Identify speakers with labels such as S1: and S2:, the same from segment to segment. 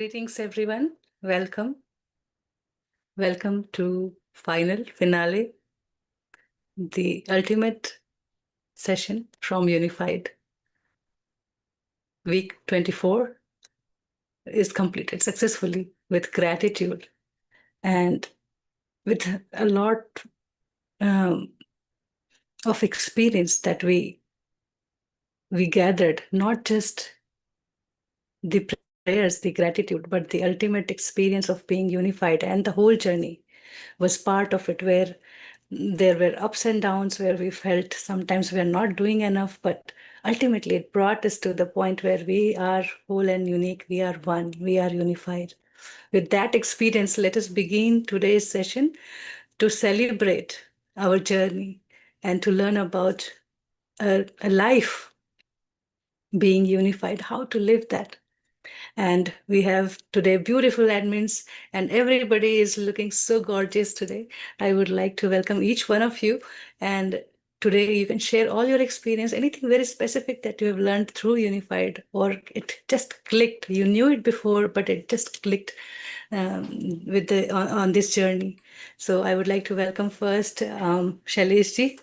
S1: Greetings, everyone. Welcome. Welcome to final finale, the ultimate session from Unified. Week 24 is completed successfully with gratitude and with a lot of experience that we gathered, not just the prayers, the gratitude, but the ultimate experience of being unified, and the whole journey was part of it, where there were ups and downs, where we felt sometimes we are not doing enough, but ultimately it brought us to the point where we are whole and unique, we are one, we are unified. With that experience, let us begin today's session to celebrate our journey and to learn about a life being unified, how to live that. And we have today beautiful admins, and everybody is looking so gorgeous today. I would like to welcome each one of you. And today you can share all your experience, anything very specific that you have learned through Unified, or it just clicked. You knew it before, but it just clicked on this journey. So I would like to welcome first Shailesh ji.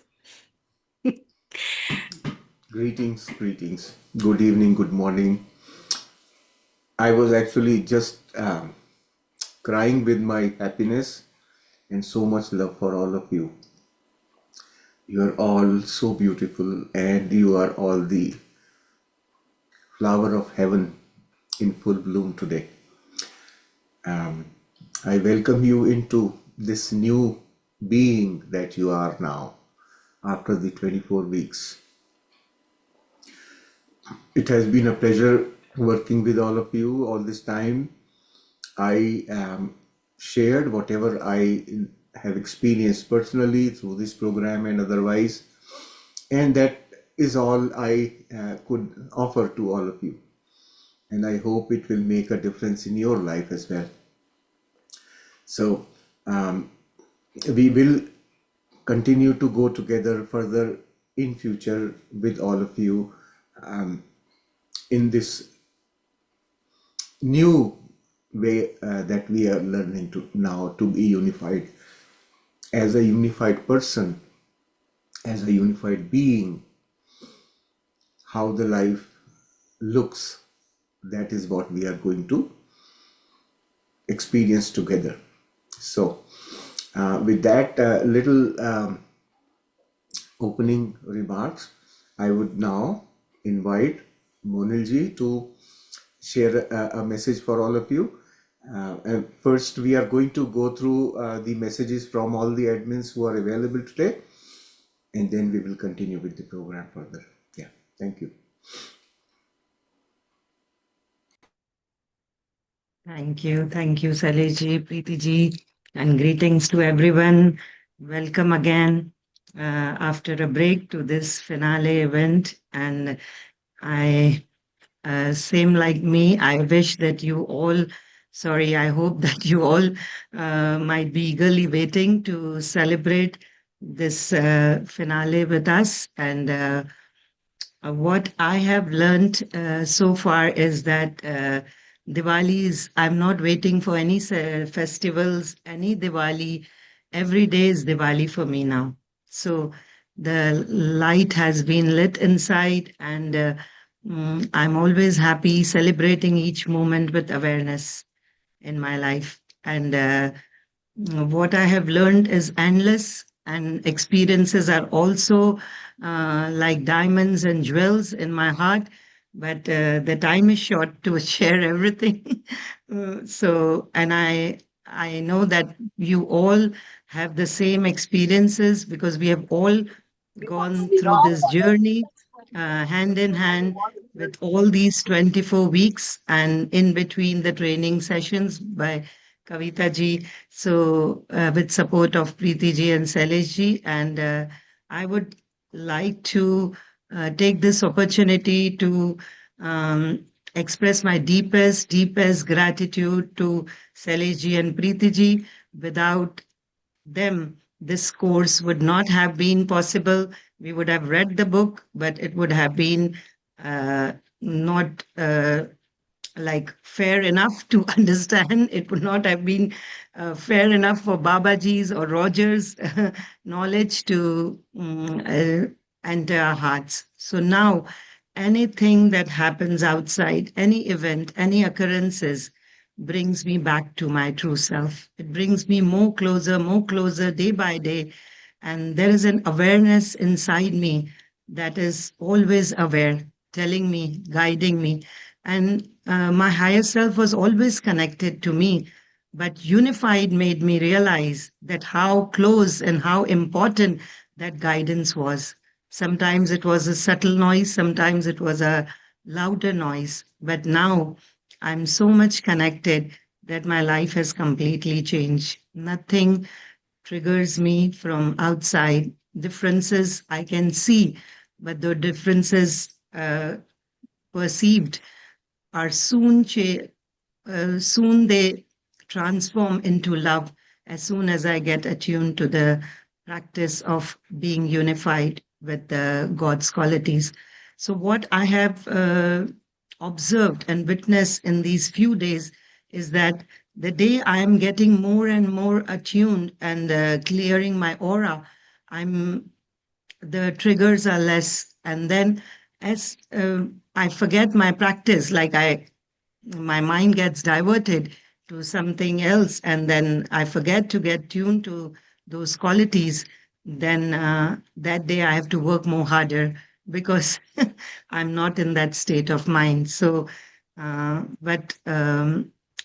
S2: Greetings. Good evening, good morning. I was actually just crying with my happiness and so much love for all of you. You are all so beautiful and you are all the flower of heaven in full bloom today. I welcome you into this new being that you are now after the 24 weeks. It has been a pleasure working with all of you all this time. I shared whatever I have experienced personally through this program and otherwise, and that is all I could offer to all of you. And I hope it will make a difference in your life as well. So we will continue to go together further in future with all of you in this new way that we are learning to now to be unified as a unified person, as a unified being. How the life looks, that is what we are going to experience together. So with that little opening remarks, I would now invite Monilji to share a message for all of you. And first, we are going to go through the messages from all the admins who are available today, and then we will continue with the program further. Yeah, thank you.
S3: Thank you, Saleji, Preeti ji, and greetings to everyone. Welcome again after a break to this finale event. And I, same like me, I wish that you all, I hope that you all might be eagerly waiting to celebrate this finale with us. And what I have learned so far is that I'm not waiting for any festivals, any Diwali. Every day is Diwali for me now. So the light has been lit inside, and I'm always happy celebrating each moment with awareness in my life. And what I have learned is endless, and experiences are also like diamonds and jewels in my heart. But the time is short to share everything. And I know that you all have the same experiences because we have all gone through this journey hand in hand with all these 24 weeks and in between the training sessions by Kavita ji. So, with support of Preeti ji and Sailesh ji. And I would like to take this opportunity to express my deepest gratitude to Sailesh ji and Preeti ji. Without them, this course would not have been possible. We would have read the book, but it would have been not like fair enough to understand. It would not have been fair enough for Babaji's or Roger's knowledge to enter our hearts. So now, anything that happens outside, any event, any occurrences, brings me back to my true self. It brings me more closer day by day. And there is an awareness inside me that is always aware, telling me, guiding me. And my higher self was always connected to me. But unified made me realize that how close and how important that guidance was. Sometimes it was a subtle noise, sometimes it was a louder noise. But now I'm so much connected that my life has completely changed. Nothing triggers me from outside. Differences I can see, but the differences perceived are soon they transform into love as soon as I get attuned to the practice of being unified with God's qualities. So, what I have observed and witnessed in these few days is that the day I am getting more and more attuned and clearing my aura, I'm the triggers are less, and then as I forget my practice, like I my mind gets diverted to something else, and then I forget to get tuned to those qualities, then that day I have to work more harder because I'm not in that state of mind. So, but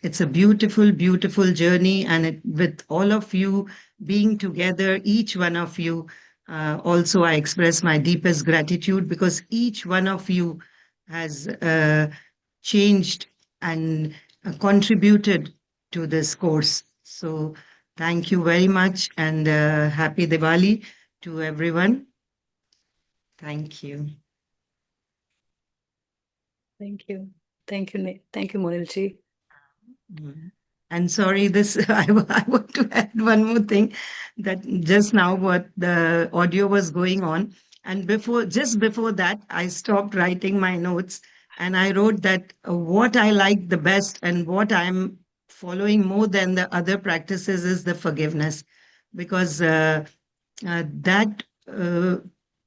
S3: it's a beautiful, beautiful journey, and with all of you being together, each one of you. Also, I express my deepest gratitude because each one of you has changed and contributed to this course. So thank you very much, and happy Diwali to everyone. Thank you.
S1: Thank you. Thank you, thank you, Monilji.
S3: Mm. And sorry, this I want to add one more thing that just now what the audio was going on, and just before that, I stopped writing my notes and I wrote that what I like the best and what I'm following more than the other practices is the forgiveness, because that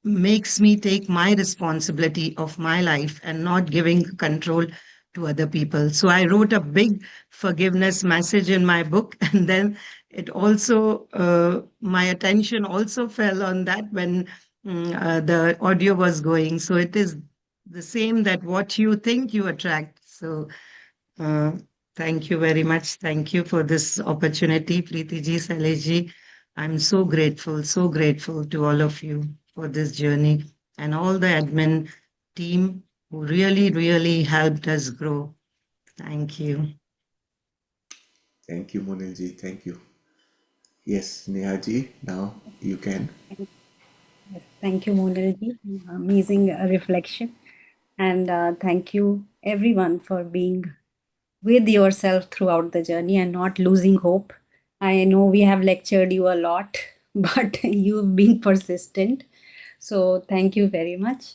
S3: makes me take my responsibility of my life and not giving control to other people. So I wrote a big forgiveness message in my book, and then it also my attention also fell on that when the audio was going. So it is the same, that what you think you attract. So uh, thank you very much. Thank you for this opportunity, Preeti ji, Salesh ji. I'm so grateful to all of you for this journey and all the admin team who really, really helped us grow. Thank you.
S2: Thank you, Monilji. Thank you. Yes, Nehaji, now you can.
S4: Yes, thank you, Monalji. Amazing reflection. And thank you, everyone, for being with yourself throughout the journey and not losing hope. I know we have lectured you a lot, but you've been persistent. So thank you very much.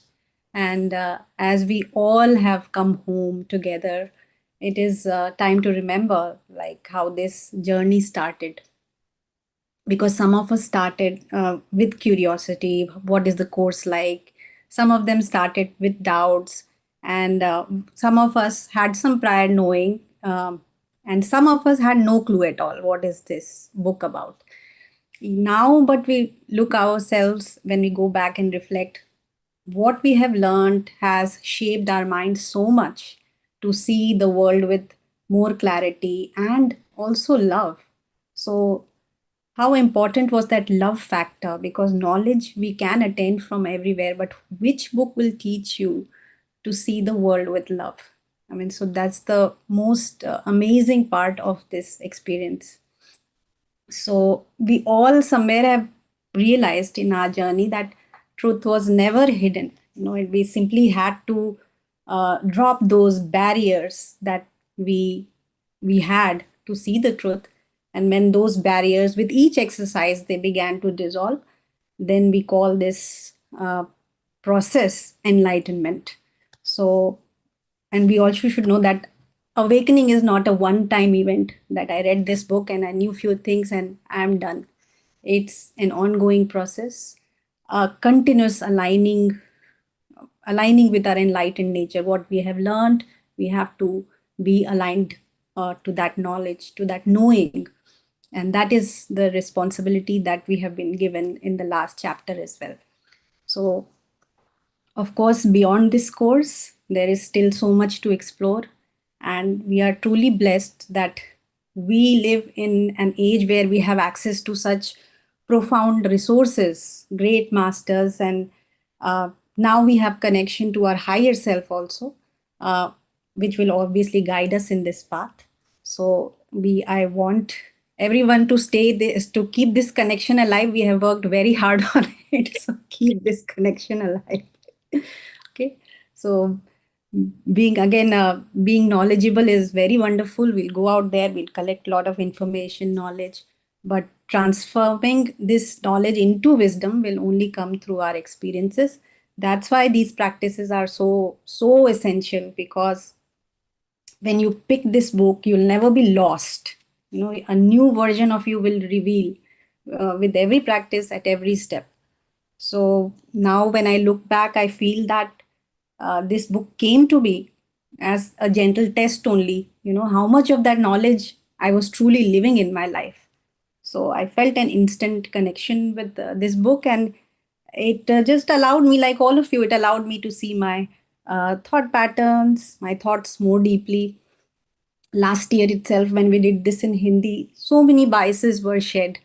S4: And as we all have come home together, it is time to remember like how this journey started, because some of us started with curiosity, what is the course like. Some of them started with doubts, and some of us had some prior knowing, and some of us had no clue at all what is this book about now. But we look ourselves, when we go back and reflect, what we have learned has shaped our minds so much to see the world with more clarity and also love. So how important was that love factor? Because knowledge we can attain from everywhere, but which book will teach you to see the world with love? I mean, so that's the most amazing part of this experience. So we all somewhere have realized in our journey that truth was never hidden. We simply had to drop those barriers that we had to see the truth. And when those barriers, with each exercise, they began to dissolve, then we call this process enlightenment. So, and we also should know that awakening is not a one-time event that I read this book and I knew few things and I'm done. It's an ongoing process, a continuous aligning with our enlightened nature. What we have learned, we have to be aligned to that knowledge, to that knowing. And that is the responsibility that we have been given in the last chapter as well. So, of course, beyond this course, there is still so much to explore. And we are truly blessed that we live in an age where we have access to such profound resources, great masters, and now we have connection to our higher self also, uh, which will obviously guide us in this path. So I want everyone to stay this, to keep this connection alive. We have worked very hard on it, so keep this connection alive. Okay, so being knowledgeable is very wonderful. We'll go out there, we'll collect a lot of information, knowledge, but transforming this knowledge into wisdom will only come through our experiences. That's why these practices are so essential, because when you pick this book, you'll never be lost. A new version of you will reveal with every practice at every step. So now when I look back, I feel that this book came to be as a gentle test only, how much of that knowledge I was truly living in my life. So I felt an instant connection with this book, and it just allowed me, like all of you, it allowed me to see my thought patterns, my thoughts more deeply. Last year itself, when we did this in Hindi, so many biases were shed,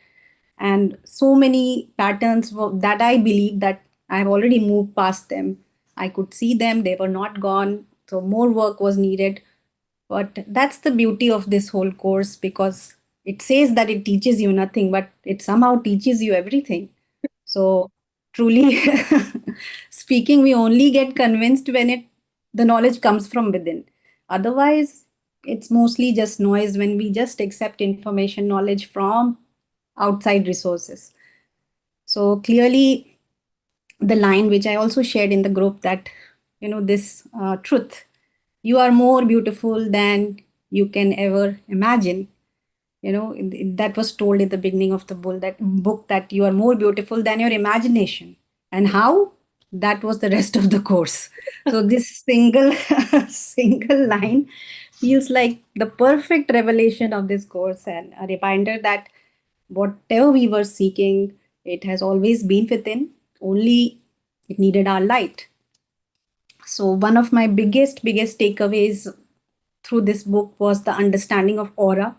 S4: and so many patterns that I believe that I have already moved past them. I could see them, they were not gone, so more work was needed. But that's the beauty of this whole course, because it says that it teaches you nothing, but it somehow teaches you everything. So truly speaking, we only get convinced when the knowledge comes from within. Otherwise, it's mostly just noise when we just accept information, knowledge from outside resources. So clearly, the line which I also shared in the group, that this truth, you are more beautiful than you can ever imagine. That was told in the beginning of the book, that you are more beautiful than your imagination. And how? That was the rest of the course. So this single single line feels like the perfect revelation of this course, and a reminder that whatever we were seeking, it has always been within, only it needed our light. So one of my biggest takeaways through this book was the understanding of aura,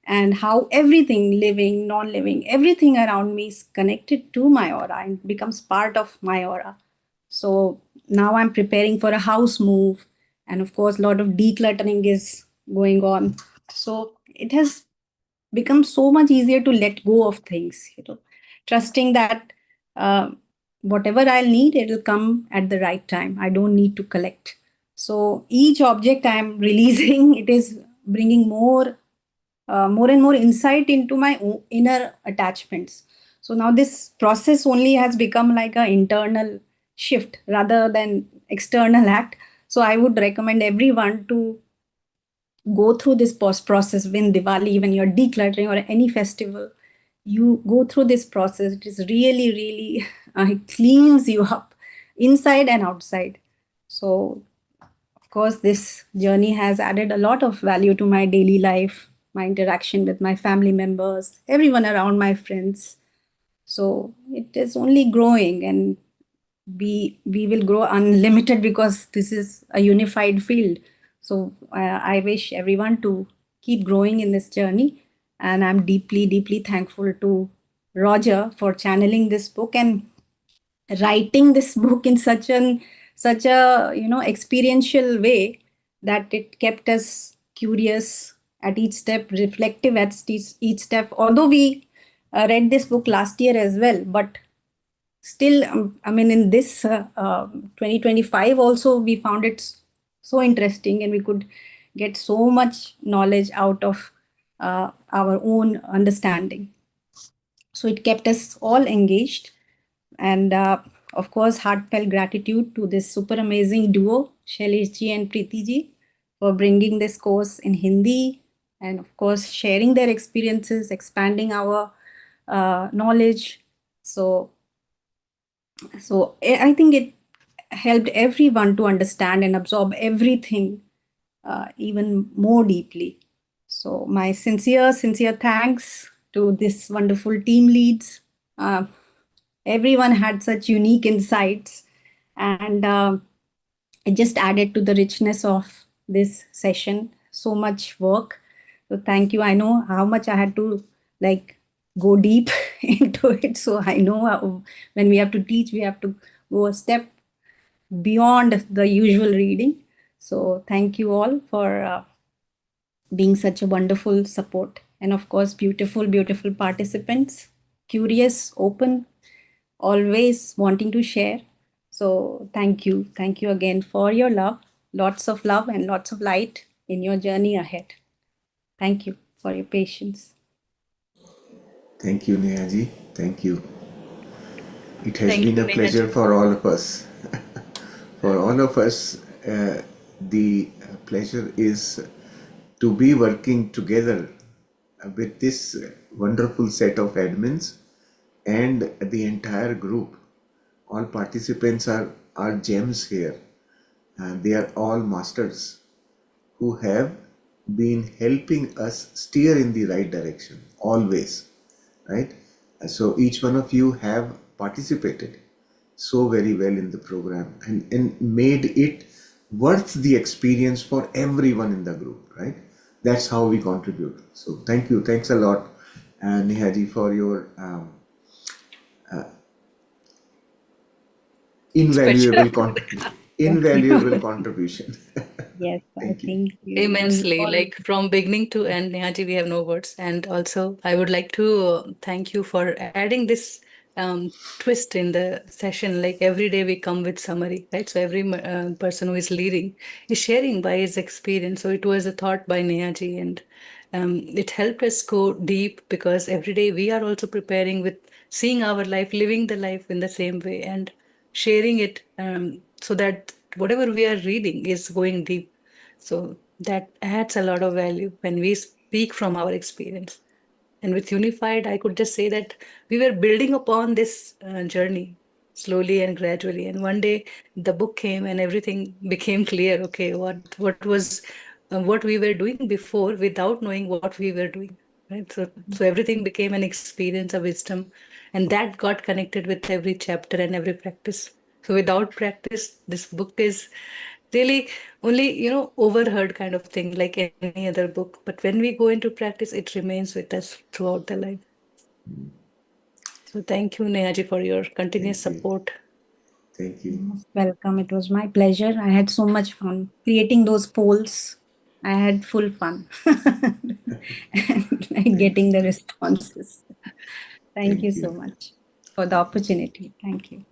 S4: and how everything, living, non-living, everything around me is connected to my aura and becomes part of my aura. So now I'm preparing for a house move, and of course a lot of decluttering is going on. So it has become so much easier to let go of things, trusting that uh, whatever I'll need, it'll come at the right time. I don't need to collect. So each object I'm releasing, it is bringing more and more insight into my inner attachments. So now this process only has become like an internal shift rather than external act. So I would recommend everyone to go through this process when Diwali, when you're decluttering or any festival. You go through this process. It is really, really, it cleans you up inside and outside. So of course, this journey has added a lot of value to my daily life, my interaction with my family members, everyone around, my friends. So it is only growing, and we will grow unlimited, because this is a unified field. So I wish everyone to keep growing in this journey, and I'm deeply thankful to Roger for channeling this book and writing this book in such a experiential way, that it kept us curious at each step, reflective at each step. Although we read this book last year as well, but still, I mean, in this 2025 also, we found it so interesting, and we could get so much knowledge out of our own understanding. So it kept us all engaged. And of course, heartfelt gratitude to this super amazing duo, Shailesh ji and Preeti ji, for bringing this course in Hindi, and of course sharing their experiences, expanding our knowledge. So I think it helped everyone to understand and absorb everything even more deeply. So my sincere thanks to this wonderful team leads. Everyone had such unique insights, and it just added to the richness of this session. So much work. So thank you. I know how much I had to like go deep into it. So I know when we have to teach, we have to go a step beyond the usual reading. So thank you all for being such a wonderful support. And of course, beautiful participants, curious, open, always wanting to share. So thank you. Thank you again for your love, lots of love and lots of light in your journey ahead. Thank you for your patience.
S2: Thank you, Nehaji. Thank you. It has
S1: Thank
S2: been
S1: you,
S2: a pleasure
S1: Neha.
S2: for all of us. For all of us, the pleasure is to be working together with this wonderful set of admins and the entire group. All participants are gems here, and they are all masters who have been helping us steer in the right direction always, right? So each one of you have participated so very well in the program, and made it worth the experience for everyone in the group, right? That's how we contribute. So thank you. Thanks a lot, Nehaji, for your
S1: Special.
S2: invaluable contribution.
S4: Yes, I
S2: Thank you.
S4: think you
S1: Immensely,
S4: all.
S1: like from beginning to end, Nehaji, we have no words. And also, I would like to thank you for adding this twist in the session. Like every day we come with summary, right? So every person who is leading is sharing by his experience. So it was a thought by Nehaji, and it helped us go deep because every day we are also preparing with seeing our life, living the life in the same way, and sharing it so that whatever we are reading is going deep. So that adds a lot of value when we speak from our experience. And with Unified, I could just say that we were building upon this journey slowly and gradually. And one day the book came and everything became clear. Okay, what was what we were doing before without knowing what we were doing. Right. So everything became an experience, a wisdom, and that got connected with every chapter and every practice. So without practice, this book is really only overheard kind of thing like any other book, but when we go into practice it remains with us throughout the life. So thank you, Nehaji, for your continuous
S2: Thank you.
S1: support.
S2: Thank you.
S4: Most welcome. It was my pleasure. I had so much fun creating those polls. I had full fun and like
S2: Thank
S4: getting
S2: you.
S4: the responses. Thank you
S2: Thank
S4: so
S2: you.
S4: much for the opportunity. Thank you.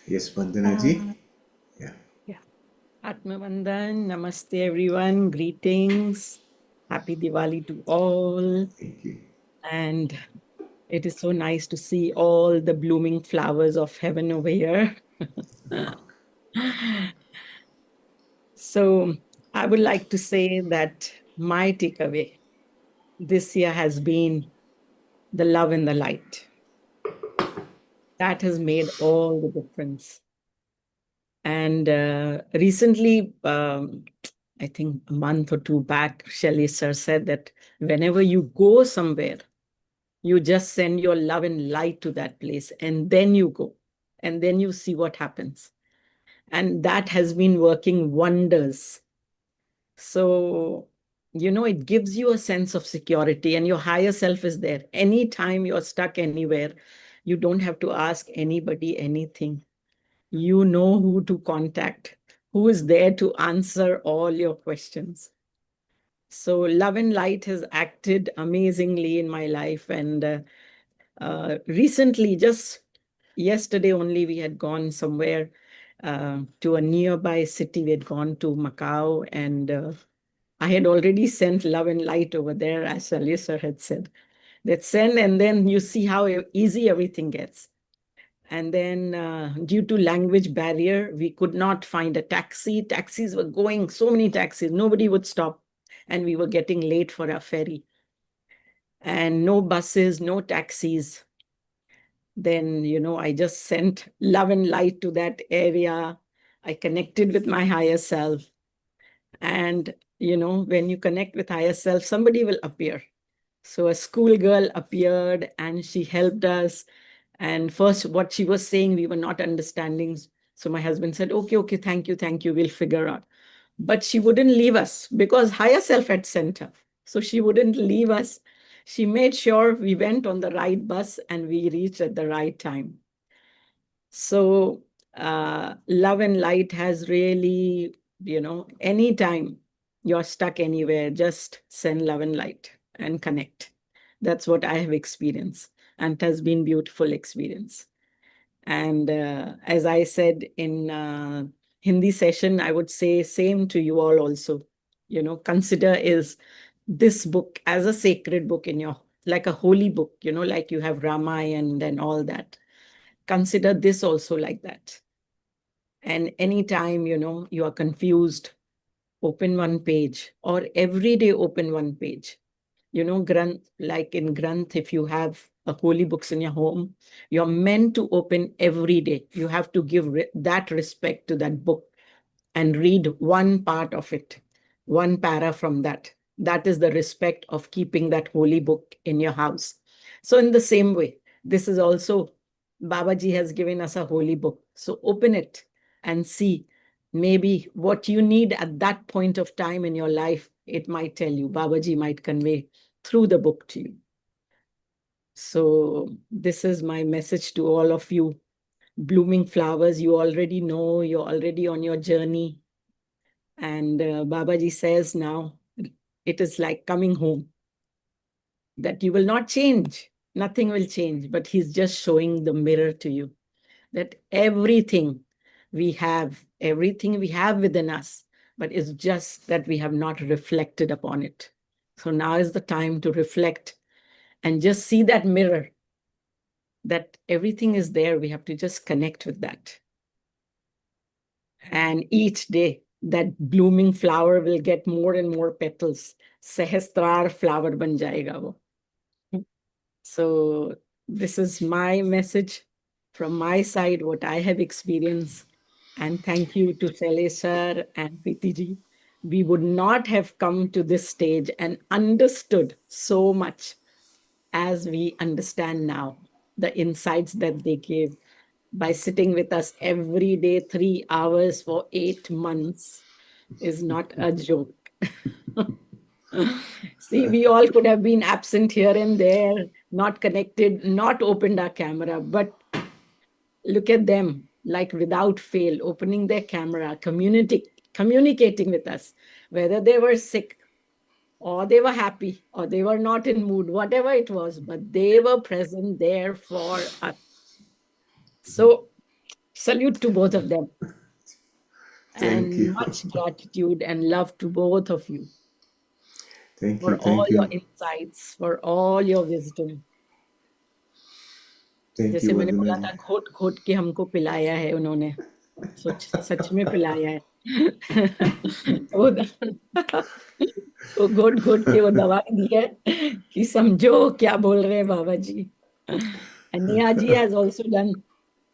S2: Yes, Vandana ji.
S1: uh,
S2: Yeah.
S1: yeah.
S3: Atmavandan, namaste everyone, greetings, happy Diwali to all.
S2: Thank you.
S3: And it is so nice to see all the blooming flowers of heaven over here. So I would like to say that my takeaway this year has been the love and the light. That has made all the difference. And recently, I think a month or two back, Shelley sir said that whenever you go somewhere, you just send your love and light to that place, and then you go, and then you see what happens. And that has been working wonders. So, it gives you a sense of security, and your higher self is there. Anytime you're stuck anywhere, you don't have to ask anybody anything. You know who to contact, who is there to answer all your questions. So love and light has acted amazingly in my life. And recently, just yesterday only, we had gone somewhere to a nearby city. We had gone to Macau, and I had already sent love and light over there, as Sir had said. That send, and then you see how easy everything gets.
S5: And then due to language barrier, we could not find a taxi. Taxis were going, so many taxis, nobody would stop. And we were getting late for our ferry. And no buses, no taxis. Then, I just sent love and light to that area. I connected with my higher self. And, when you connect with higher self, somebody will appear. So a schoolgirl appeared and she helped us. And first, what she was saying, we were not understanding. So my husband said, okay, thank you, we'll figure out. But she wouldn't leave us because higher self had sent her. So she wouldn't leave us. She made sure we went on the right bus and we reached at the right time. So love and light has really, anytime you're stuck anywhere, just send love and light and connect. That's what I have experienced, and it has been beautiful experience. And as I said in Hindi session, I would say same to you all also. Consider is this book as a sacred book in your, like a holy book, like you have Ramayana and all that. Consider this also like that. And anytime, you are confused, open one page, or every day open one page. Granth, like in Granth, if you have a holy books in your home, you're meant to open every day. You have to give that respect to that book and read one part of it, one para from that. That is the respect of keeping that holy book in your house. So in the same way, this is also, Babaji has given us a holy book. So open it and see maybe what you need at that point of time in your life. It might tell you, Babaji might convey through the book to you. So this is my message to all of you. Blooming flowers, you already know, you're already on your journey. And Babaji says now, it is like coming home, that you will not change. Nothing will change, but he's just showing the mirror to you, that everything we have within us, but it's just that we have not reflected upon it. So now is the time to reflect and just see that mirror, that everything is there. We have to just connect with that. And each day, that blooming flower will get more and more petals. Sahasrar flower ban jayega wo. So this is my message from my side, what I have experienced. And thank you to Sele sir and Preeti ji. We would not have come to this stage and understood so much as we understand now, the insights that they gave by sitting with us every day, 3 hours for 8 months is not a joke. See, we all could have been absent here and there, not connected, not opened our camera, but look at them, like without fail, opening their camera, communicating with us, whether they were sick or they were happy or they were not in mood, whatever it was, but they were present there for us. So salute to both of them.
S2: Thank
S5: And
S2: you.
S5: much gratitude and love to both of you
S2: Thank
S5: for
S2: you.
S5: all
S2: Thank
S5: your
S2: you.
S5: insights, for all your wisdom.
S2: Thank
S5: जैसे
S2: you,
S5: मैंने
S2: Vandana
S5: बोला
S2: ji.
S5: था, घोट घोट के हमको पिलाया है उन्होंने, सच में पिलाया है. तो घोट घोट के वो दवाई दी है कि समझो क्या बोल रहे हैं बाबा जी. And Neha ji has also done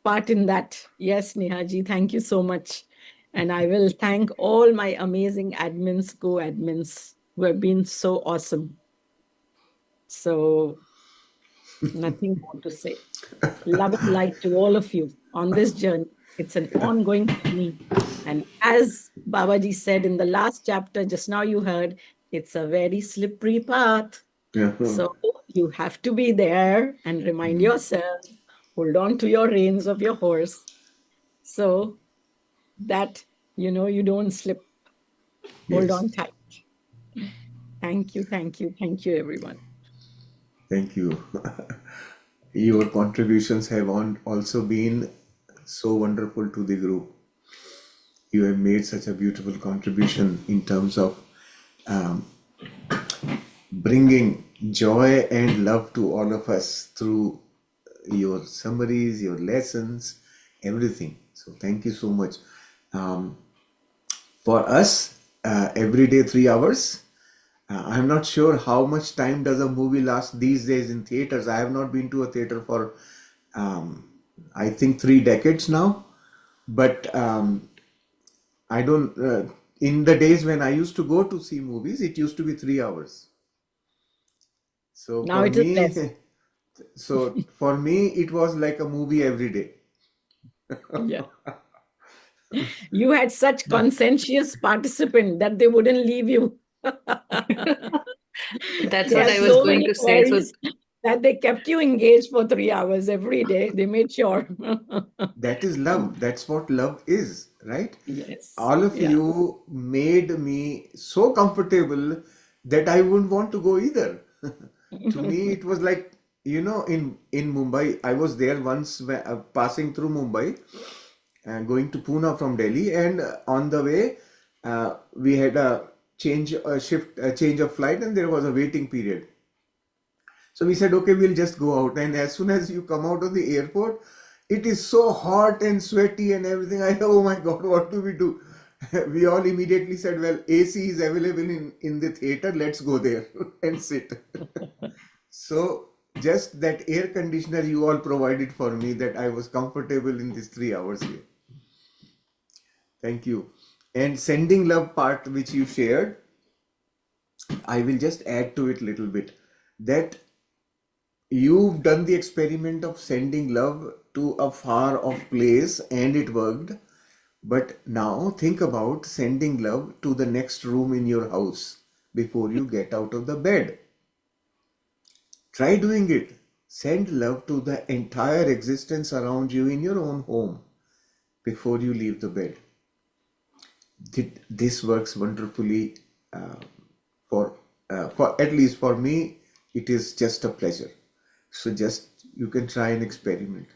S5: part in that. Yes, Neha ji, thank you so much. And I will thank all my amazing admins, co-admins, who have been so awesome. So nothing more to say. Love and light to all of you on this journey. It's an ongoing journey. And as Babaji said in the last chapter, just now you heard, it's a very slippery path. So you have to be there and remind yourself, hold on to your reins of your horse so that, you don't slip. Hold
S2: Yes.
S5: on tight. Thank you, everyone.
S2: Thank you. Your contributions have also been so wonderful to the group. You have made such a beautiful contribution in terms of um, bringing joy and love to all of us through your summaries, your lessons, everything. So thank you so much. Um, for us, every day 3 hours. I'm not sure how much time does a movie last these days in theaters. I have not been to a theater for I think 3 decades now. But I don't. In the days when I used to go to see movies, it used to be 3 hours. So
S5: Now
S2: for
S5: it is
S2: me,
S5: less.
S2: it was like a movie every day.
S5: Yeah. You had such conscientious participant that they wouldn't leave you.
S1: That's
S5: They
S1: what
S5: had
S1: I was
S5: so
S1: going
S5: many
S1: to say. So
S5: queries that they kept you engaged for 3 hours every day. They made sure.
S2: That is love. That's what love is, right?
S5: Yes.
S2: All of
S5: Yeah.
S2: you made me so comfortable that I wouldn't want to go either. To me, it was like, in Mumbai, I was there once passing through Mumbai, going to Pune from Delhi, and on the way, we had a change of flight, and there was a waiting period. So we said, okay, we'll just go out. And as soon as you come out of the airport, it is so hot and sweaty and everything. I thought, oh my God, what do we do? We all immediately said, well, AC is available in the theater. Let's go there and sit. So just that air conditioner you all provided for me, that I was comfortable in these 3 hours here. Thank you. And sending love part which you shared, I will just add to it a little bit, that you've done the experiment of sending love to a far off place and it worked. But now think about sending love to the next room in your house before you get out of the bed. Try doing it. Send love to the entire existence around you in your own home before you leave the bed. This works wonderfully uh, for at least for me. It is just a pleasure. So just you can try and experiment.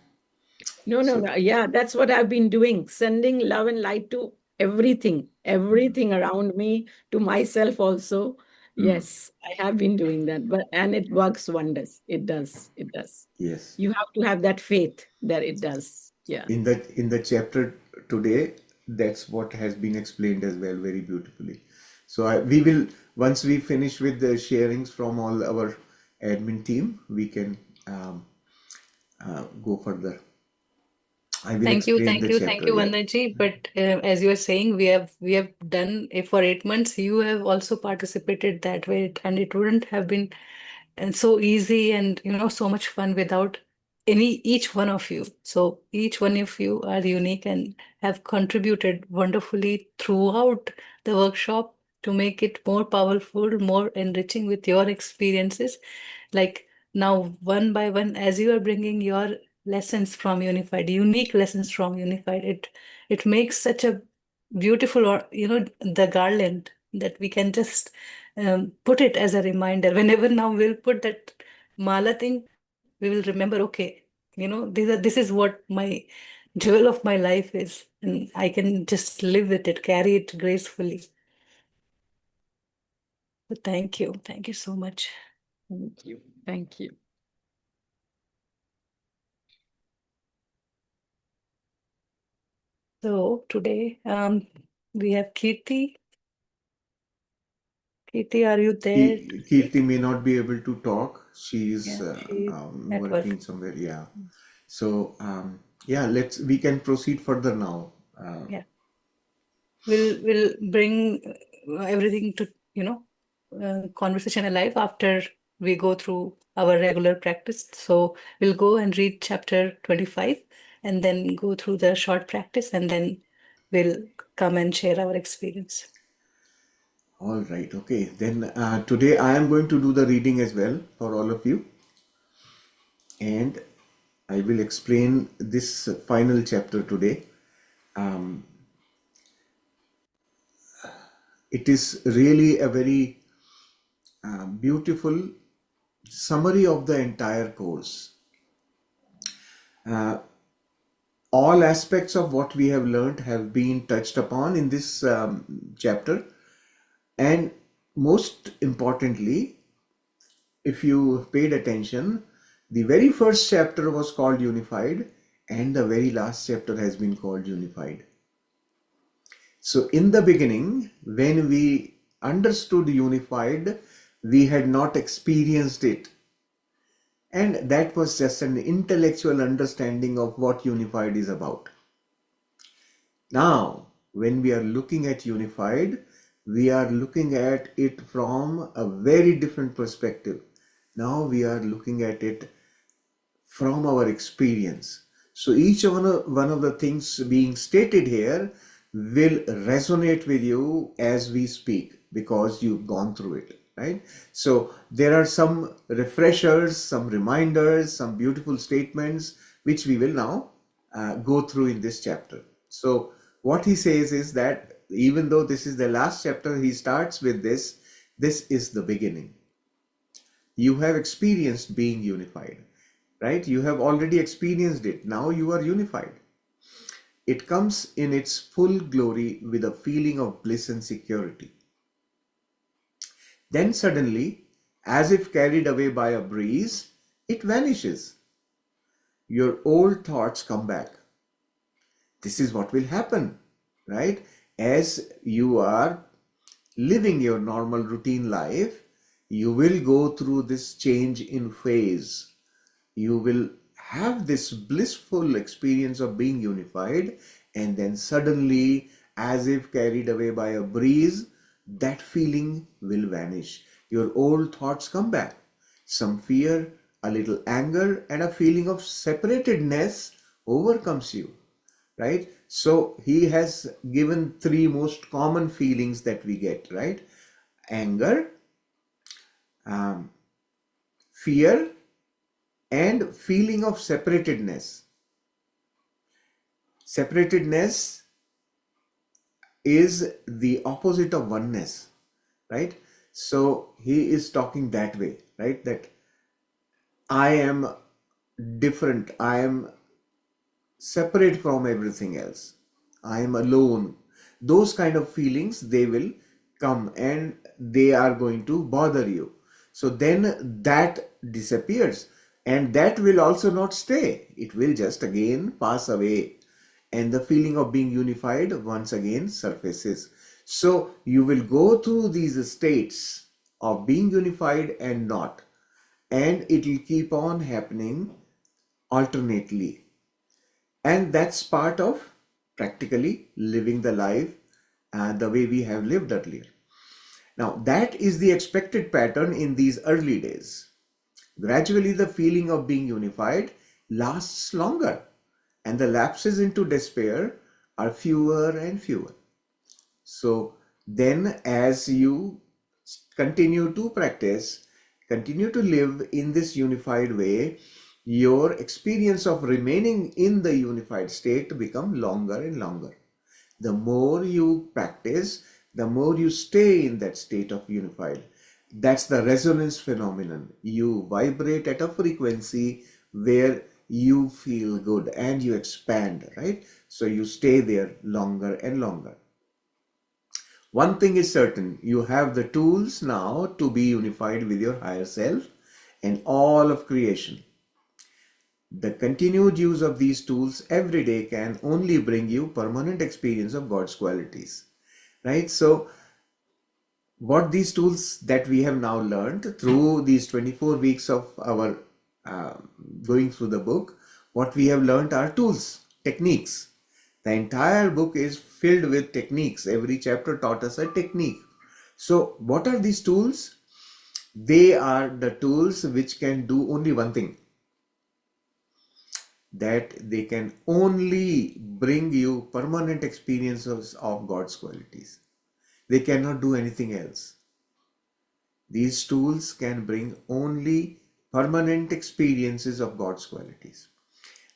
S5: No, no,
S2: So
S5: no. Yeah, that's what I've been doing, sending love and light to everything around me, to myself also. Yes, I have been doing that, and it works wonders. It does. It does.
S2: yes,
S5: You have to have that faith that it does. Yeah.
S2: in the chapter today, that's what has been explained as well very beautifully. So we will, once we finish with the sharings from all our admin team, we can go further. I will
S1: thank you,
S2: explain
S1: thank
S2: the
S1: you, thank
S2: chapter.
S1: you,
S2: Yeah.
S1: Vandaji. But as you are saying, we have done it for 8 months. You have also participated that way, and it wouldn't have been and so easy and so much fun without each one of you. So each one of you are unique and have contributed wonderfully throughout the workshop to make it more powerful, more enriching with your experiences. Like now, one by one, as you are bringing your lessons from Unified, unique lessons from Unified, it makes such a beautiful, or the garland that we can just put it as a reminder. Whenever now we'll put that mala thing, we will remember, okay, this is what my jewel of my life is, and I can just live with it, carry it gracefully. So thank you so much.
S5: Thank you. Thank you.
S1: So today we have Kirti. Kirti, are you there?
S2: Kirti may not be able to talk. She is
S1: Yeah, she's at
S2: working
S1: work.
S2: somewhere. Yeah. So yeah, we can proceed further now.
S1: Yeah, we'll bring everything to conversation alive after we go through our regular practice. So we'll go and read chapter 25 and then go through the short practice, and then we'll come and share our experience.
S2: All right. Okay. Then today I am going to do the reading as well for all of you, and I will explain this final chapter today. Um, it is really a very beautiful summary of the entire course. Uh, all aspects of what we have learned have been touched upon in this chapter, and most importantly, if you paid attention, The very first chapter was called Unified, and the very last chapter has been called Unified. So in the beginning, when we understood unified, we had not experienced it. And that was just an intellectual understanding of what unified is about. Now, when we are looking at unified, we are looking at it from a very different perspective. Now we are looking at it from our experience. So each one of the things being stated here will resonate with you as we speak because you've gone through it, right? So there are some refreshers, some reminders, some beautiful statements which we will now go through in this chapter. So what he says is that even though this is the last chapter, he starts with this is the beginning. You have experienced being unified, right? You have already experienced it. Now you are unified. It comes in its full glory with a feeling of bliss and security. Then suddenly, as if carried away by a breeze, it vanishes. Your old thoughts come back. This is what will happen, right? As you are living your normal routine life, you will go through this change in phase. You will have this blissful experience of being unified, and then suddenly, as if carried away by a breeze, that feeling will vanish. Your old thoughts come back. Some fear, a little anger, and a feeling of separatedness overcomes you, right? So he has given three most common feelings that we get, right? Anger, fear, and feeling of separatedness. Separatedness is the opposite of oneness, right? So he is talking that way, right? That I am different, I am separate from everything else, I am alone. Those kind of feelings, they will come and they are going to bother you. So then that disappears, and that will also not stay. It will just again pass away, and the feeling of being unified once again surfaces. So you will go through these states of being unified and not, and it will keep on happening alternately. And that's part of practically living the life the way we have lived earlier. Now, that is the expected pattern in these early days. Gradually, the feeling of being unified lasts longer, and the lapses into despair are fewer and fewer. So then, as you continue to practice, continue to live in this unified way, your experience of remaining in the unified state become longer and longer. The more you practice, the more you stay in that state of unified. That's the resonance phenomenon. You vibrate at a frequency where you feel good and you expand, right? So you stay there longer and longer. One thing is certain, you have the tools now to be unified with your higher self and all of creation. The continued use of these tools every day can only bring you permanent experience of God's qualities, right? So what these tools that we have now learned through these 24 weeks of our going through the book, what we have learned are tools, techniques. The entire book is filled with techniques. Every chapter taught us a technique. So what are these tools? They are the tools which can do only one thing, that they can only bring you permanent experiences of God's qualities. They cannot do anything else. These tools can bring only permanent experiences of God's qualities.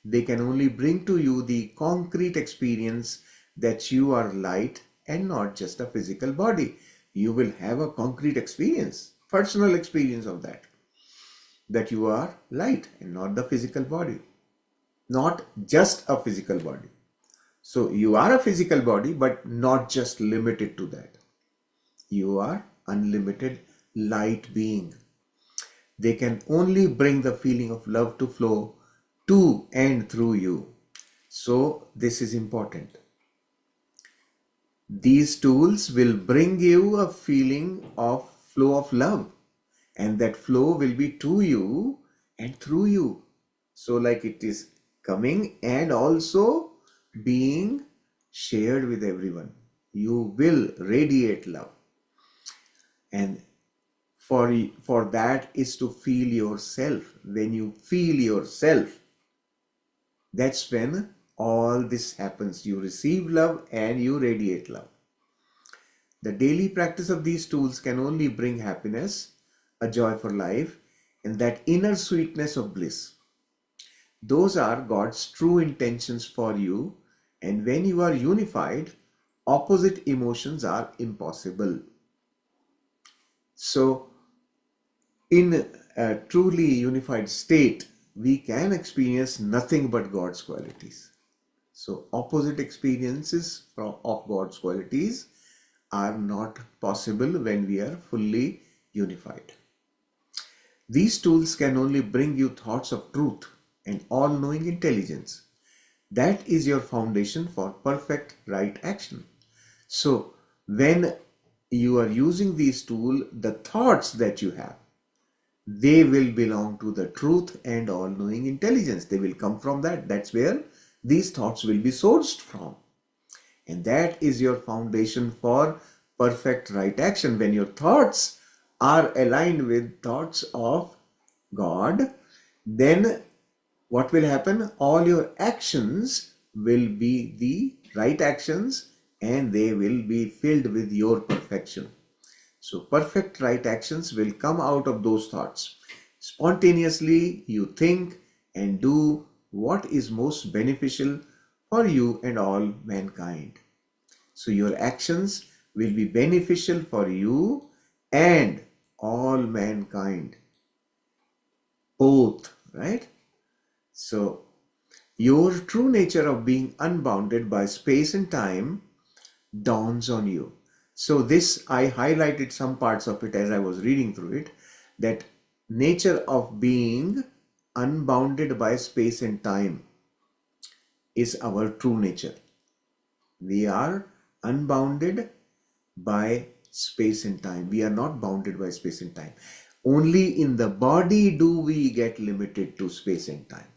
S2: They can only bring to you the concrete experience that you are light and not just a physical body. You will have a concrete experience, personal experience of that you are light and not the physical body, not just a physical body. So you are a physical body, but not just limited to that. You are unlimited light being. They can only bring the feeling of love to flow to and through you. So this is important. These tools will bring you a feeling of flow of love, and that flow will be to you and through you. So like it is coming and also being shared with everyone. You will radiate love. And for that is to feel yourself. When you feel yourself, that's when all this happens. You receive love and you radiate love. The daily practice of these tools can only bring happiness, a joy for life, and that inner sweetness of bliss. Those are God's true intentions for you, and when you are unified, opposite emotions are impossible. So, in a truly unified state, we can experience nothing but God's qualities. So, opposite experiences of God's qualities are not possible when we are fully unified. These tools can only bring you thoughts of truth and all-knowing intelligence. That is your foundation for perfect right action. So, when you are using these tools, the thoughts that you have, they will belong to the truth and all-knowing intelligence. They will come from that. That's where these thoughts will be sourced from. And that is your foundation for perfect right action. When your thoughts are aligned with thoughts of God, then what will happen? All your actions will be the right actions and they will be filled with your perfection. So perfect right actions will come out of those thoughts. Spontaneously, you think and do what is most beneficial for you and all mankind. So your actions will be beneficial for you and all mankind. Both, right? So your true nature of being unbounded by space and time dawns on you. So this, I highlighted some parts of it as I was reading through it, that nature of being unbounded by space and time is our true nature. We are unbounded by space and time. We are not bounded by space and time. Only in the body do we get limited to space and time.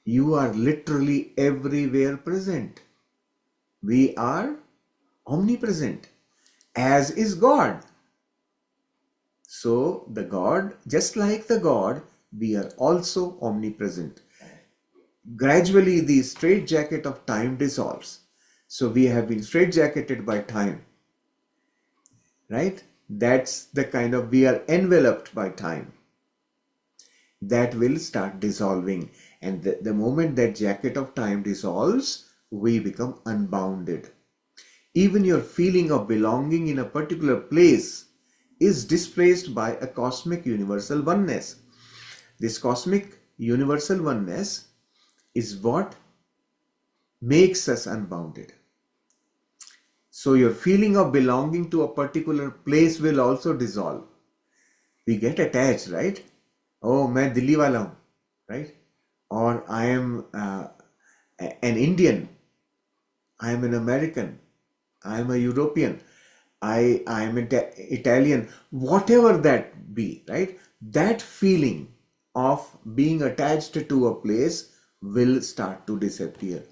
S2: You are literally everywhere present. We are omnipresent, as is God. So the God, just like the God, we are also omnipresent. Gradually the straitjacket of time dissolves. So we have been straitjacketed by time, right? That's the kind of, we are enveloped by time. That will start dissolving. And the moment that jacket of time dissolves, we become unbounded. Even your feeling of belonging in a particular place is displaced by a cosmic universal oneness. This cosmic universal oneness is what makes us unbounded. So your feeling of belonging to a particular place will also dissolve. We get attached, right? Oh, मैं दिल्ली वाला हूँ, right? Or I am an Indian, I am an American, I am a European, I am Italian, whatever that be, right? That feeling of being attached to a place will start to disappear.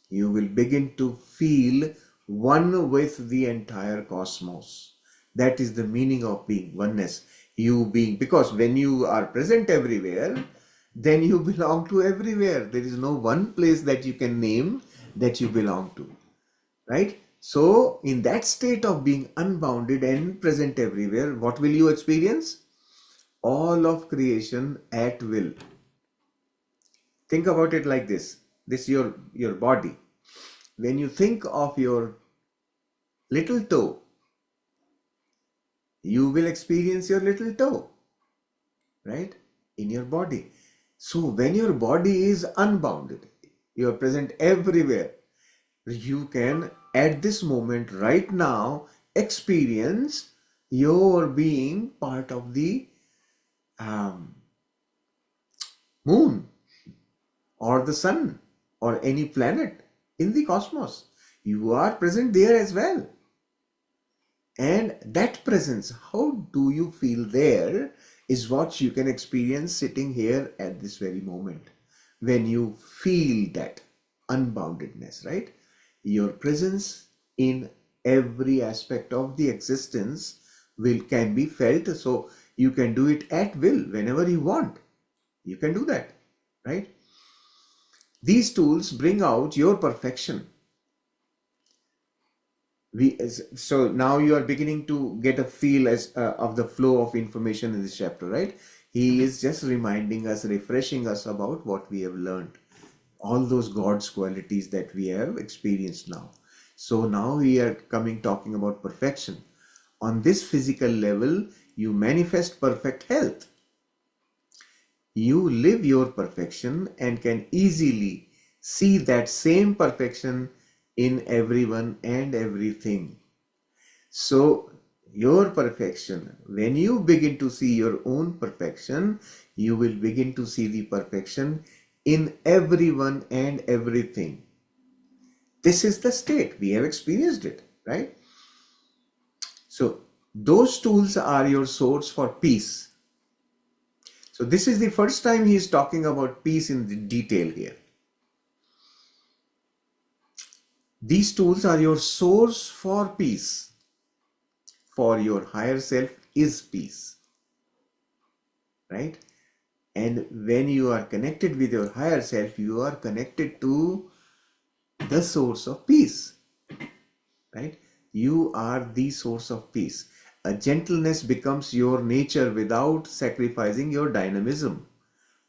S2: You will begin to feel one with the entire cosmos. That is the meaning of being oneness. You being, because when you are present everywhere, then you belong to everywhere. There is no one place that you can name that you belong to, right? So in that state of being unbounded and present everywhere, what will you experience? All of creation at will. Think about it like this. This is your body. When you think of your little toe, you will experience your little toe, right? In your body. So when your body is unbounded, you are present everywhere. You can at this moment right now experience your being part of the moon or the sun or any planet in the cosmos. You are present there as well. And that presence, how do you feel there, is what you can experience sitting here at this very moment. When you feel that unboundedness, right? Your presence in every aspect of the existence can be felt. So you can do it at will whenever you want. You can do that, right? These tools bring out your perfection. So now you are beginning to get a feel of the flow of information in this chapter, right? He is just reminding us, refreshing us about what we have learned, all those God's qualities that we have experienced now. So now we are talking about perfection. On this physical level, you manifest perfect health. You live your perfection and can easily see that same perfection in everyone and everything. So your perfection, when you begin to see your own perfection, you will begin to see the perfection in everyone and everything. This is the state. We have experienced it, right? So those tools are your source for peace. So this is the first time he is talking about peace in the detail here. These tools are your source for peace. For your higher self is peace, right? And when you are connected with your higher self, you are connected to the source of peace, right? You are the source of peace. A gentleness becomes your nature without sacrificing your dynamism.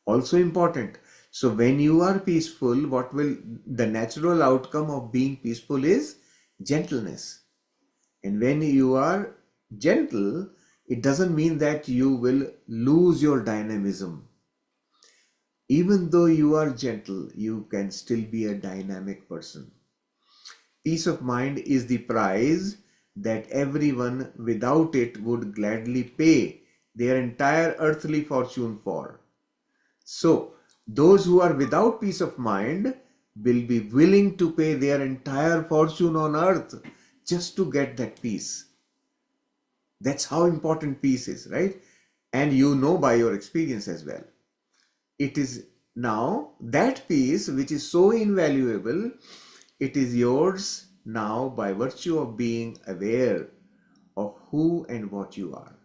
S2: Also important. So when you are peaceful, the natural outcome of being peaceful is gentleness. And when you are gentle, it doesn't mean that you will lose your dynamism. Even though you are gentle, you can still be a dynamic person. Peace of mind is the price that everyone without it would gladly pay their entire earthly fortune for. So, those who are without peace of mind will be willing to pay their entire fortune on earth just to get that peace. That's how important peace is, right? And you know by your experience as well. It is now that peace which is so invaluable, it is yours now by virtue of being aware of who and what you are.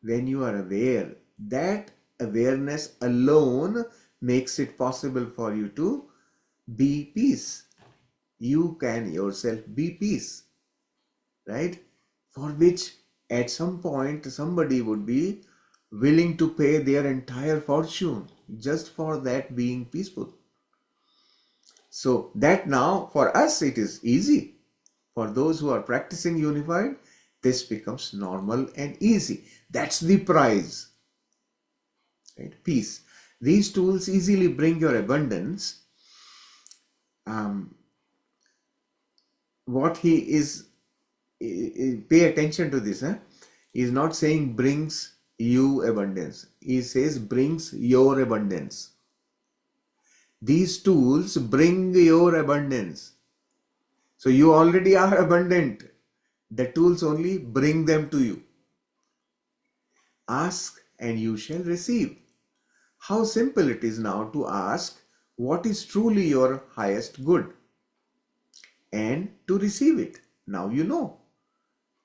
S2: When you are aware, that awareness alone makes it possible for you to be peace. You can yourself be peace, right? For which at some point somebody would be willing to pay their entire fortune just for that being peaceful. So that now for us it is easy. For those who are practicing unified, this becomes normal and easy. That's the prize, right? Peace. These tools easily bring your abundance. What he is, pay attention to this. He is not saying brings you abundance. He says brings your abundance. These tools bring your abundance. So you already are abundant. The tools only bring them to you. Ask and you shall receive. How simple it is now to ask what is truly your highest good and to receive it. Now you know.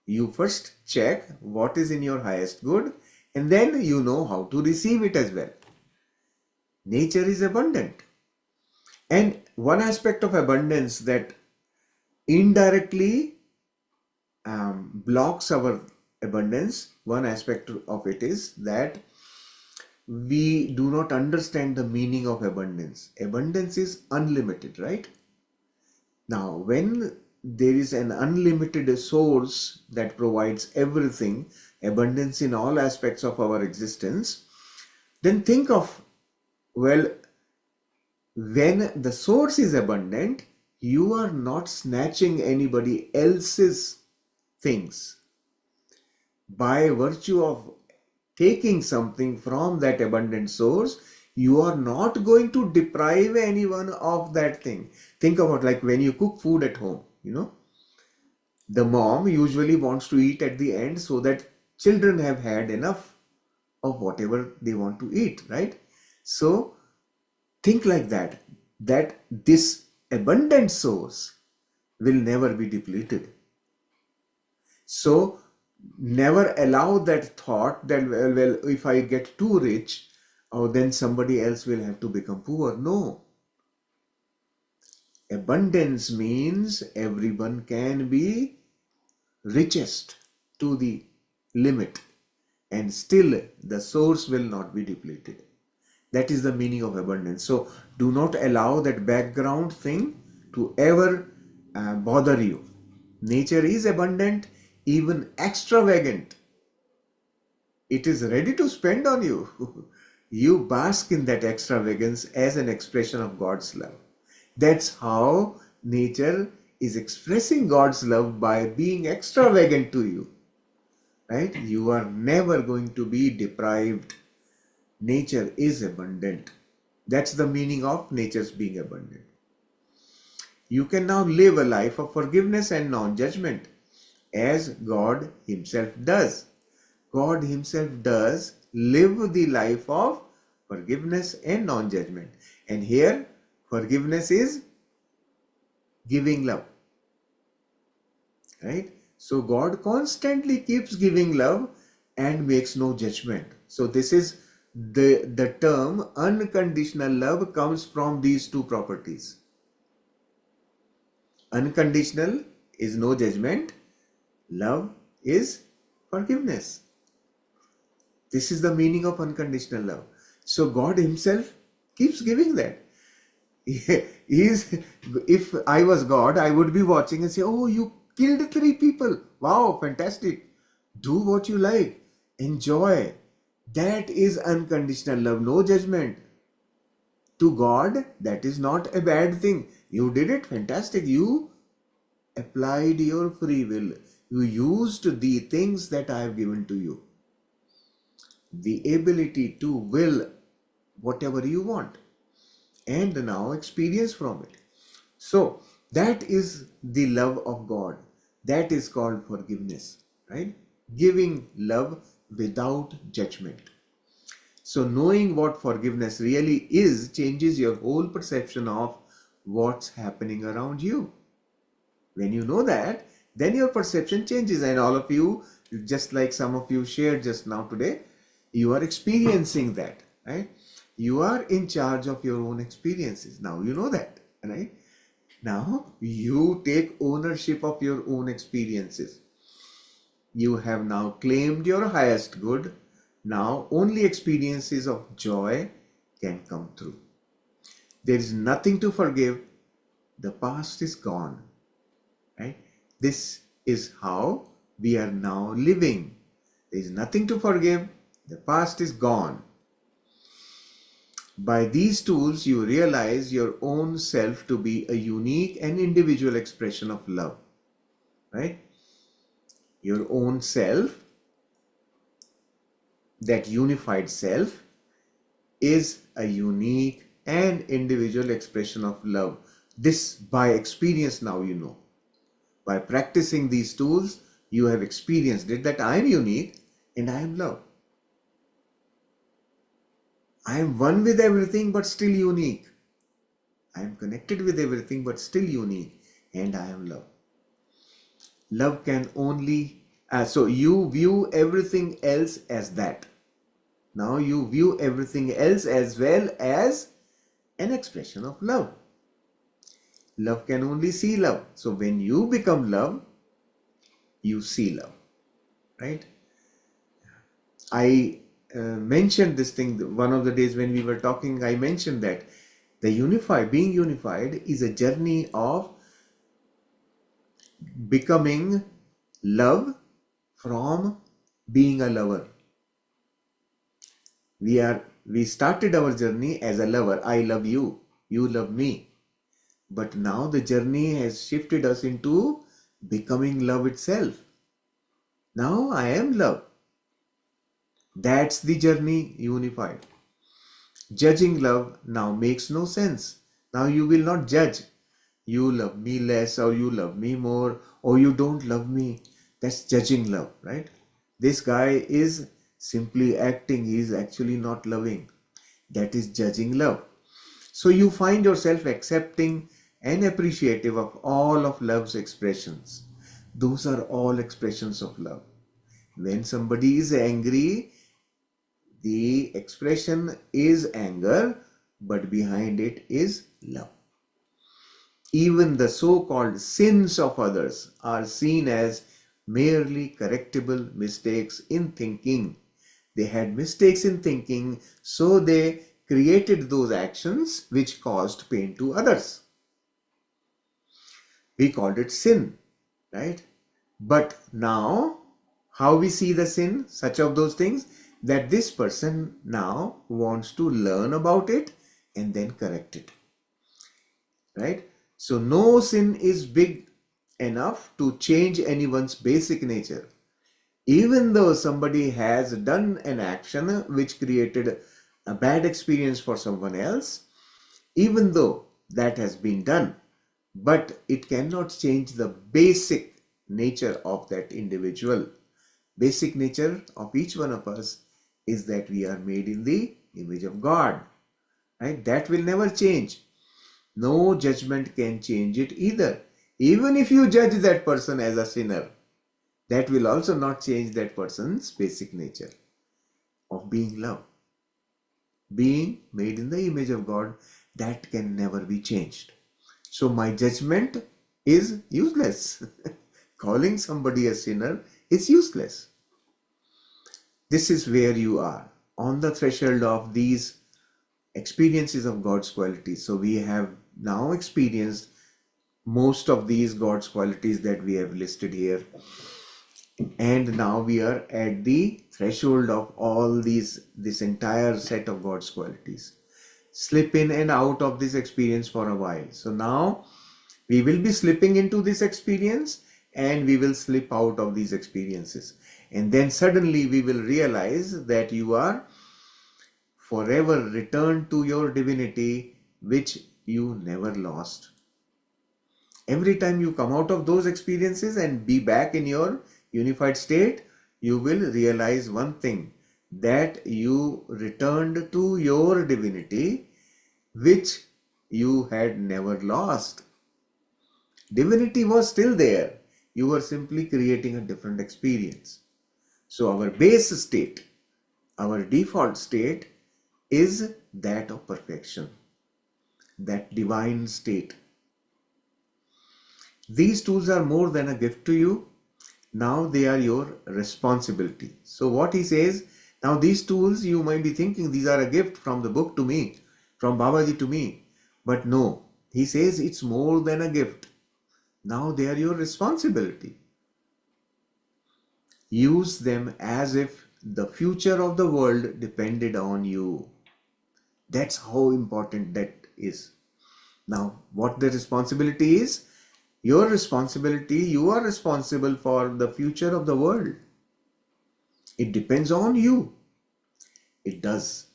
S2: You first check what is in your highest good and then you know how to receive it as well. Nature is abundant. And one aspect of abundance that indirectly blocks our abundance, one aspect of it is that we do not understand the meaning of abundance. Abundance is unlimited, right? Now, when there is an unlimited source that provides everything, abundance in all aspects of our existence, then think of, well, when the source is abundant, you are not snatching anybody else's things. By virtue of taking something from that abundant source, you are not going to deprive anyone of that thing. Think about like when you cook food at home, the mom usually wants to eat at the end so that children have had enough of whatever they want to eat, right? So think like that this abundant source will never be depleted. So never allow that thought that, well, if I get too rich, oh, then somebody else will have to become poor. No. Abundance means everyone can be richest to the limit, and still the source will not be depleted. That is the meaning of abundance. So do not allow that background thing to ever bother you. Nature is abundant, even extravagant. It is ready to spend on you. You bask in that extravagance as an expression of God's love. That's how nature is expressing God's love, by being extravagant to you. Right? You are never going to be deprived. Nature is abundant. That's the meaning of nature's being abundant. You can now live a life of forgiveness and non-judgment, as God Himself does. God Himself does live the life of forgiveness and non-judgment. And here, forgiveness is giving love. Right? So God constantly keeps giving love and makes no judgment. So this is the term unconditional love comes from these two properties. Unconditional is no judgment. Love is forgiveness. This is the meaning of unconditional love. So God Himself keeps giving that. If I was God, I would be watching and say, oh, you killed 3 people. Wow, fantastic. Do what you like. Enjoy. That is unconditional love, no judgment. To God, that is not a bad thing. You did it, fantastic. You applied your free will. You used the things that I have given to you. The ability to will whatever you want, and now experience from it. So that is the love of God. That is called forgiveness, right? Giving love without judgment. So knowing what forgiveness really is changes your whole perception of what's happening around you. When you know that, then your perception changes, and all of you, just like some of you shared just now today, you are experiencing that, right? You are in charge of your own experiences. Now you know that, right? Now you take ownership of your own experiences. You have now claimed your highest good. Now only experiences of joy can come through. There is nothing to forgive. The past is gone, right? This is how we are now living. There is nothing to forgive. The past is gone. By these tools, you realize your own self to be a unique and individual expression of love, right? Your own self, that unified self, is a unique and individual expression of love. This by experience now you know. By practicing these tools, you have experienced it, that I am unique and I am love. I am one with everything but still unique. I am connected with everything but still unique, and I am love. Love can only, so you view everything else as that. Now you view everything else as well as an expression of love. Love can only see love. So when you become love, you see love, right? I mentioned this thing one of the days when we were talking. I mentioned that being unified is a journey of becoming love from being a lover. We started our journey as a lover. I love you, you love me. But now the journey has shifted us into becoming love itself. Now I am love. That's the journey unified. Judging love now makes no sense. Now you will not judge. You love me less, or you love me more, or you don't love me. That's judging love, right? This guy is simply acting, he is actually not loving. That is judging love. So you find yourself accepting and appreciative of all of love's expressions. Those are all expressions of love. When somebody is angry, the expression is anger, but behind it is love. Even the so-called sins of others are seen as merely correctable mistakes in thinking. They had mistakes in thinking, so they created those actions which caused pain to others. We called it sin, right? But now, how we see the sin, such of those things, that this person now wants to learn about it and then correct it, right? So no sin is big enough to change anyone's basic nature. Even though somebody has done an action which created a bad experience for someone else, even though that has been done, but it cannot change the basic nature of that individual. Basic nature of each one of us is that we are made in the image of God, right? That will never change. No judgment can change it either. Even if you judge that person as a sinner, that will also not change that person's basic nature of being love. Being made in the image of God, that can never be changed. So my judgment is useless. Calling somebody a sinner is useless. This is where you are, on the threshold of these experiences of God's qualities. So we have now experienced most of these God's qualities that we have listed here. And now we are at the threshold of all this entire set of God's qualities. Slip in and out of this experience for a while. So now we will be slipping into this experience and we will slip out of these experiences. And then suddenly we will realize that you are forever returned to your divinity, which you never lost. Every time you come out of those experiences and be back in your unified state, you will realize one thing, that you returned to your divinity, which you had never lost. Divinity was still there. You were simply creating a different experience. So our base state, our default state is that of perfection, that divine state. These tools are more than a gift to you. Now they are your responsibility. So what he says, now these tools, you might be thinking these are a gift from the book to me, from Babaji to me. But no, he says it's more than a gift. Now they are your responsibility. Use them as if the future of the world depended on you. That's how important that is. Now, what the responsibility is? Your responsibility, you are responsible for the future of the world. It depends on you. It does.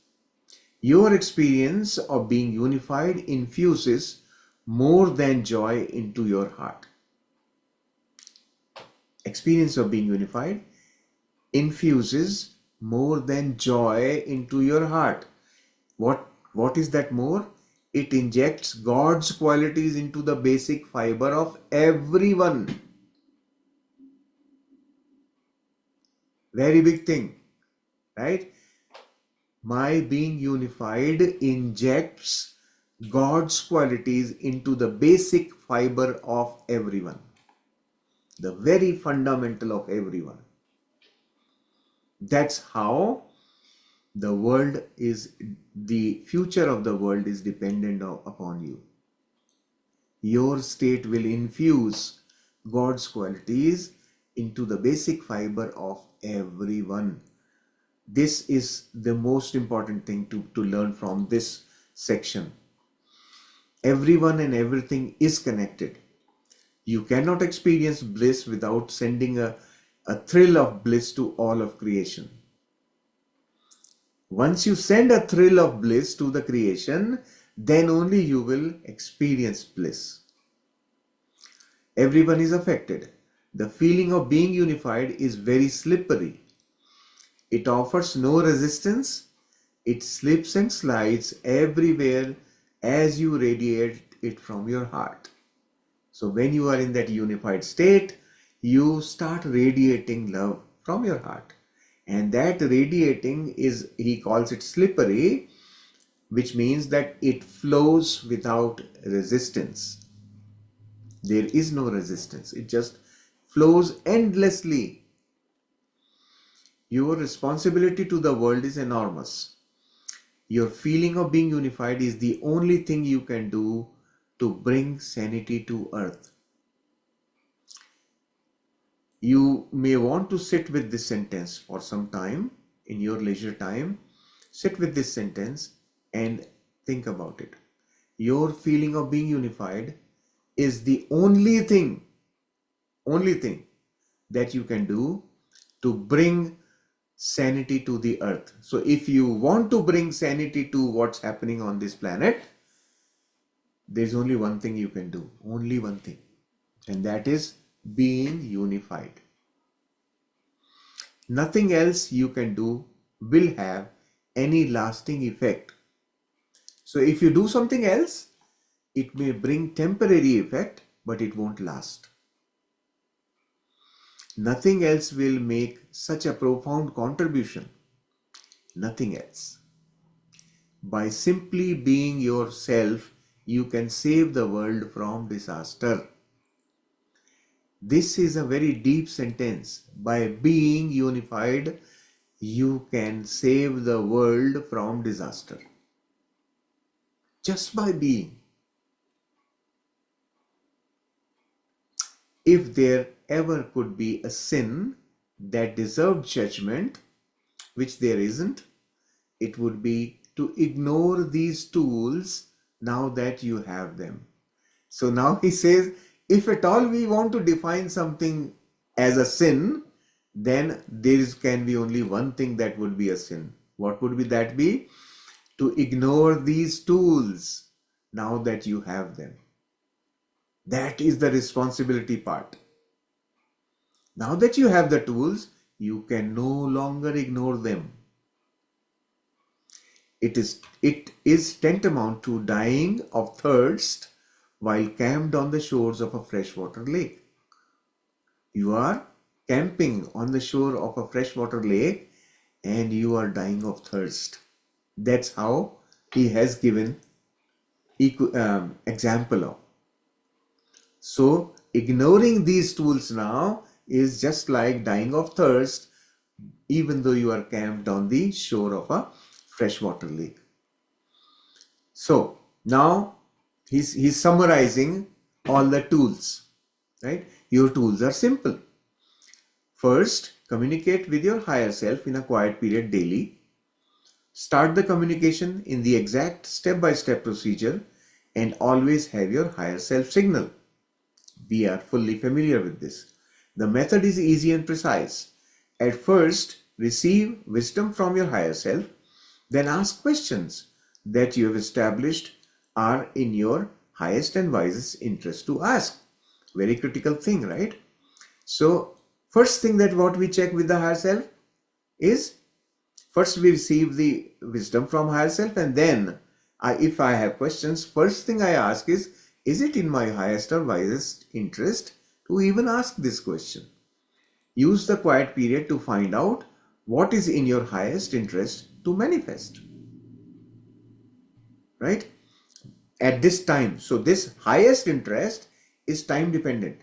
S2: Your experience of being unified infuses more than joy into your heart. Experience of being unified infuses more than joy into your heart. What is that more? It injects God's qualities into the basic fiber of everyone. Very big thing, right? My being unified injects God's qualities into the basic fiber of everyone, the very fundamental of everyone. That's how the future of the world is dependent upon you. Your state will infuse God's qualities into the basic fiber of everyone. This is the most important thing to learn from this section. Everyone and everything is connected. You cannot experience bliss without sending a thrill of bliss to all of creation. Once you send a thrill of bliss to the creation, then only you will experience bliss. Everyone is affected. The feeling of being unified is very slippery. It offers no resistance. It slips and slides everywhere as you radiate it from your heart. So when you are in that unified state, you start radiating love from your heart. And that radiating is, he calls it slippery, which means that it flows without resistance. There is no resistance. It just flows endlessly. Your responsibility to the world is enormous. Your feeling of being unified is the only thing you can do to bring sanity to earth. You may want to sit with this sentence for some time in your leisure time. Sit with this sentence and think about it. Your feeling of being unified is the only thing that you can do to bring sanity to the earth. So if you want to bring sanity to what's happening on this planet, there's only one thing you can do, only one thing, and that is being unified. Nothing else you can do will have any lasting effect. So if you do something else, it may bring temporary effect, but it won't last. Nothing else will make such a profound contribution. Nothing else. By simply being yourself, you can save the world from disaster. This is a very deep sentence. By being unified, you can save the world from disaster. Just by being. If there ever could be a sin that deserved judgment, which there isn't, it would be to ignore these tools now that you have them. So now he says, if at all we want to define something as a sin, then there can be only one thing that would be a sin. What would that be? To ignore these tools now that you have them. That is the responsibility part. Now that you have the tools, you can no longer ignore them. It is tantamount to dying of thirst while camped on the shores of a freshwater lake. You are camping on the shore of a freshwater lake and you are dying of thirst. That's how he has given example of. So ignoring these tools now is just like dying of thirst, even though you are camped on the shore of a freshwater lake. So now he's summarizing all the tools, right? Your tools are simple. First, communicate with your higher self in a quiet period daily. Start the communication in the exact step-by-step procedure and always have your higher self signal. We are fully familiar with this. The method is easy and precise. At first, receive wisdom from your higher self, then ask questions that you have established are in your highest and wisest interest to ask. Very critical thing, right? So, first thing that what we check with the higher self is, first we receive the wisdom from higher self, and then if I have questions, first thing I ask is it in my highest or wisest interest to even ask this question? Use the quiet period to find out what is in your highest interest to manifest. Right? At this time, so this highest interest is time dependent.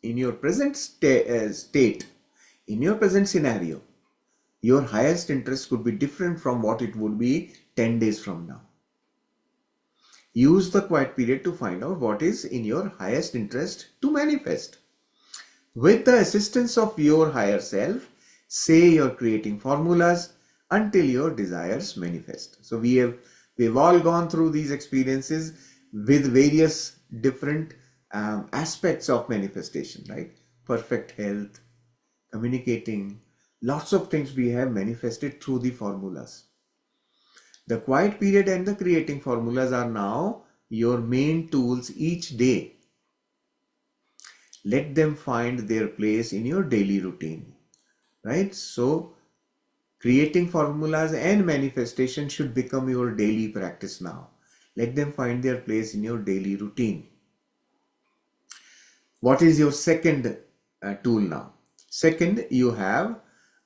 S2: In your present state, in your present scenario, your highest interest could be different from what it would be 10 days from now. Use the quiet period to find out what is in your highest interest to manifest. With the assistance of your higher self, say your creating formulas until your desires manifest. So we've all gone through these experiences with various different aspects of manifestation, right? Perfect health, communicating, lots of things we have manifested through the formulas. The quiet period and the creating formulas are now your main tools each day. Let them find their place in your daily routine, right? So creating formulas and manifestation should become your daily practice now. Let them find their place in your daily routine. What is your second tool now? Second, you have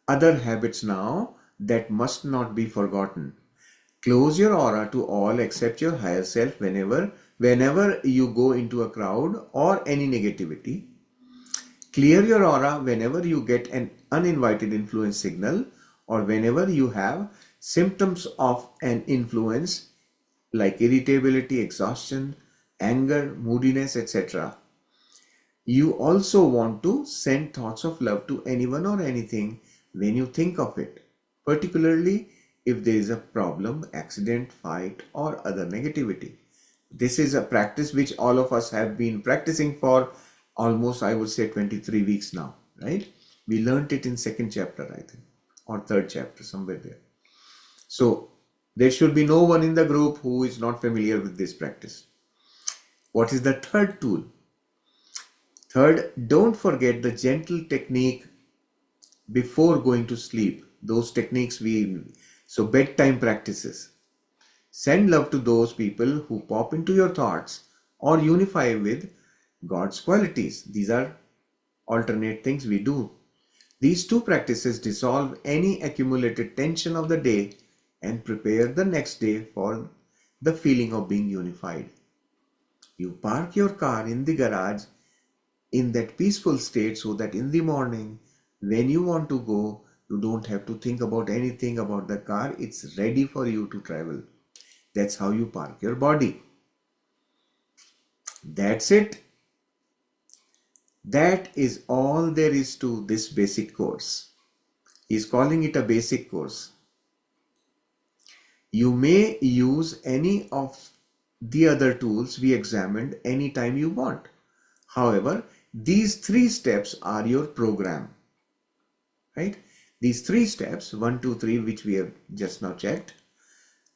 S2: other habits now that must not be forgotten. Close your aura to all except your higher self whenever you go into a crowd or any negativity. Clear your aura whenever you get an uninvited influence signal or whenever you have symptoms of an influence like irritability, exhaustion, anger, moodiness, etc. You also want to send thoughts of love to anyone or anything when you think of it, particularly if there is a problem, accident, fight, or other negativity. This is a practice which all of us have been practicing for almost, I would say, 23 weeks now, right? We learned it in second chapter, I think, or third chapter, somewhere there. So there should be no one in the group who is not familiar with this practice. What is the third tool? Third, don't forget the gentle technique before going to sleep. Those techniques so bedtime practices. Send love to those people who pop into your thoughts or unify with God's qualities. These are alternate things we do. These two practices dissolve any accumulated tension of the day and prepare the next day for the feeling of being unified. You park your car in the garage in that peaceful state so that in the morning when you want to go, you don't have to think about anything about the car. It's ready for you to travel. That's how you park your body. That's it. That is all there is to this basic course. He's calling it a basic course. You may use any of the other tools we examined anytime you want. However, these 3 steps are your program, right? These 3 steps, 1, 2, 3, which we have just now checked,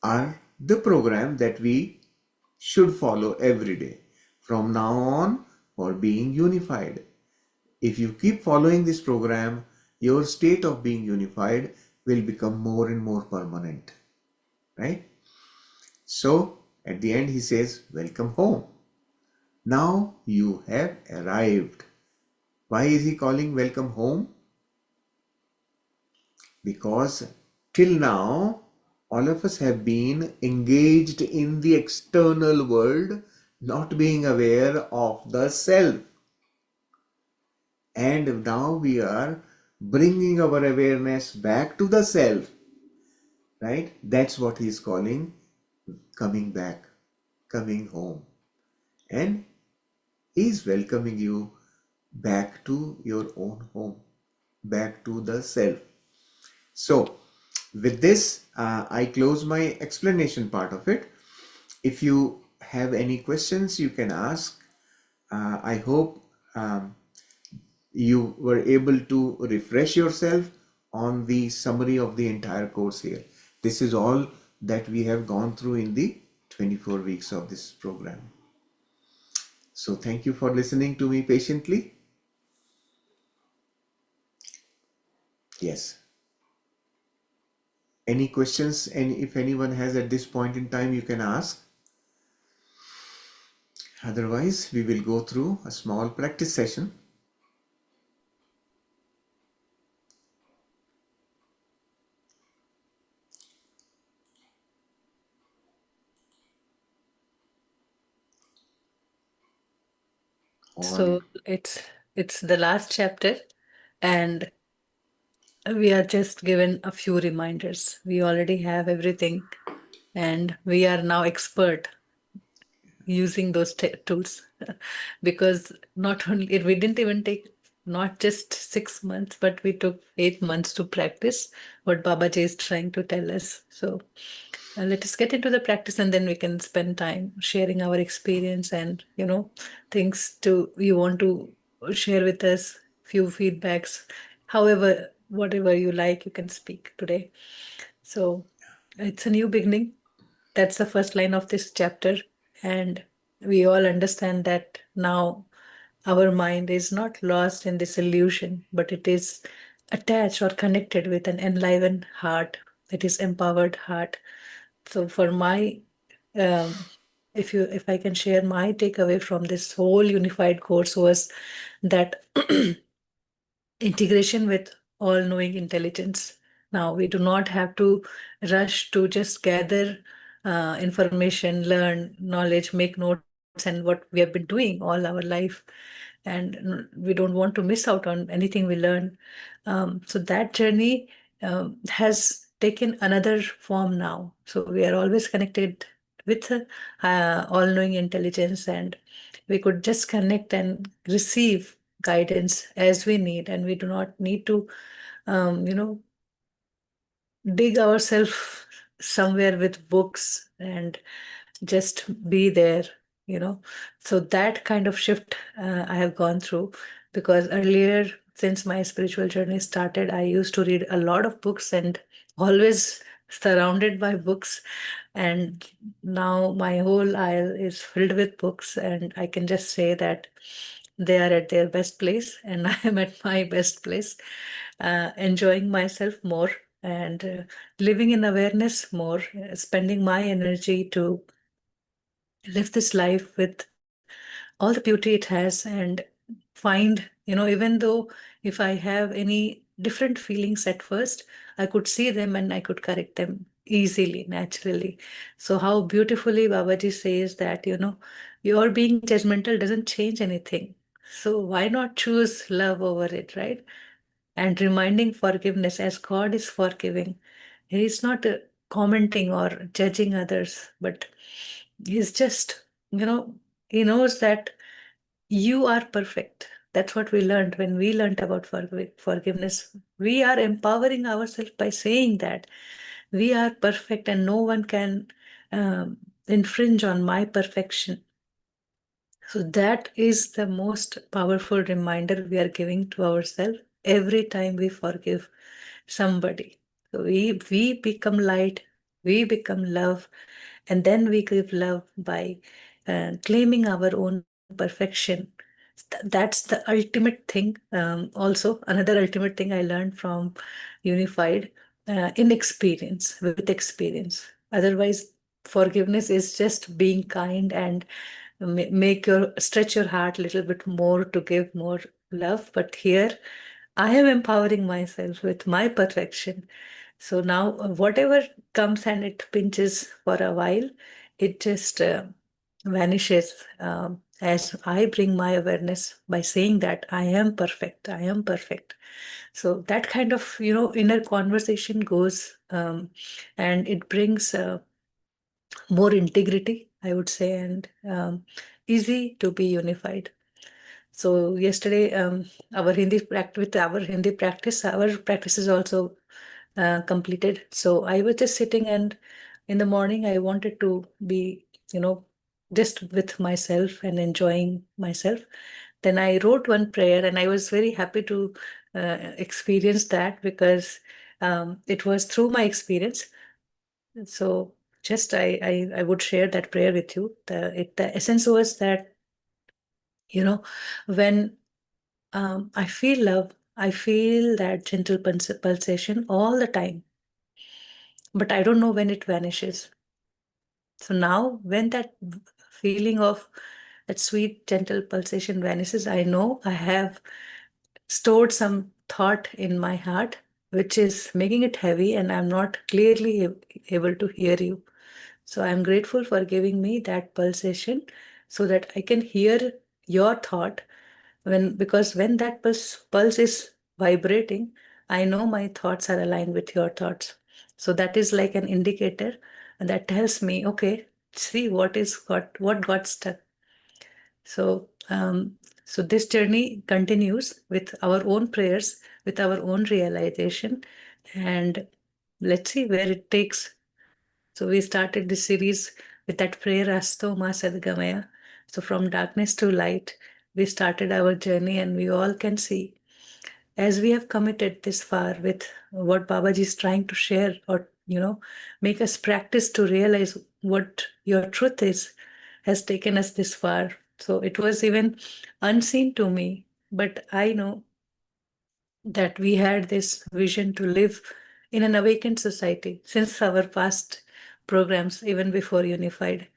S2: are the program that we should follow every day from now on for being unified. If you keep following this program, your state of being unified will become more and more permanent, right? So at the end he says, welcome home. Now you have arrived. Why is he calling welcome home? Because till now, all of us have been engaged in the external world, not being aware of the self. And now we are bringing our awareness back to the self, right? That's what he is calling coming back, coming home. And he is welcoming you back to your own home, back to the self. So with this, I close my explanation part of it. If you have any questions, you can ask. I hope you were able to refresh yourself on the summary of the entire course here. This is all that we have gone through in the 24 weeks of this program. So thank you for listening to me patiently. Yes. Any questions, and if anyone has at this point in time, you can ask. Otherwise, we will go through a small practice session.
S1: So it's the last chapter, and we are just given a few reminders. We already have everything, and we are now expert using those tools because not only we didn't even take not just 6 months, but we took 8 months to practice what Babaji is trying to tell us. So let us get into the practice, and then we can spend time sharing our experience and things you want to share with us, few feedbacks, however, whatever you like, you can speak today. So It's a new beginning. That's the first line of this chapter. And we all understand that now our mind is not lost in this illusion, but it is attached or connected with an enlivened heart. It is empowered heart. So for my if I can share my takeaway from this whole unified course was that integration with all-knowing intelligence. Now we do not have to rush to just gather information, learn knowledge, make notes, and what we have been doing all our life. And we don't want to miss out on anything we learn. So that journey has taken another form now. So we are always connected with all-knowing intelligence, and we could just connect and receive guidance as we need, and we do not need to you know dig ourselves somewhere with books and just be there, you know. So that kind of shift I have gone through, because earlier, since my spiritual journey started, I used to read a lot of books and always surrounded by books. And now my whole aisle is filled with books, and I can just say that they are at their best place, and I am at my best place, enjoying myself more, and living in awareness more, spending my energy to live this life with all the beauty it has, and find, even though if I have any different feelings at first, I could see them and I could correct them easily, naturally. So how beautifully Babaji says that, your being judgmental doesn't change anything. So why not choose love over it, right? And reminding forgiveness as God is forgiving. He is not commenting or judging others, but he's just, he knows that you are perfect. That's what we learned when we learned about forgiveness. We are empowering ourselves by saying that we are perfect and no one can infringe on my perfection. So that is the most powerful reminder we are giving to ourselves every time we forgive somebody. So we become light, we become love, and then we give love by claiming our own perfection. That's the ultimate thing. Also, another ultimate thing I learned from Unified, in experience, with experience. Otherwise, forgiveness is just being kind and make your stretch your heart a little bit more to give more love. But here I am empowering myself with my perfection. So now whatever comes and it pinches for a while, it just vanishes, as I bring my awareness by saying that I am perfect, I am perfect. So that kind of, inner conversation goes, and it brings more integrity, I would say, and easy to be unified. So yesterday, our Hindi practice, our practice is also completed. So I was just sitting, and in the morning, I wanted to be, just with myself and enjoying myself. Then I wrote one prayer, and I was very happy to experience that, because it was through my experience. So just I would share that prayer with you. The essence was that, when I feel love, I feel that gentle pulsation all the time, but I don't know when it vanishes. So now, when that feeling of that sweet, gentle pulsation vanishes, I know I have stored some thought in my heart, which is making it heavy, and I'm not clearly able to hear you. So I'm grateful for giving me that pulsation so that I can hear your thought, because when that pulse is vibrating, I know my thoughts are aligned with your thoughts. So that is like an indicator, and that tells me, okay, see what got stuck. So so this journey continues with our own prayers, with our own realization, and let's see where it takes. So we started this series with that prayer, Asto Ma Sadgamaya. So from darkness to light, we started our journey, and we all can see, as we have committed this far with what Babaji is trying to share or make us practice to realize what your truth is, has taken us this far. So it was even unseen to me, but I know that we had this vision to live in an awakened society since our past programs, even before Unified.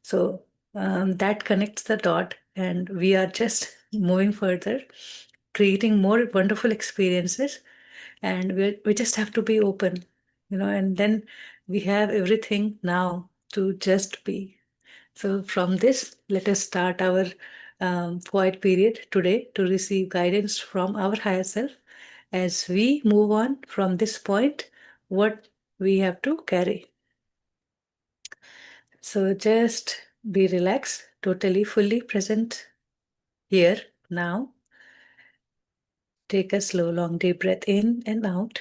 S1: So that connects the dot, and we are just moving further, creating more wonderful experiences, and we just have to be open, and then we have everything now to just be. So from this, let us start our quiet period today to receive guidance from our higher self as we move on from this point, what we have to carry. So just be relaxed, totally, fully present here, now. Take a slow, long, deep breath in and out.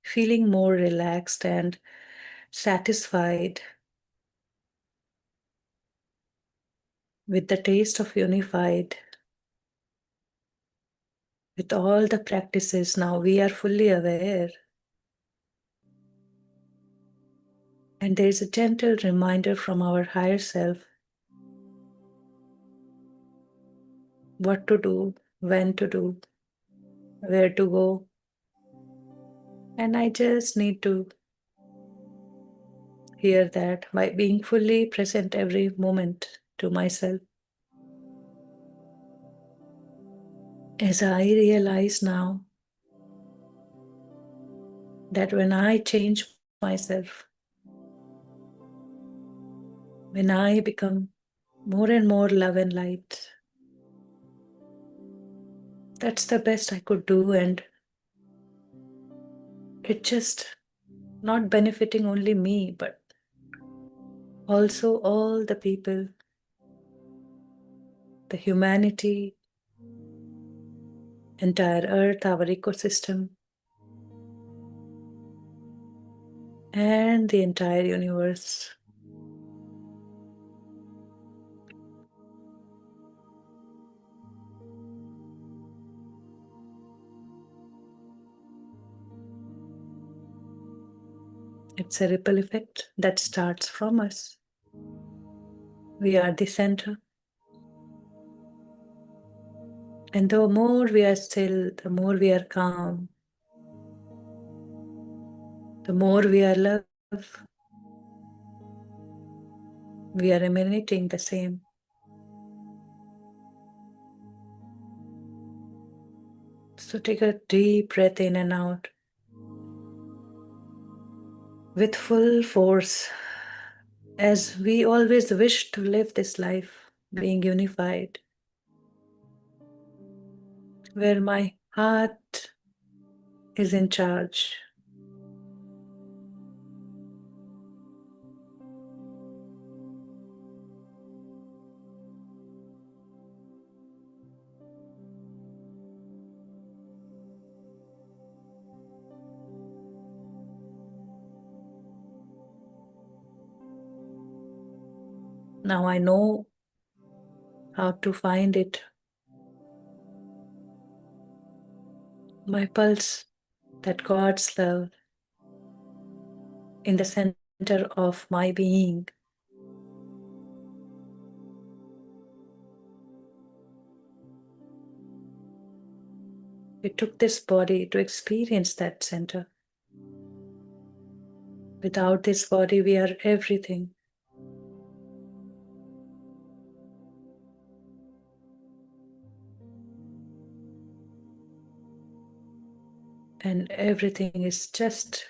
S1: Feeling more relaxed and satisfied with the taste of Unified. With all the practices, now we are fully aware. And there is a gentle reminder from our higher self what to do, when to do, where to go. And I just need to hear that by being fully present every moment to myself. As I realize now that when I change myself, when I become more and more love and light, that's the best I could do, and it's just not benefiting only me, but also all the people, the humanity, entire earth, our ecosystem, and the entire universe. It's a ripple effect that starts from us. We are the center. And the more we are still, the more we are calm, the more we are love, we are emanating the same. So take a deep breath in and out with full force, as we always wish to live this life being unified, where my heart is in charge. Now I know how to find it. My pulse, that God's love in the center of my being. We took this body to experience that center. Without this body, we are everything. And everything is just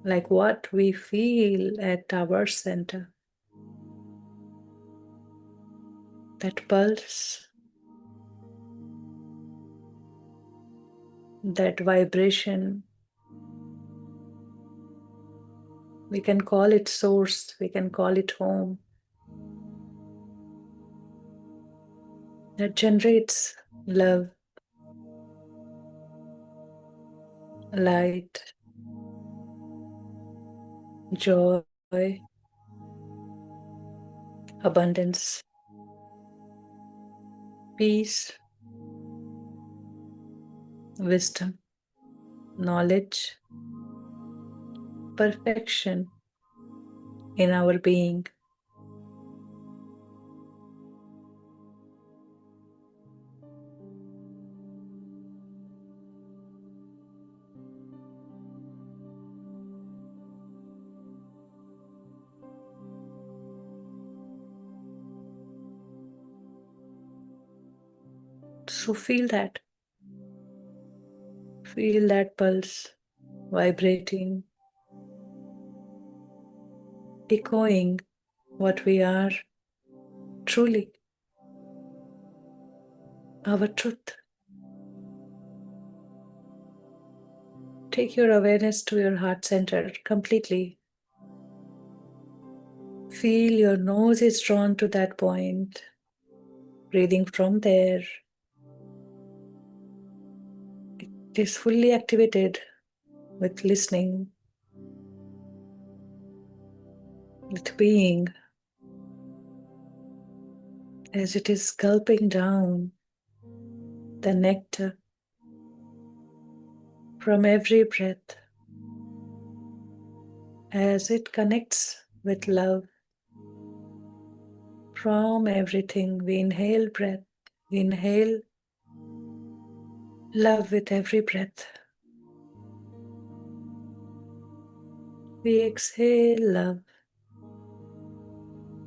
S1: like what we feel at our center. That pulse, that vibration, we can call it source, we can call it home, that generates love, light, joy, abundance, peace, wisdom, knowledge, perfection in our being. So feel that. Feel that pulse vibrating, echoing what we are truly, our truth. Take your awareness to your heart center completely. Feel your nose is drawn to that point. Breathing from there. It is fully activated with listening, with being, as it is gulping down the nectar from every breath, as it connects with love from everything. We inhale breath, we inhale love with every breath. We exhale love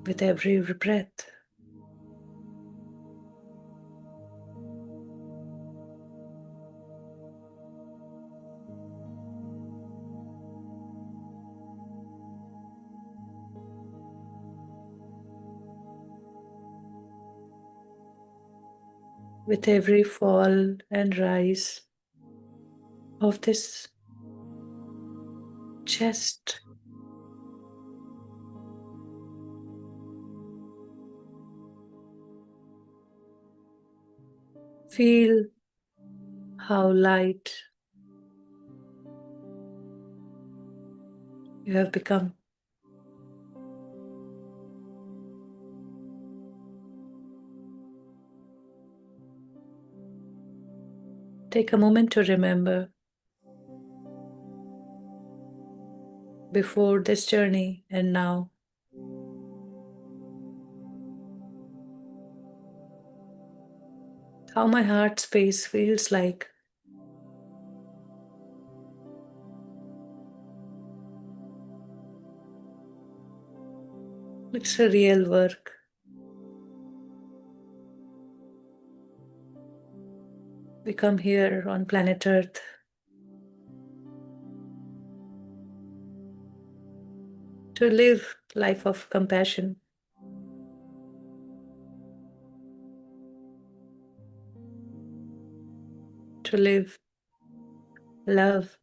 S1: with every breath. With every fall and rise of this chest, feel how light you have become. Take a moment to remember before this journey and now. How my heart space feels like. It's a real work. We come here on planet Earth to live life of compassion, to live love,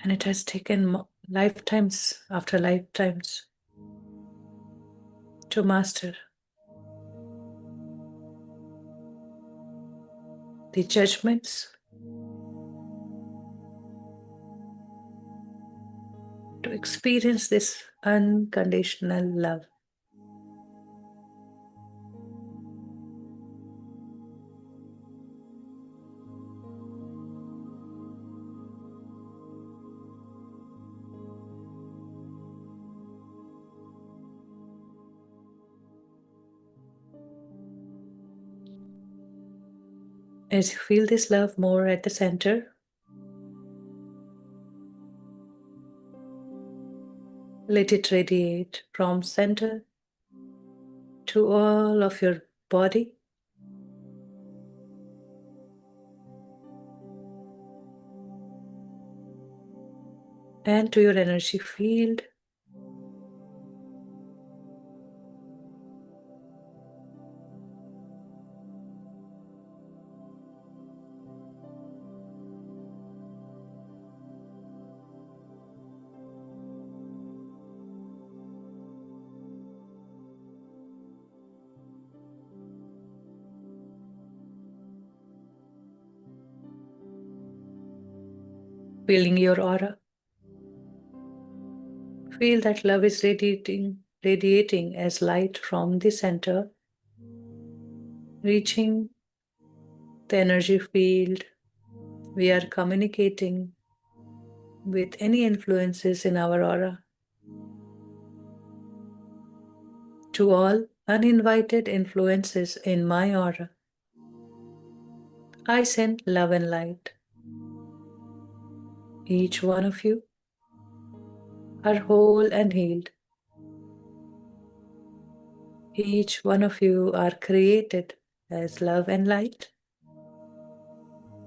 S1: and it has taken lifetimes after lifetimes to master the judgments, to experience this unconditional love. As you feel this love more at the center, let it radiate from center to all of your body, and to your energy field, Feeling your aura. Feel that love is radiating as light from the center, reaching the energy field. We are communicating with any influences in our aura. To all uninvited influences in my aura, I send love and light. Each one of you are whole and healed. Each one of you are created as love and light,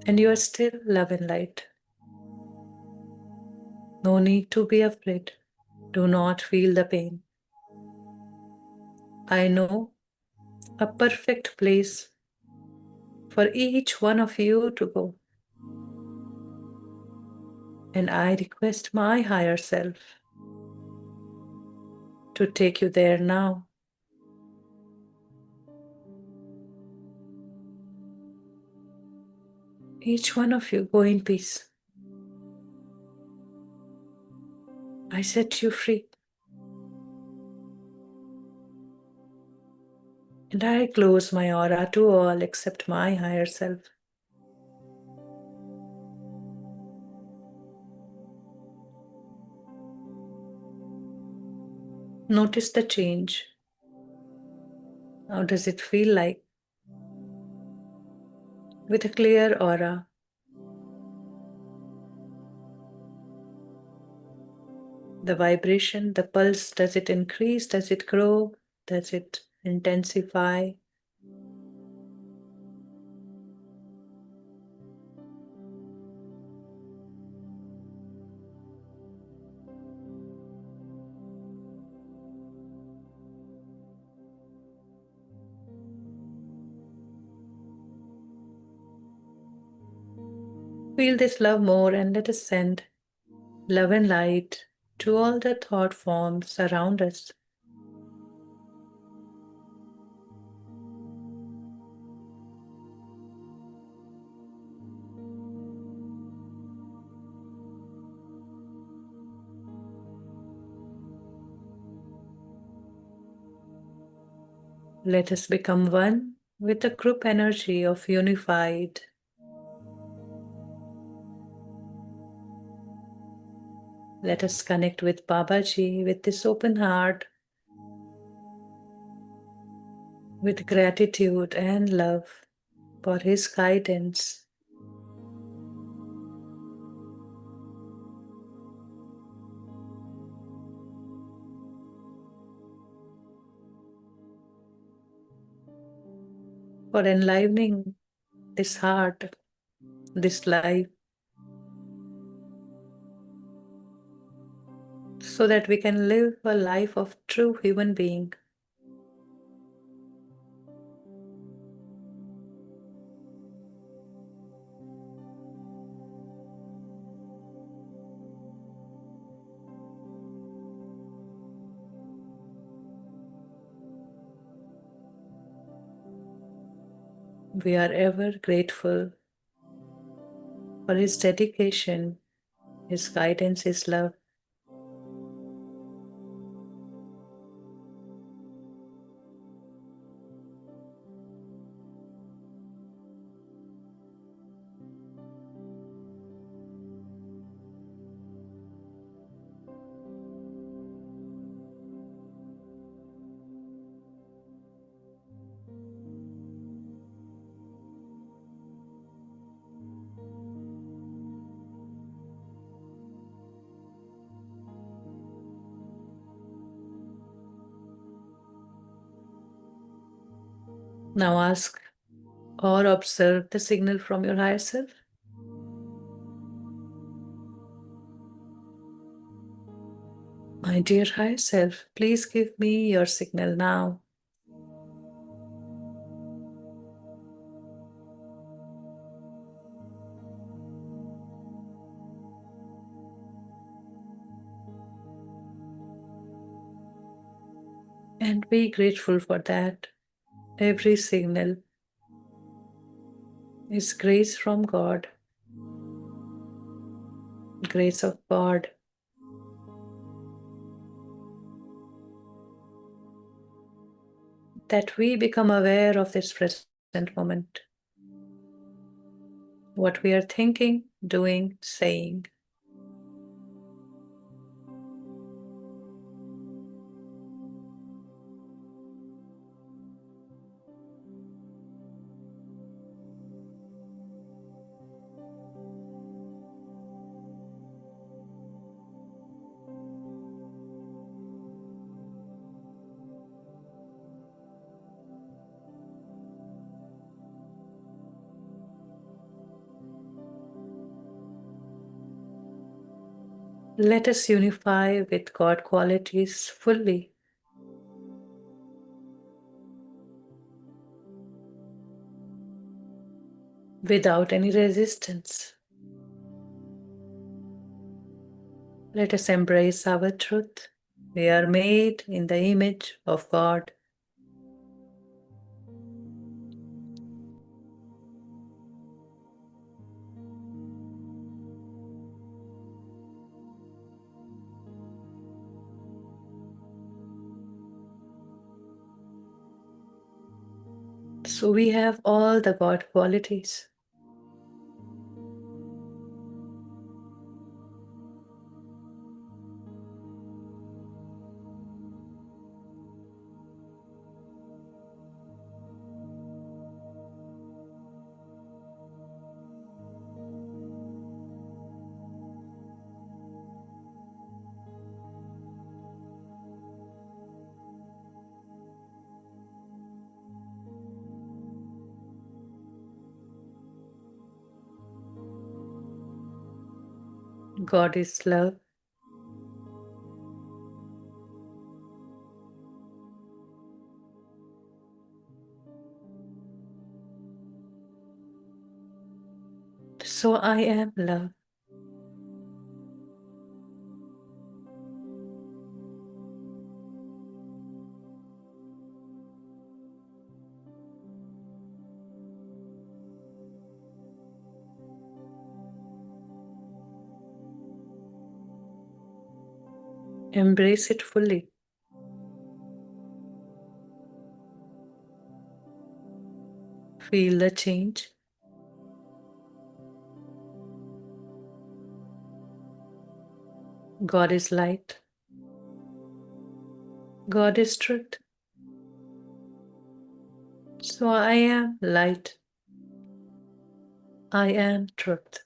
S1: and you are still love and light. No need to be afraid. Do not feel the pain. I know a perfect place for each one of you to go. And I request my higher self to take you there now. Each one of you go in peace. I set you free. And I close my aura to all except my higher self. Notice the change. How does it feel like? With a clear aura, the vibration, the pulse, does it increase? Does it grow? Does it intensify? Feel this love more and let us send love and light to all the thought forms around us. Let us become one with the group energy of unified. Let us connect with Babaji with this open heart, with gratitude and love for his guidance. For enlivening this heart, this life, so that we can live a life of true human being. We are ever grateful for his dedication, his guidance, his love. Now ask or observe the signal from your higher self. My dear higher self, please give me your signal now. And be grateful for that. Every signal is grace from God. grace of God, that we become aware of this present moment, what we are thinking, doing, saying. Let us unify with God qualities fully. Without any resistance. Let us embrace our truth. We are made in the image of God. So we have all the God qualities. God is love. So I am love. Embrace it fully. Feel the change. God is light. God is truth. So I am light. I am truth.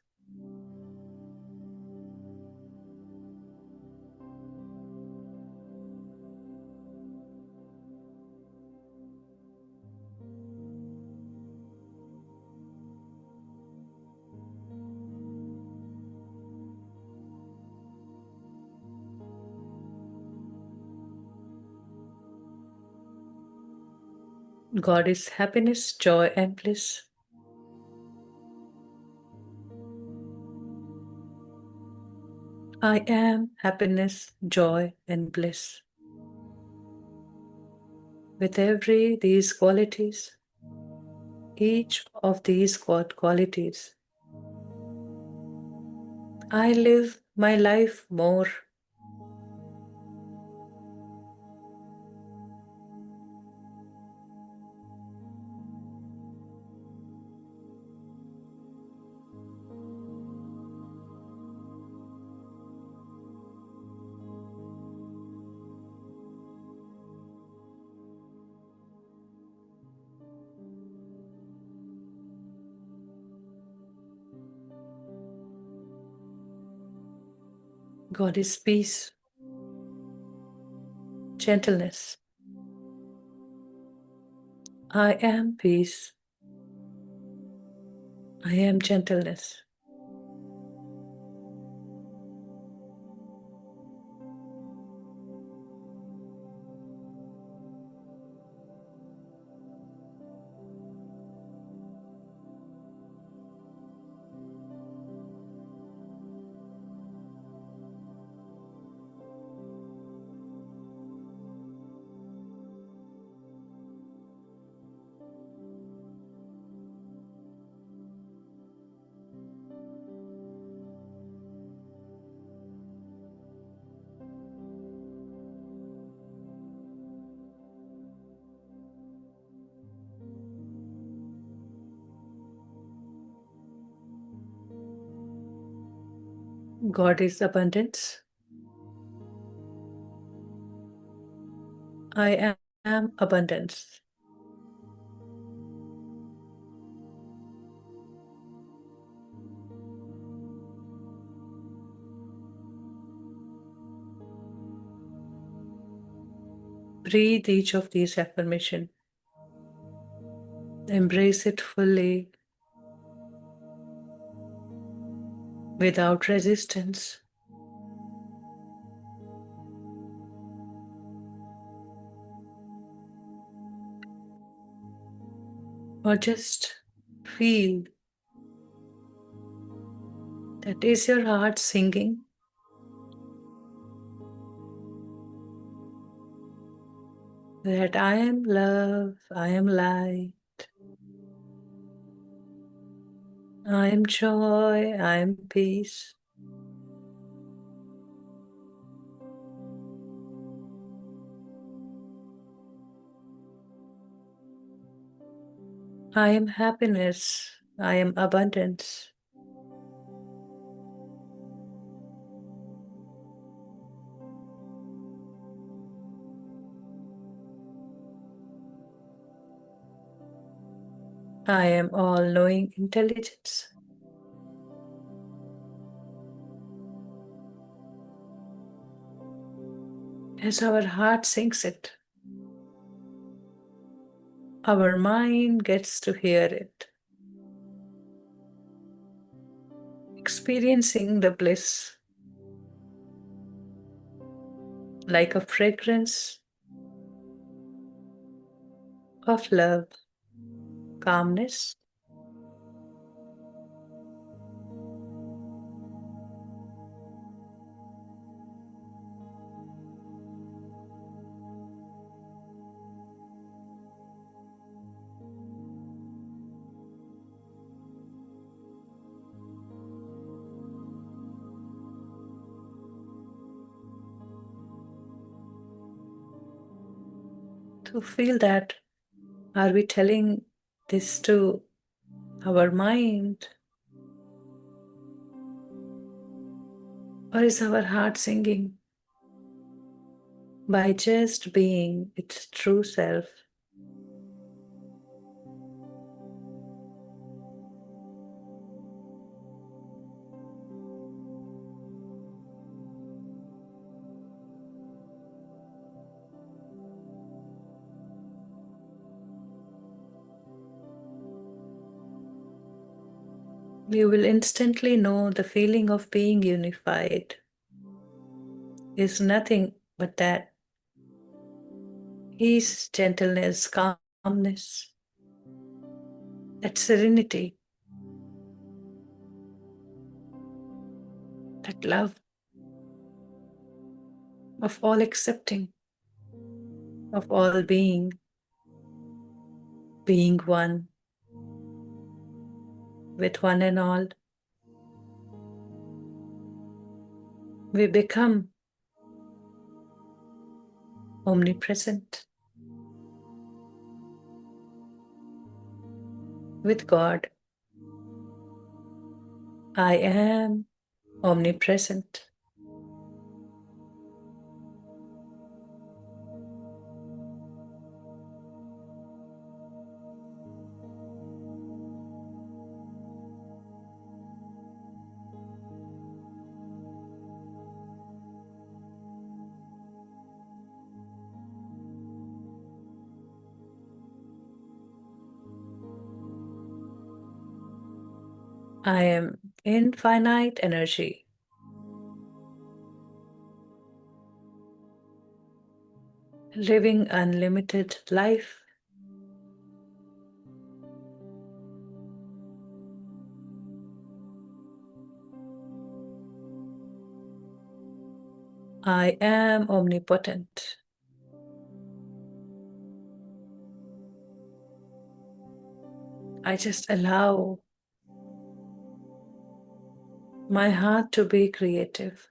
S1: God is happiness, joy, and bliss. I am happiness, joy, and bliss. With every these qualities, each of these qualities, I live my life more. God is peace, gentleness. I am peace. I am gentleness. God is abundance. I am abundance. Breathe each of these affirmations. Embrace it fully, without resistance. Or just feel that is your heart singing. That I am love, I am light, I am joy, I am peace. I am happiness, I am abundance. I am all-knowing intelligence. As our heart sings it, our mind gets to hear it, experiencing the bliss like a fragrance of love, calmness, to feel that. Are we telling this to our mind? Or is our heart singing by just being its true self? You will instantly know the feeling of being unified is nothing but that peace, gentleness, calmness, that serenity, that love of all accepting, of all being one with one and all. We become omnipresent with God. I am omnipresent. I am infinite energy. Living unlimited life. I am omnipotent. I just allow my heart to be creative.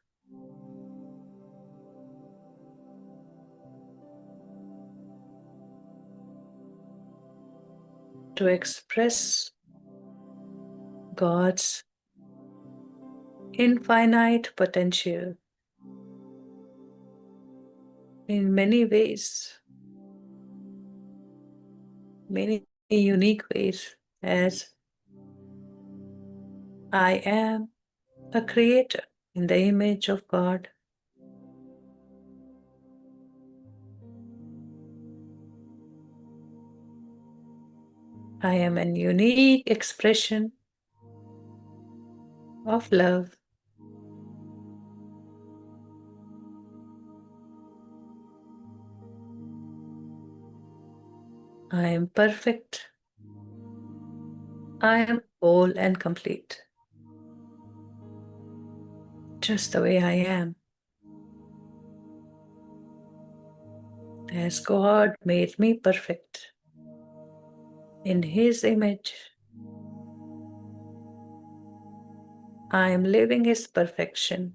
S1: To express God's infinite potential in many ways, many unique ways, as I am a creator in the image of God. I am an unique expression of love. I am perfect. I am whole and complete, just the way I am. As God made me perfect in His image, I am living His perfection.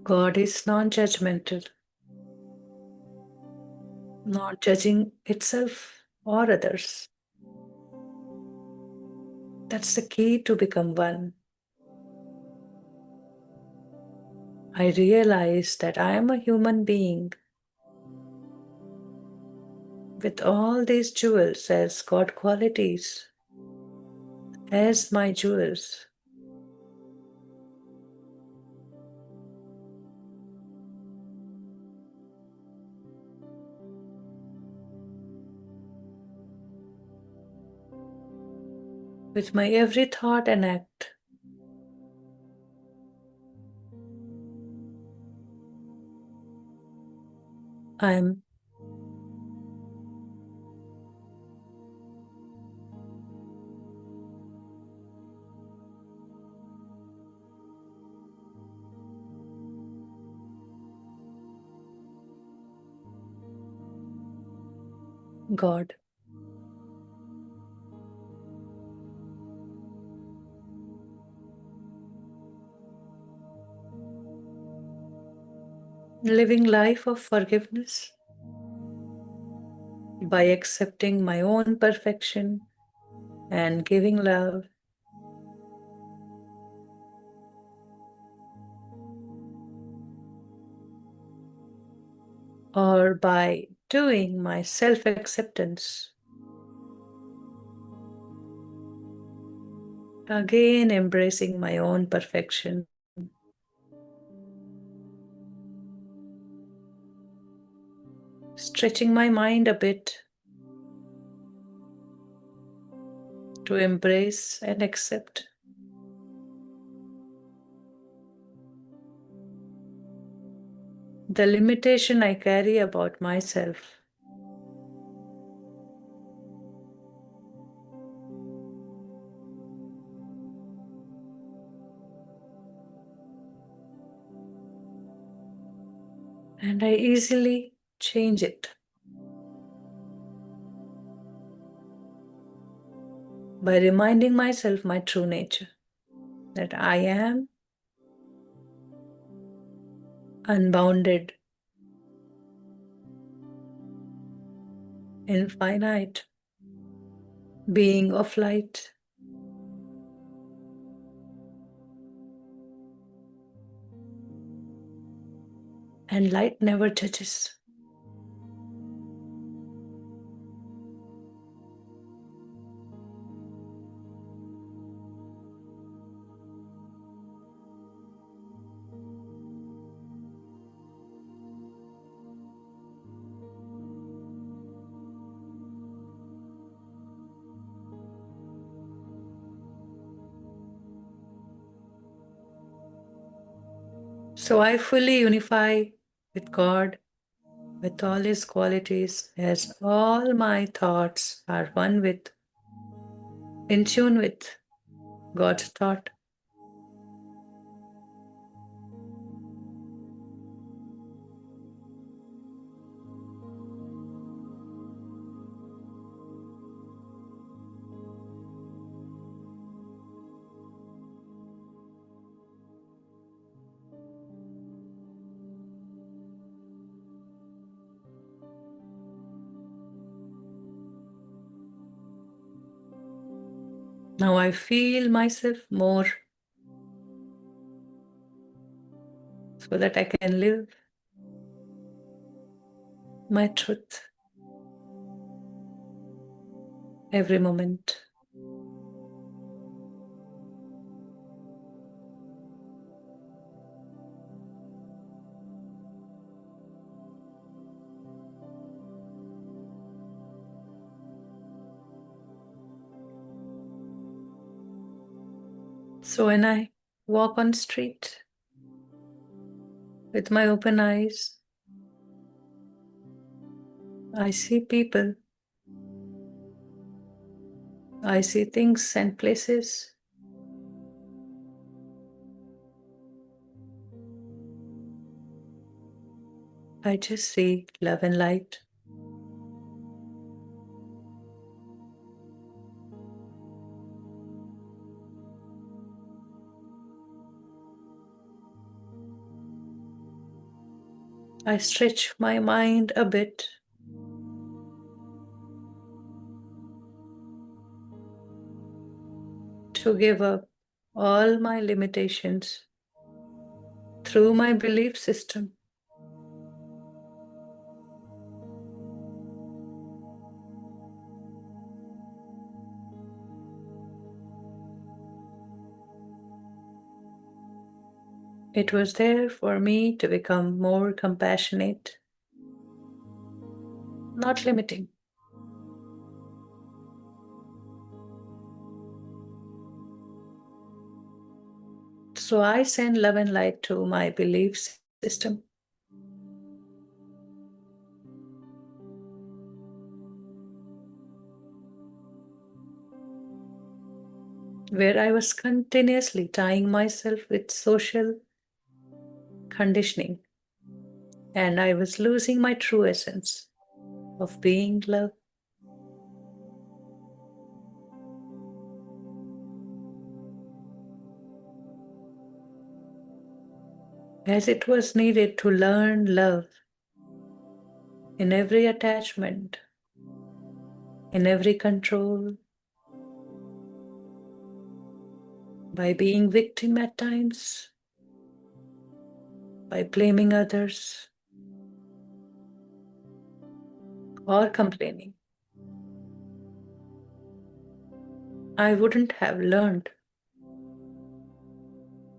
S1: God is non-judgmental, not judging itself or others. That's the key to become one. I realize that I am a human being with all these jewels as God qualities, as my jewels. With my every thought and act, I am God. Living life of forgiveness by accepting my own perfection and giving love, or by doing my self-acceptance, again embracing my own perfection, stretching my mind a bit to embrace and accept the limitation I carry about myself. And I easily change it by reminding myself my true nature, that I am unbounded, infinite being of light. And light never judges. So I fully unify with God, with all His qualities, as all my thoughts are one with in tune with God's thought. Now I feel myself more so that I can live my truth every moment. So when I walk on street with my open eyes, I see people, I see things and places. I just see love and light. I stretch my mind a bit to give up all my limitations through my belief system. It was there for me to become more compassionate, not limiting. So I send love and light to my belief system. Where I was continuously tying myself with social conditioning, and I was losing my true essence of being love. As it was needed to learn love in every attachment, in every control, by being victim at times, by blaming others, or complaining. I wouldn't have learned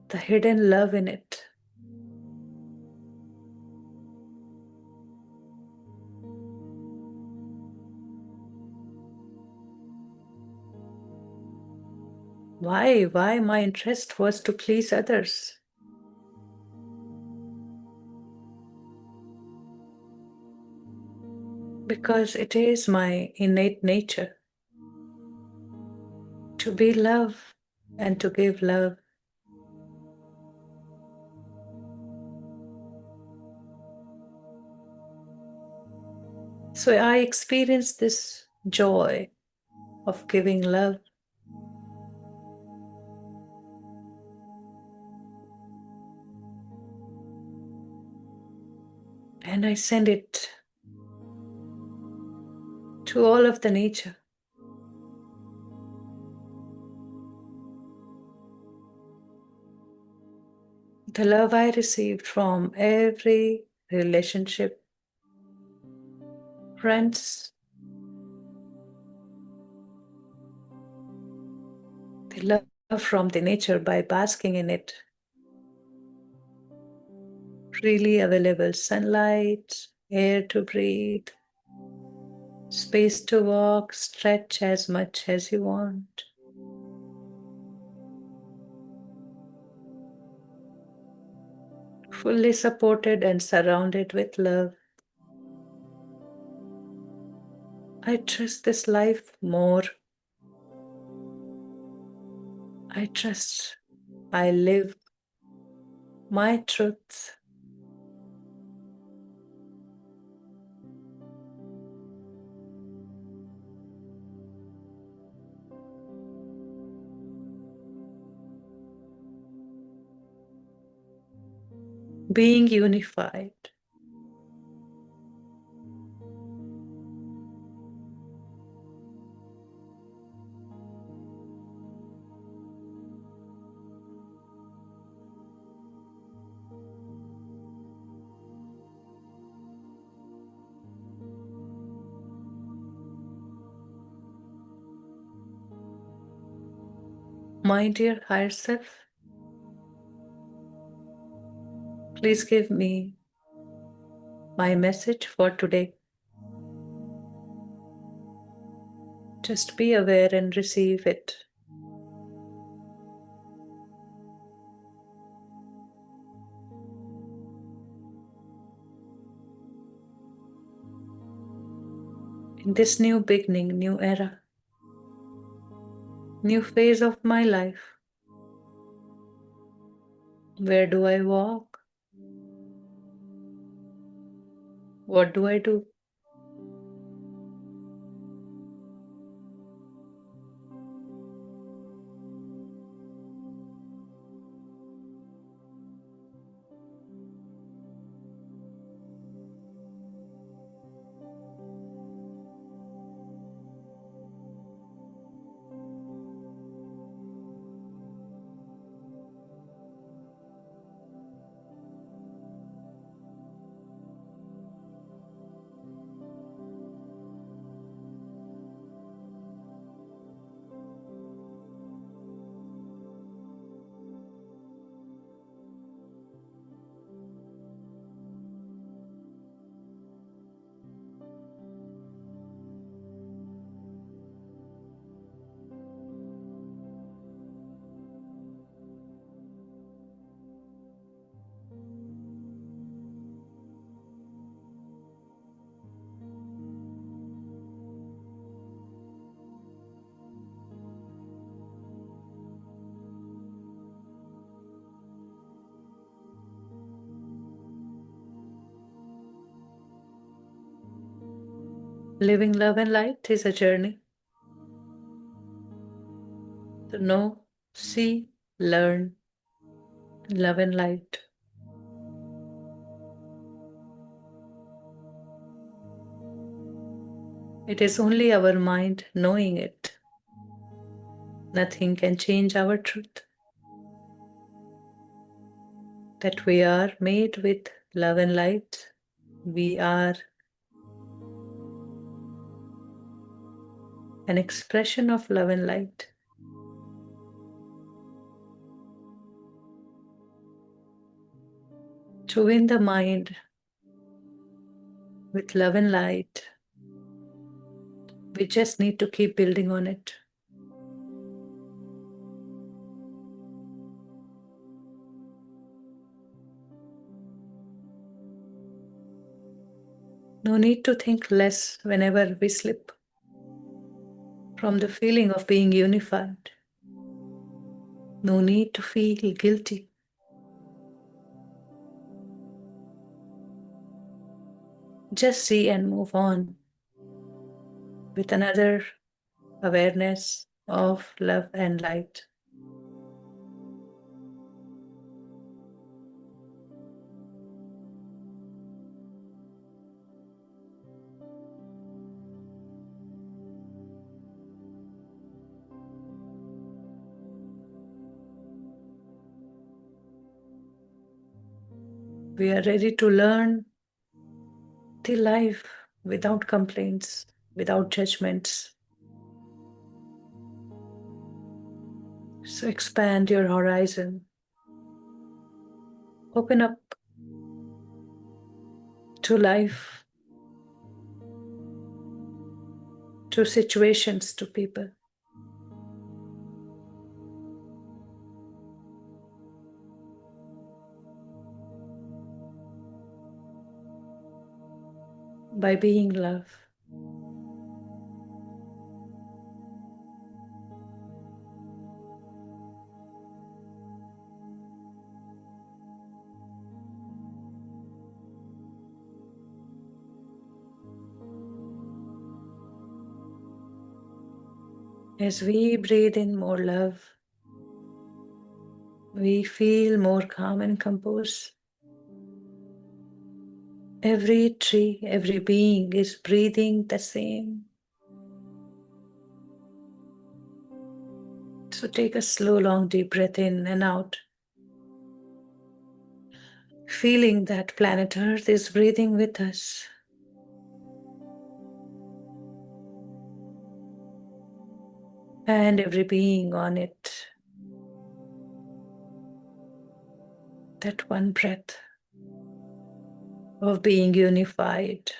S1: the hidden love in it. Why my interest was to please others? Because it is my innate nature to be love and to give love. So I experienced this joy of giving love. And I send it to all of the nature. The love I received from every relationship, friends, the love from the nature by basking in it. Freely available sunlight, air to breathe, space to walk, stretch as much as you want. Fully supported and surrounded with love. I trust this life more I trust I live my truth. Being unified. My dear higher self, please give me my message for today. Just be aware and receive it. In this new beginning, new era, new phase of my life, where do I walk? What do I do? Living love and light is a journey to know, see, learn, love and light. It is only our mind knowing it. Nothing can change our truth. That we are made with love and light. We are an expression of love and light. To win the mind with love and light, we just need to keep building on it. No need to think less whenever we slip from the feeling of being unified. No need to feel guilty. Just see and move on with another awareness of love and light. We are ready to learn the life without complaints, without judgments. So expand your horizon. Open up to life, to situations, to people. By being love. As we breathe in more love, we feel more calm and composed. Every tree, every being is breathing the same. So take a slow, long, deep breath in and out. Feeling that planet Earth is breathing with us. And every being on it. That one breath of being unified.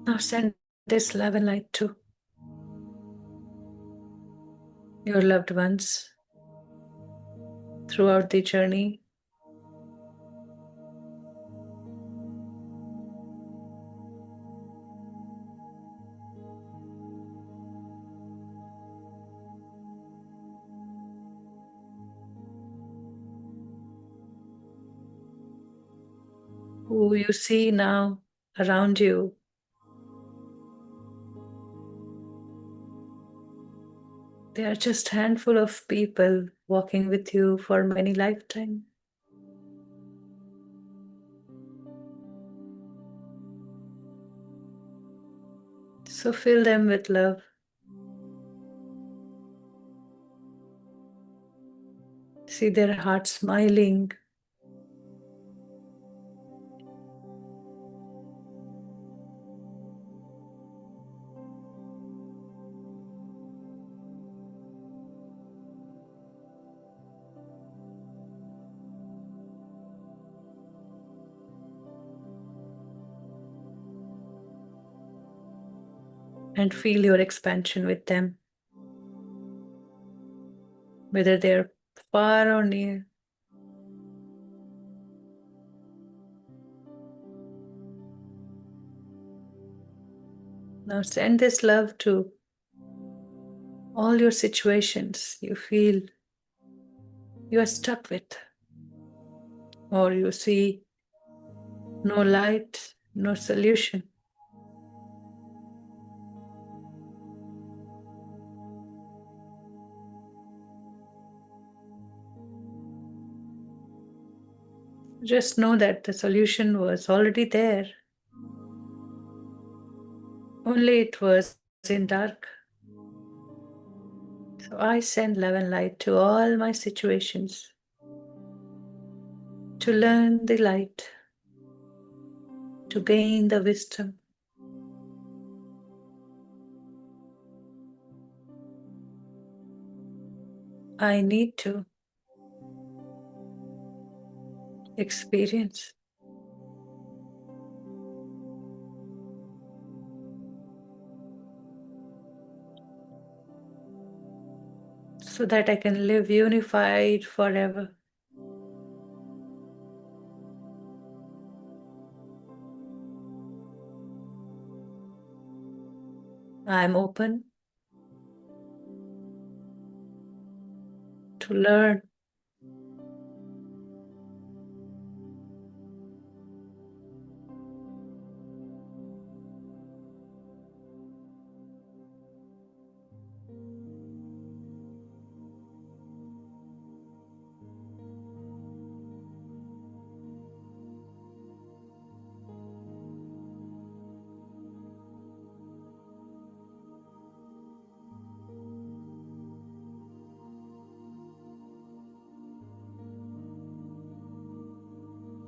S1: Now send this love and light to your loved ones throughout the journey. Who you see now around you. They are just a handful of people walking with you for many lifetimes. So fill them with love. See their hearts smiling. And feel your expansion with them. Whether they're far or near. Now send this love to all your situations you feel you are stuck with, or you see no light, no solution. Just know that the solution was already there. Only it was in dark. So I send love and light to all my situations to learn the light, to gain the wisdom. I need to experience. So that I can live unified forever. I'm open to learn.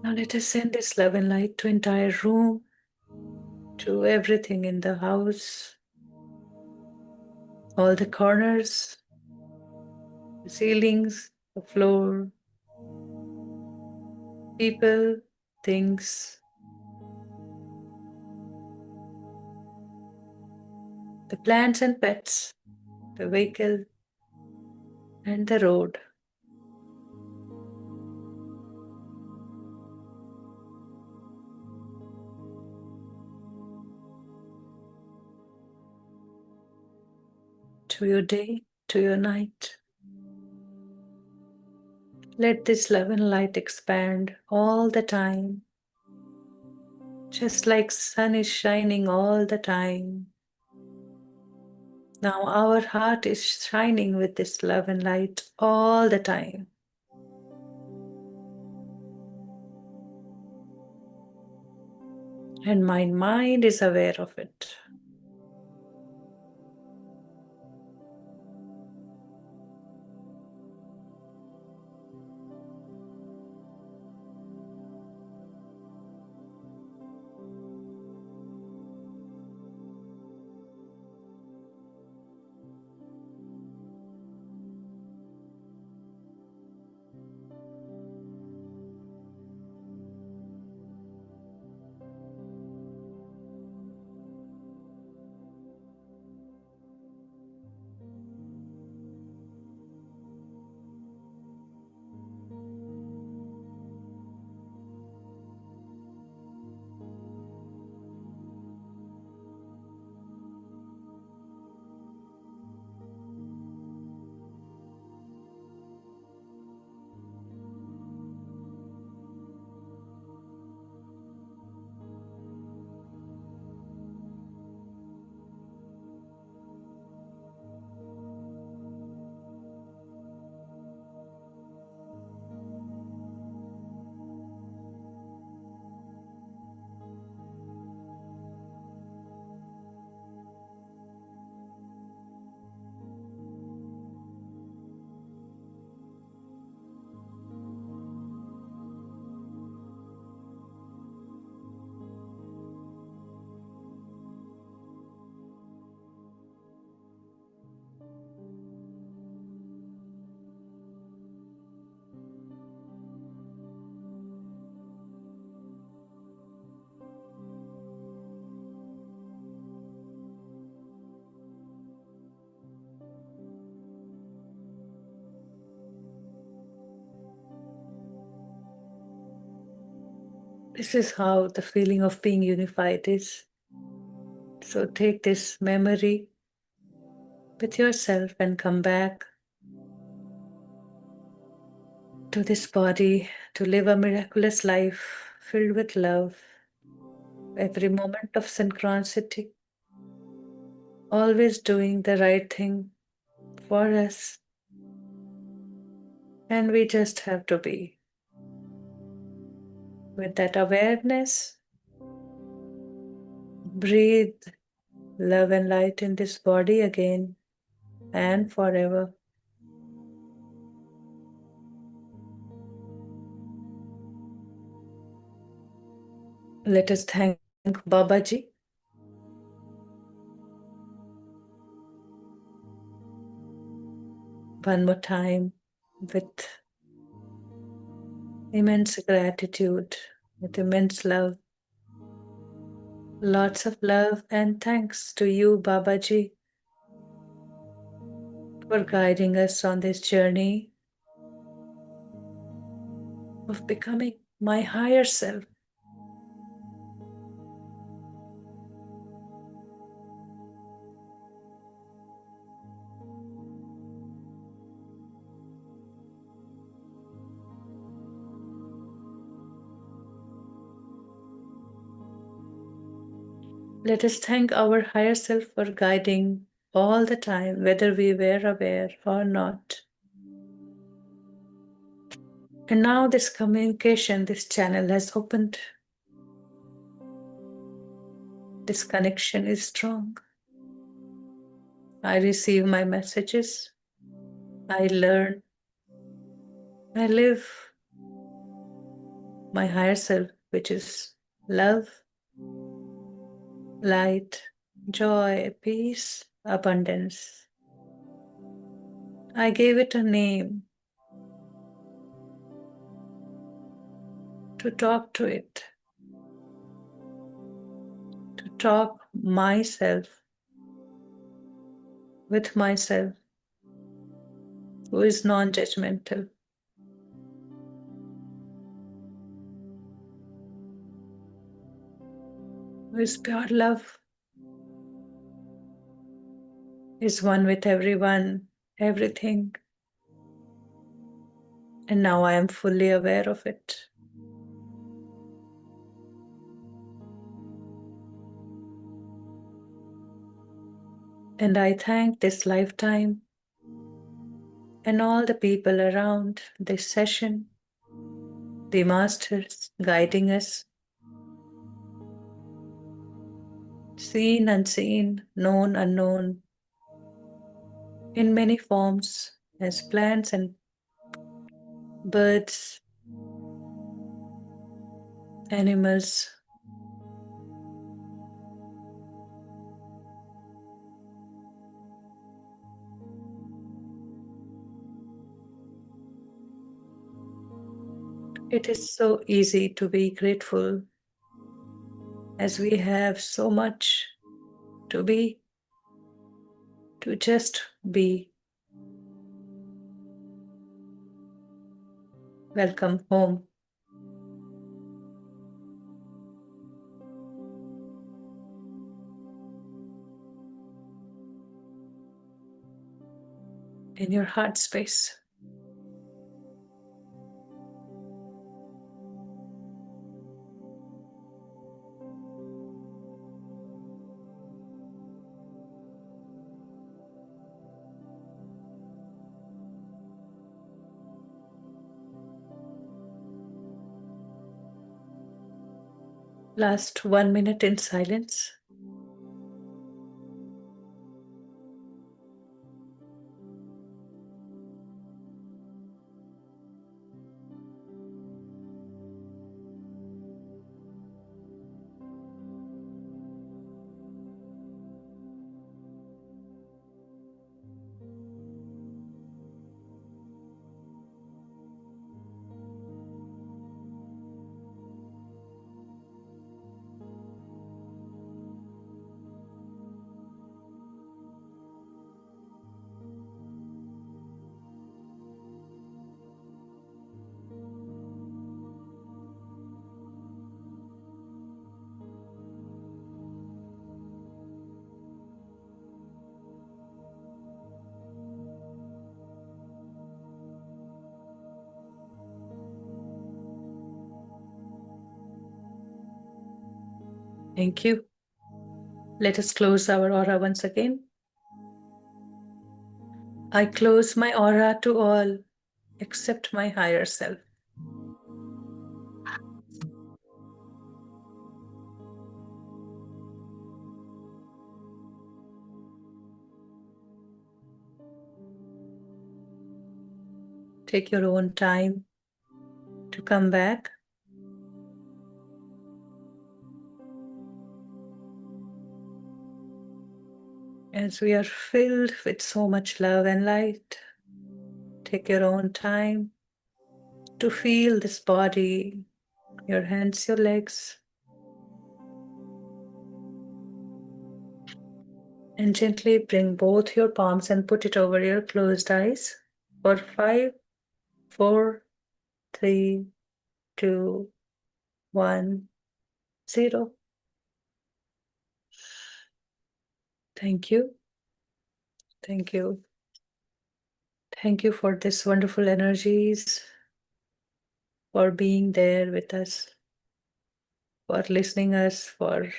S1: Now let us send this love and light to entire room, to everything in the house, all the corners, the ceilings, the floor, people, things, the plants and pets, the vehicle, and the road. To your day, to your night. Let this love and light expand all the time, just like sun is shining all the time. Now our heart is shining with this love and light all the time. And my mind is aware of it. This is how the feeling of being unified is. So take this memory with yourself and come back to this body to live a miraculous life filled with love. Every moment of synchronicity, always doing the right thing for us. And we just have to be with that awareness. Breathe love and light in this body again and forever. Let us thank Babaji. One more time with immense gratitude, with immense love. Lots of love and thanks to you, Babaji, for guiding us on this journey of becoming my higher self. Let us thank our higher self for guiding all the time, whether we were aware or not. And now this communication, this channel has opened. This connection is strong. I receive my messages. I learn. I live my higher self, which is love, light, joy, peace, abundance. I gave it a name to talk to it, to talk myself with myself, who is non-judgmental. Who is pure love, is one with everyone, everything. And now I am fully aware of it. And I thank this lifetime and all the people around this session, the masters guiding us, seen, unseen, known, unknown, in many forms, as plants and birds, animals. It is so easy to be grateful as we have so much to be, to just be. Welcome home. In your heart space. Last 1 minute in silence. Thank you. Let us close our aura once again. I close my aura to all except my higher self. Take your own time to come back. As we are filled with so much love and light, take your own time to feel this body, your hands, your legs, and gently bring both your palms and put it over your closed eyes for 5, 4, 3, 2, 1, 0. Thank you. Thank you. Thank you for this wonderful energies, for being there with us, for listening us, for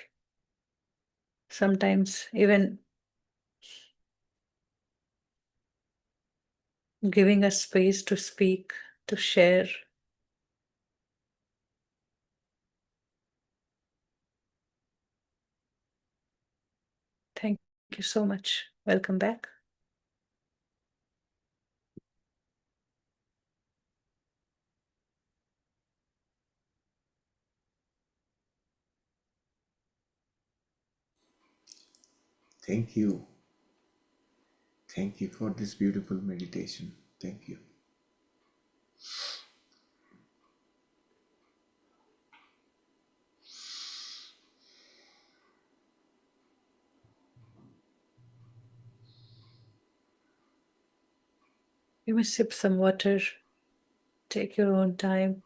S1: sometimes even giving us space to speak, to share. Thank you so much. Welcome back.
S2: Thank you. Thank you for this beautiful meditation. Thank you.
S1: You may sip some water. Take your own time.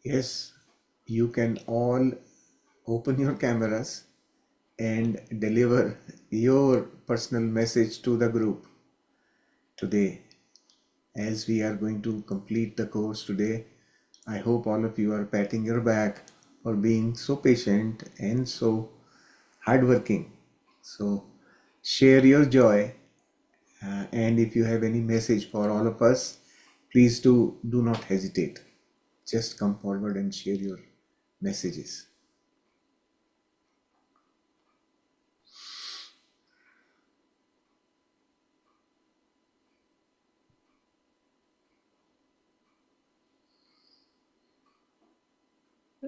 S2: Yes, you can all open your cameras and deliver your personal message to the group today. As we are going to complete the course today, I hope all of you are patting your back for being so patient and so hardworking. So share your joy, and if you have any message for all of us, please do not hesitate. Just come forward and share your messages.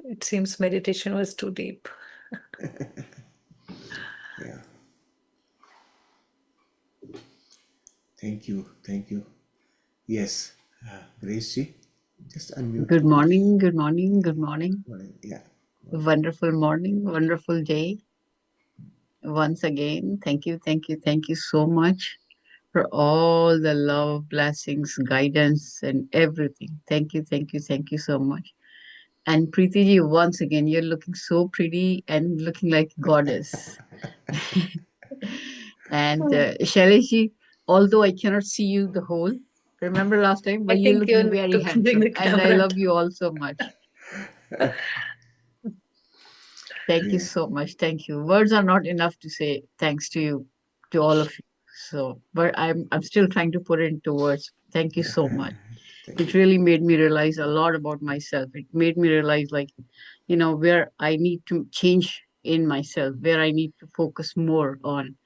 S1: It seems meditation was too deep.
S2: Yeah. Thank you. Thank you. Yes. Grace ji, just unmute.
S6: Good morning, good morning, good morning.
S2: Yeah.
S6: Wonderful morning, wonderful day. Once again, thank you, thank you, thank you so much for all the love, blessings, guidance, and everything. Thank you, thank you, thank you so much. And Preeti ji, once again, you're looking so pretty and looking like goddess. And Shailesh ji, although I cannot see you the whole, remember last time,
S1: I
S6: but you're
S1: think you
S6: looking
S1: need
S6: very
S1: to bring
S6: handsome,
S1: the
S6: and I
S1: camera.
S6: love you all so much. Thank you
S2: Yeah.
S6: so much. Thank you. Words are not enough to say thanks to you, to all of you. So, but I'm still trying to put it into words. Thank you so much.
S2: Thank
S6: It
S2: you.
S6: really made me realize a lot about myself. It made me realize, like, where I need to change in myself, where I need to focus more on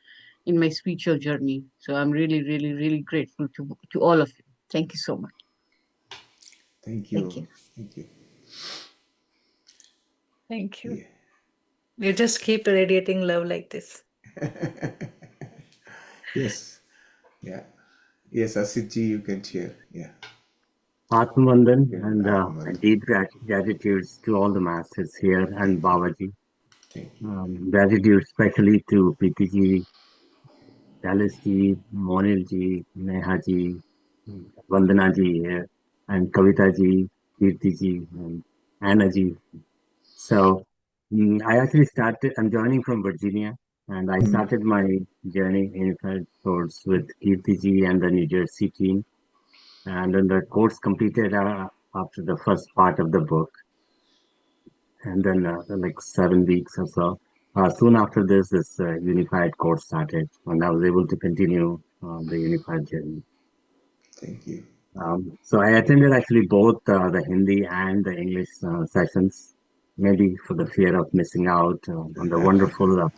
S6: in my spiritual journey. So I'm really, really, really grateful to all of you. Thank you so much.
S2: Thank
S6: Thank
S2: you.
S6: you.
S2: Thank you.
S1: Thank you.
S2: Yeah.
S1: You just keep radiating love like this.
S2: Yes. Yeah. Yes, Asit ji, you can share. Yeah.
S7: Atmandan and
S2: Atmanand.
S7: deep gratitudes to all the masters here and
S2: Thank you.
S7: Babaji.
S2: Thank you.
S7: Gratitude especially to Preeti Dallas ji, Monil ji, Neha ji, Vandana ji here, and Kavita ji, Kirti ji, and Anna ji. So I actually I'm joining from Virginia, and I started my journey in course with Kirti ji and the New Jersey team. And then the course completed after the first part of the book, and then like 7 weeks or so. Soon after this unified course started, and I was able to continue the unified journey.
S2: Thank you.
S7: So I attended actually both the Hindi and the English sessions, maybe for the fear of missing out on the wonderful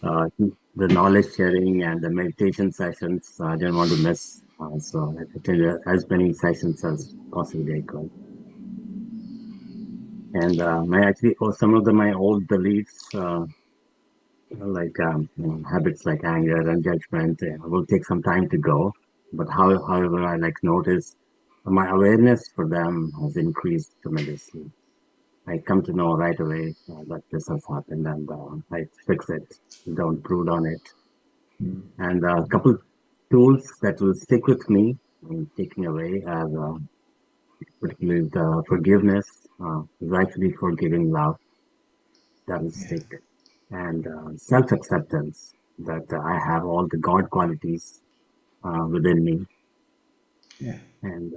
S7: the knowledge sharing and the meditation sessions. I didn't want to miss, so I attended as many sessions as possibly I could. And some of my old beliefs, like habits like anger and judgment, will take some time to go. But however, I like notice my awareness for them has increased tremendously. I come to know right away that this has happened, and I fix it, don't brood on it. And a couple tools that will stick with me and taking away are particularly the forgiveness, is actually forgiving love that will
S2: Yeah.
S7: stick, and self-acceptance that I have all the God qualities within me.
S2: Yeah.
S7: And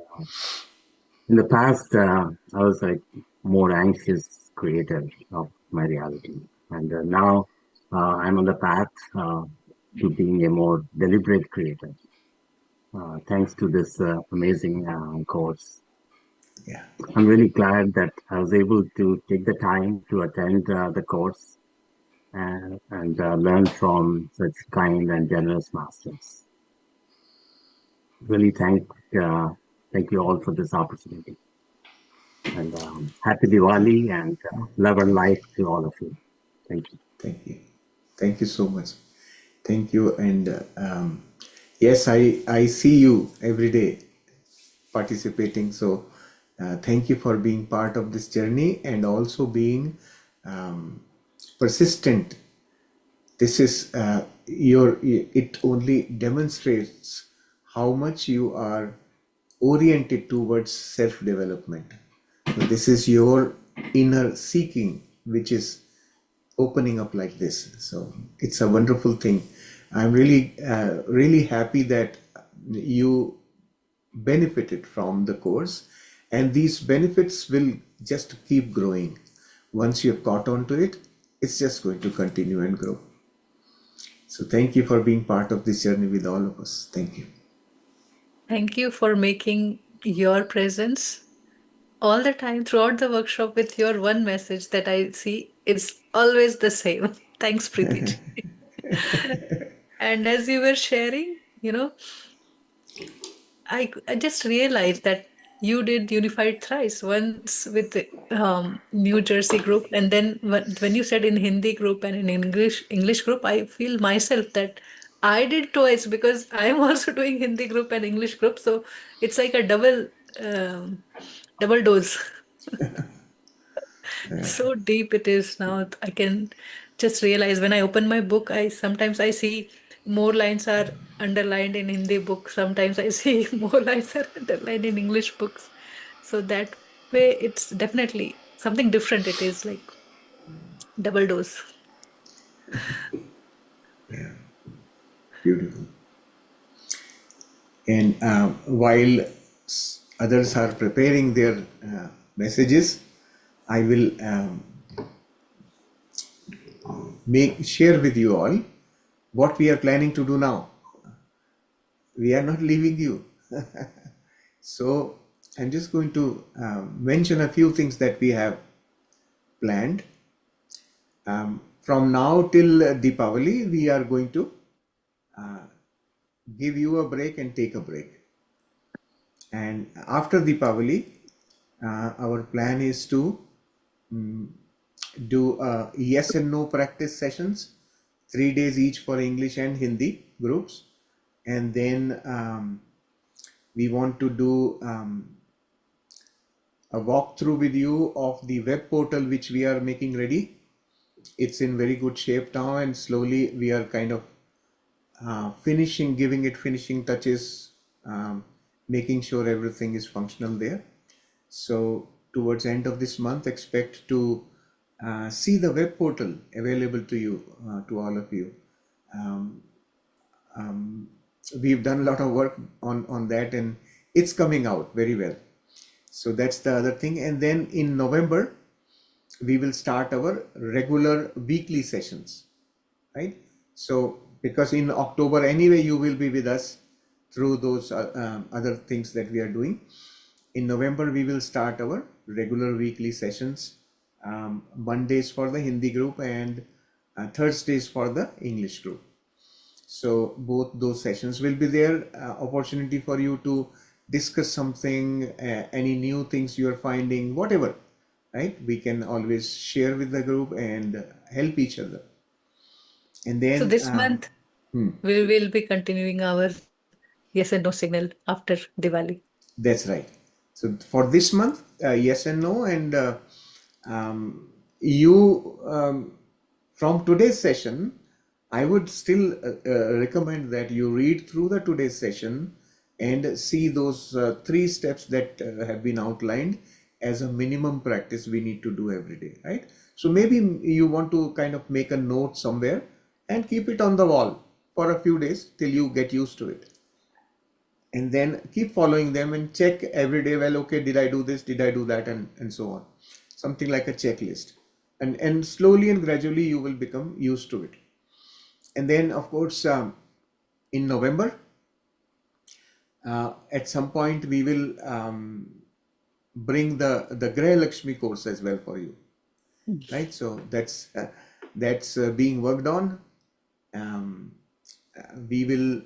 S7: in the past, I was like more anxious creator of my reality, and now I'm on the path to being a more deliberate creator. Thanks to this amazing course.
S2: Yeah.
S7: I'm really glad that I was able to take the time to attend the course and learn from such kind and generous masters. Really uh, thank you all for this opportunity. And happy Diwali and love and light to all of you. Thank you.
S2: Thank you. Thank you so much. Thank you. And yes, I see you every day participating. So thank you for being part of this journey and also being persistent. This is it only demonstrates how much you are oriented towards self development. This is your inner seeking which is opening up like this. So it's a wonderful thing. I'm really happy that you benefited from the course, and these benefits will just keep growing. Once you've caught on to it, it's just going to continue and grow. So thank you for being part of this journey with all of us. Thank you.
S1: Thank you for making your presence all the time throughout the workshop with your one message that I see. It's always the same. Thanks, Preeti. And as you were sharing, I just realized that you did Unified Thrice once with the New Jersey group, and then when you said in Hindi group and in English group, I feel myself that I did twice because I am also doing Hindi group and English group, so it's like a um, double dose. So deep it is now. I can just realize when I open my book, I sometimes I see more lines are underlined in Hindi book. Sometimes I see more lines are underlined in English books. So that way, it's definitely something different. It is like double dose.
S2: Yeah, beautiful. And while others are preparing their messages, I will share with you all what we are planning to do now. We are not leaving you. So I'm just going to mention a few things that we have planned. From now till Deepavali, we are going to give you a break and take a break. And after Deepavali, our plan is to do yes and no practice sessions, 3 days each for English and Hindi groups. And then we want to do a walkthrough with you of the web portal which we are making ready. It's in very good shape now, and slowly we are kind of giving it finishing touches, making sure everything is functional there. So towards the end of this month, expect to see the web portal available to you, to all of you. We've done a lot of work on that, and it's coming out very well. So that's the other thing. And then in November, we will start our regular weekly sessions, right? So because in October anyway, you will be with us through those other things that we are doing. In November, we will start our regular weekly sessions, Mondays for the Hindi group and Thursdays for the English group. So both those sessions will be there, opportunity for you to discuss something, any new things you are finding, whatever, right? We can always share with the group and help each other. And
S1: So
S2: then,
S1: this month, we will be continuing our yes and no signal after Diwali.
S2: that's right. So for this month, yes and no, and um, you from today's session, I would still recommend that you read through the today's session and see those 3 steps that have been outlined as a minimum practice we need to do every day, right? So maybe you want to kind of make a note somewhere and keep it on the wall for a few days till you get used to it, and then keep following them and check every day, well, okay, did I do this, did I do that, and so on. Something like a checklist, and slowly and gradually you will become used to it. And then of course, in November, at some point we will bring the Graha Lakshmi course as well for you, right? So that's being worked on. Um, we will.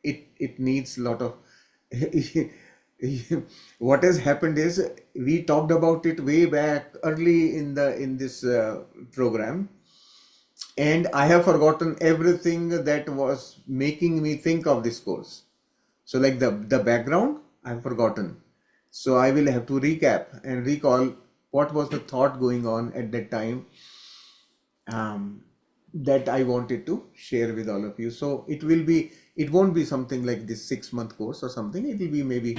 S2: It needs a lot of. What has happened is we talked about it way back early in this program, and I have forgotten everything that was making me think of this course. So like the background, I've forgotten. So I will have to recap and recall what was the thought going on at that time, um, that I wanted to share with all of you. So it won't be something like this 6-month course or something. It will be maybe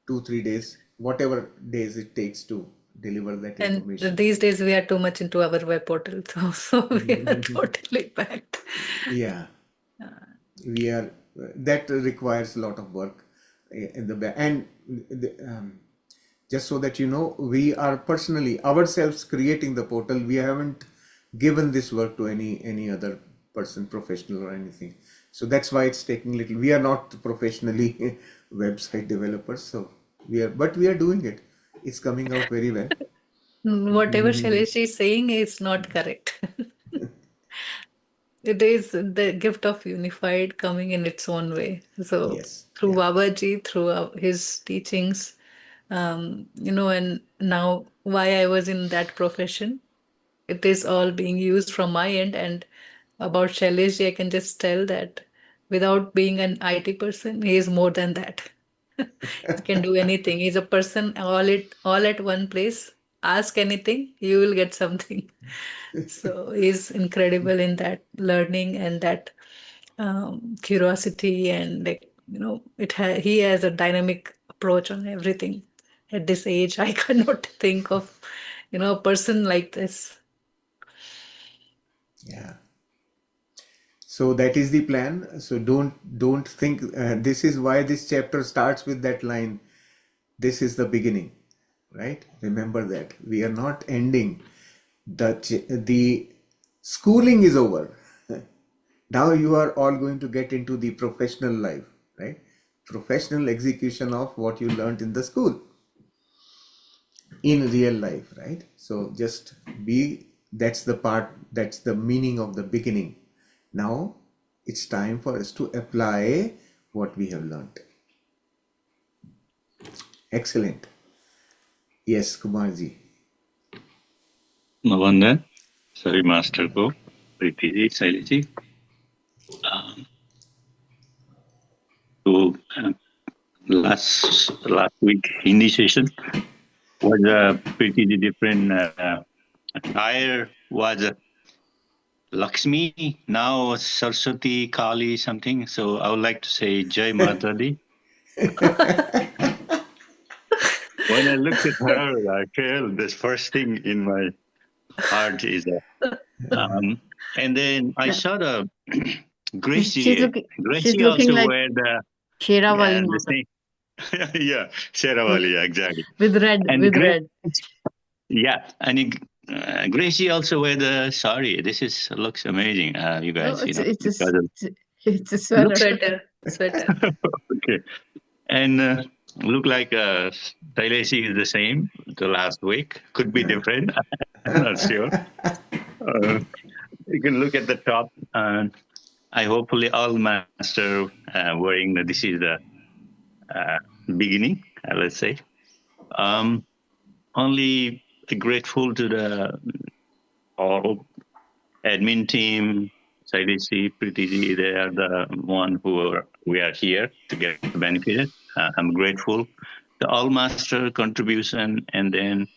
S2: 2-3 days, whatever days it takes to deliver that
S1: And
S2: information.
S1: these days we are too much into our web portal, so we are totally packed.
S2: Yeah, we are. That requires a lot of work in the back, and just so that you know, we are personally ourselves creating the portal. We haven't given this work to any other person, professional or anything. So that's why it's taking little. We are not professionally website developers, so but we are doing it. It's coming out very well.
S1: Whatever Shailesh is saying is not correct. It is the gift of unified coming in its own way. So
S2: Yes,
S1: through
S2: yeah.
S1: Babaji, through his teachings, and now why I was in that profession, it is all being used from my end. And about Shailesh, I can just tell that without being an IT person, he is more than that. He can do anything. He's a person all at one place. Ask anything, you will get something. So he's incredible in that learning and that curiosity, and like he has a dynamic approach on everything. At this age, I cannot think of a person like this.
S2: Yeah. So that is the plan. So don't think. This is why this chapter starts with that line. This is the beginning, right? Remember that we are not ending. The schooling is over. Now you are all going to get into the professional life, right? Professional execution of what you learned in the school in real life, right? So just be, that's the part, that's the meaning of the beginning. Now it's time for us to apply what we have learned. Excellent. Yes, Kumarji.
S8: Navanda, sorry, Master Go, Priti, Sailiji. So last week Hindi session was pretty different. Higher was Lakshmi, now Saraswati, Kali, something. So I would like to say Jai Mata Di. When I looked at her, I felt this first thing in my heart is and then I saw the Gracie.
S6: She's
S8: Gracie
S6: looking
S8: also
S6: like
S8: wear the
S6: Sherawali
S8: the
S6: Mata
S8: same. Yeah, Sherawali, yeah, exactly.
S6: with red,
S8: And
S6: with red.
S8: yeah, and Gracie also wear the sari. This looks amazing. You
S6: No,
S8: guys,
S6: it's
S8: because
S6: it's a
S8: look
S6: sweater.
S1: Sweater.
S8: okay, and look like Taileshi is the same the last week. Could be different. I'm not sure. You can look at the top, and I hopefully all master wearing the. This is the beginning. Let's say. Only grateful to the all admin team, Saileshi, Pritiji. They are the one we are here to get benefited. I'm grateful. The all master contribution, and then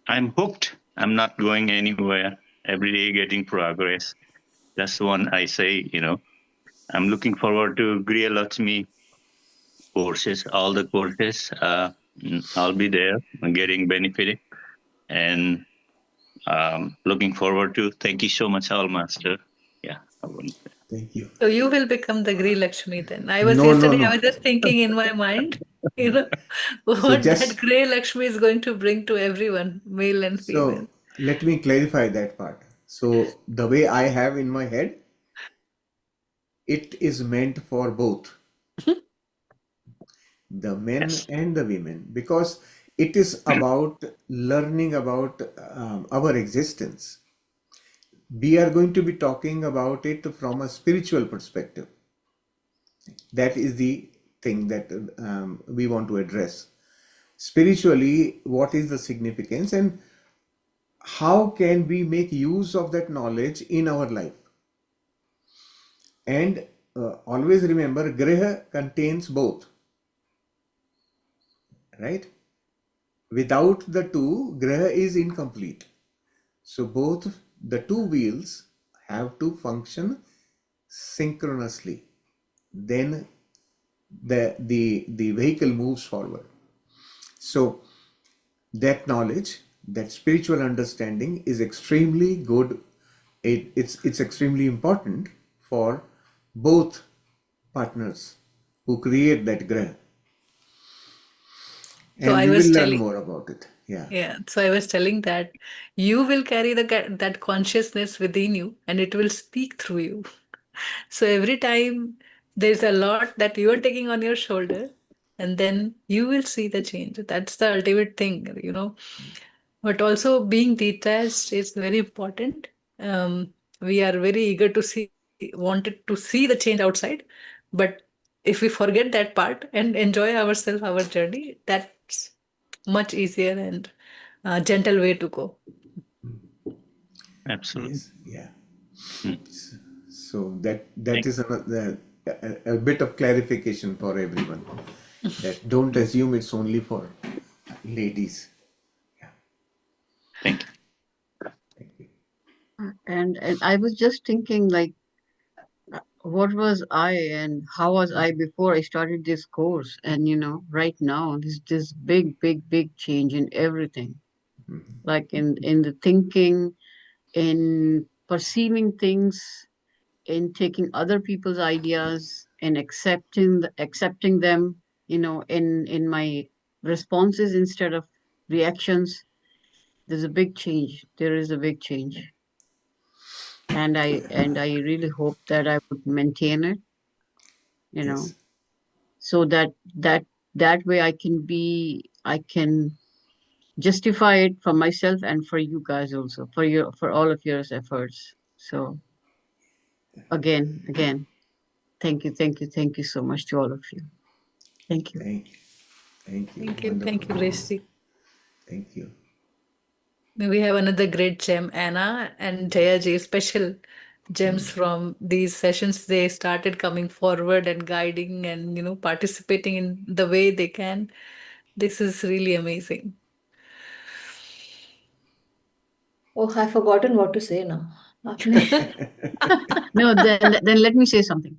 S8: I'm hooked. I'm not going anywhere. Every day getting progress. That's the one I say. I'm looking forward to Griya Lakshmi courses, all the courses. I'll be there getting benefited, and looking forward to. Thank you so much, all master. Yeah, I wouldn't say.
S2: Thank you.
S1: So you will become the Grey Lakshmi then.
S2: No, no,
S1: Yesterday,
S2: no.
S1: I was just thinking in my mind,
S2: So
S1: what that
S2: just
S1: Grey Lakshmi is going to bring to everyone, male and female.
S2: so let me clarify that part. So the way I have in my head, it is meant for both. the men
S8: Yes.
S2: and the women, because it is about learning about our existence. We are going to be talking about it from a spiritual perspective. That is the thing that we want to address. Spiritually, what is the significance and how can we make use of that knowledge in our life? And always remember, Griha contains both, right? Without the two, Griha is incomplete. So both the two wheels have to function synchronously. Then the vehicle moves forward. So that knowledge, that spiritual understanding is extremely good. It's extremely important for both partners who create that graha.
S1: So
S2: And
S1: I
S2: we will
S1: was
S2: learn
S1: telling,
S2: more about it. Yeah.
S1: yeah, so I was telling that you will carry that consciousness within you and it will speak through you. So every time there's a lot that you are taking on your shoulder, and then you will see the change. That's the ultimate thing. But also being detached is very important. We are very eager to wanted to see the change outside, but if we forget that part and enjoy ourselves, our journey, that's much easier and gentle way to go.
S8: Absolutely.
S2: Yes. Yeah.
S8: Mm.
S2: So that
S8: Thank
S2: is a bit of clarification for everyone. That don't assume it's only for ladies.
S8: thank you.
S2: Thank you.
S6: And I was just thinking, like, what was I and how was I before I started this course? And right now, there's this big, big, big change in everything, like in the thinking, in perceiving things, in taking other people's ideas and accepting them, in my responses instead of reactions. There's a big change. There is a big change. And I really hope that I would maintain it, you know,
S2: Yes.
S6: so that way I can justify it for myself and for you guys also, for all of your efforts. So again, thank you so much to all of you. Thank you.
S2: Thank you. Thank you.
S1: Thank you.
S2: Wonderful.
S1: Thank you, Gracie.
S2: Thank you.
S1: We have another great gem, Anna and Jayaji, special gems from these sessions. They started coming forward and guiding and participating in the way they can. This is really amazing.
S9: Oh, I've forgotten what to say now. आपने
S6: No, then let me say something.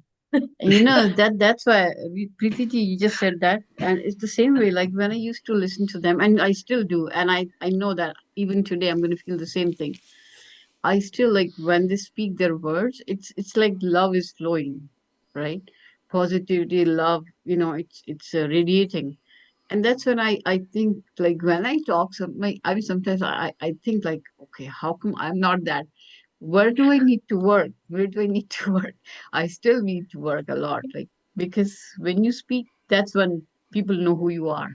S6: That's why Preeti ji, you just said that, and it's the same way. Like when I used to listen to them, and I still do, and I know that even today I'm going to feel the same thing. I still like when they speak their words. It's like love is flowing, right? Positivity, love. It's radiating, and that's when I think, like, when I talk. I mean, sometimes I think, like, okay, how come I'm not that? Where do I need to work? Where do I need to work? I still need to work a lot, like, because when you speak, that's when people know who you are,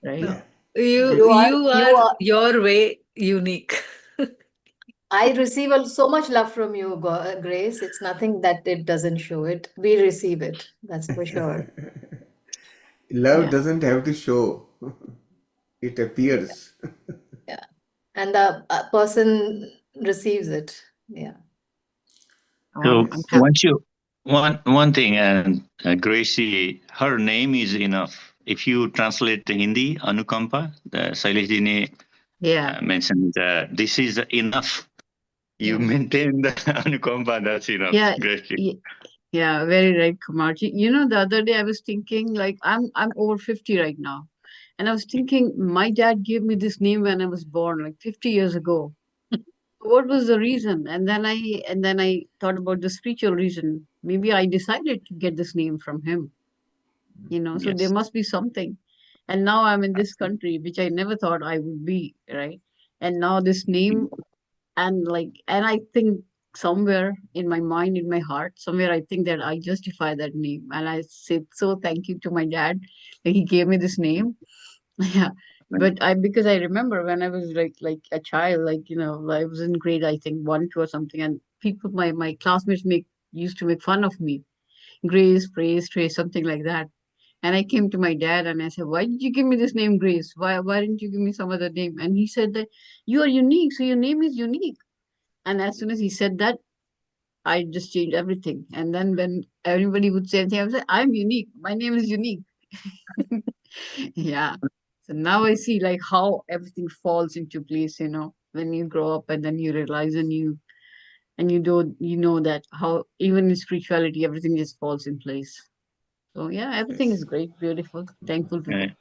S6: right?
S2: Yeah.
S1: No, you
S9: you are
S1: you
S9: you
S1: are
S9: are
S1: your way unique.
S9: I receive so much love from you, Grace. It's nothing that it doesn't show it. We receive it. That's for sure.
S2: Love
S9: Yeah,
S2: doesn't have to show, it appears.
S9: yeah. And the person receives it. Yeah.
S8: So
S6: I'm
S2: Yes.
S6: happy.
S8: once you one thing, and Gracie, her name is enough. If you translate the Hindi, Anukampa, the Sailajini
S6: Yeah,
S8: mentioned this is enough. You
S9: Yeah.
S8: maintain the Anukampa, that's enough,
S6: yeah,
S8: Gracie.
S6: yeah, yeah. Very right, Kumarji. The other day I was thinking, like, I'm over 50 right now, and I was thinking, my dad gave me this name when I was born, like 50 years ago. What was the reason? And then I thought about the spiritual reason. Maybe I decided to get this name from him. So there
S8: Yes.
S6: must be something. And now I'm in this country, which I never thought I would be, right? And now this name, and I think somewhere in my mind, in my heart, somewhere I think that I justify that name. And I said, so thank you to my dad that he gave me this name. Yeah. But because I remember when I was like a child, like, I was in grade, I think 1, 2 or something, and people, my classmates used to make fun of me. Grace, Praise, Trace, something like that. And I came to my dad and I said, why did you give me this name, Grace? Why didn't you give me some other name? And he said that you are unique, so your name is unique. And as soon as he said that, I just changed everything. And then when everybody would say anything, I would say, I'm unique. My name is unique. Yeah. So now I see like how everything falls into place, when you grow up and then you realize and you don't you know that how even in spirituality everything just falls in place. So yeah, everything
S2: Yes.
S6: is great, beautiful, thankful to
S8: Uh,
S6: God.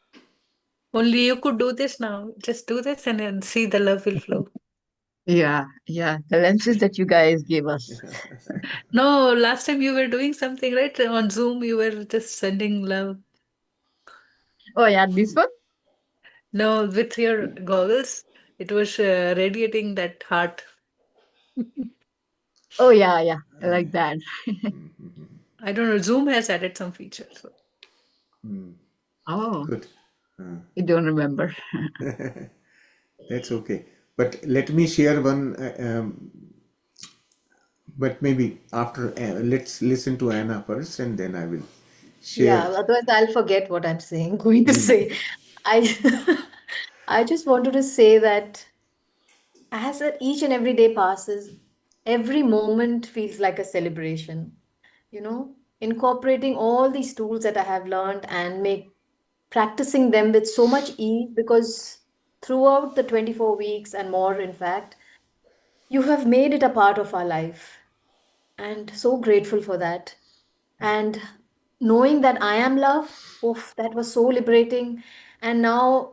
S1: Only you could do this now. Just do this and then see the love will flow.
S6: Yeah, yeah. The lenses that you guys gave us.
S1: No, last time you were doing something, right? On Zoom, you were just sending love.
S6: Oh yeah, this one?
S1: No, with your goggles, it was radiating that heart.
S6: Oh yeah, yeah. I like that.
S1: I don't know. Zoom has added some features. So.
S6: Oh,
S2: Good.
S6: I don't remember.
S2: That's okay. But let me share one, but maybe after, let's listen to Anna first and then I will
S9: Yeah,
S2: share.
S9: otherwise I'll forget what I'm saying, going to say. I I just wanted to say that each and every day passes, every moment feels like a celebration. Incorporating all these tools that I have learned and make practicing them with so much ease, because throughout the 24 weeks and more, in fact, you have made it a part of our life. And so grateful for that. And knowing that I am love, oof, that was so liberating. And now,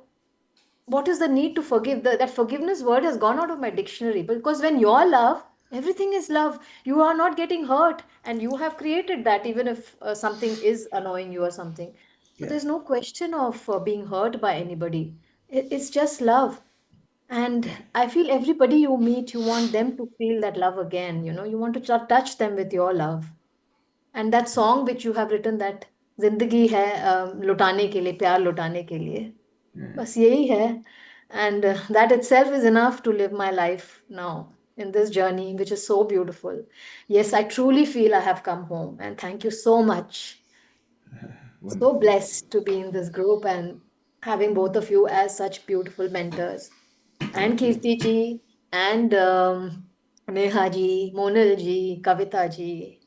S9: what is the need to forgive? That forgiveness word has gone out of my dictionary, because when you're love, everything is love. You are not getting hurt, and you have created that, even if something is annoying you or something. So
S2: Yeah.
S9: there's no question of being hurt by anybody. It's just love. And
S2: Yeah.
S9: I feel everybody you meet, you want them to feel that love again. You want to touch them with your love. And that song which you have written, that जिंदगी है लुटाने के लिए, प्यार लुटाने के लिए, बस यही है. And that itself is enough to live my life now in this journey, which is so beautiful. Yes, I truly feel I have come home, and thank you so much. So
S2: Wonderful.
S9: blessed to be in this group and having both of you as such beautiful mentors. And
S2: Thank you.
S9: Kirti ji, and Neha ji, Monal ji, Kavita ji,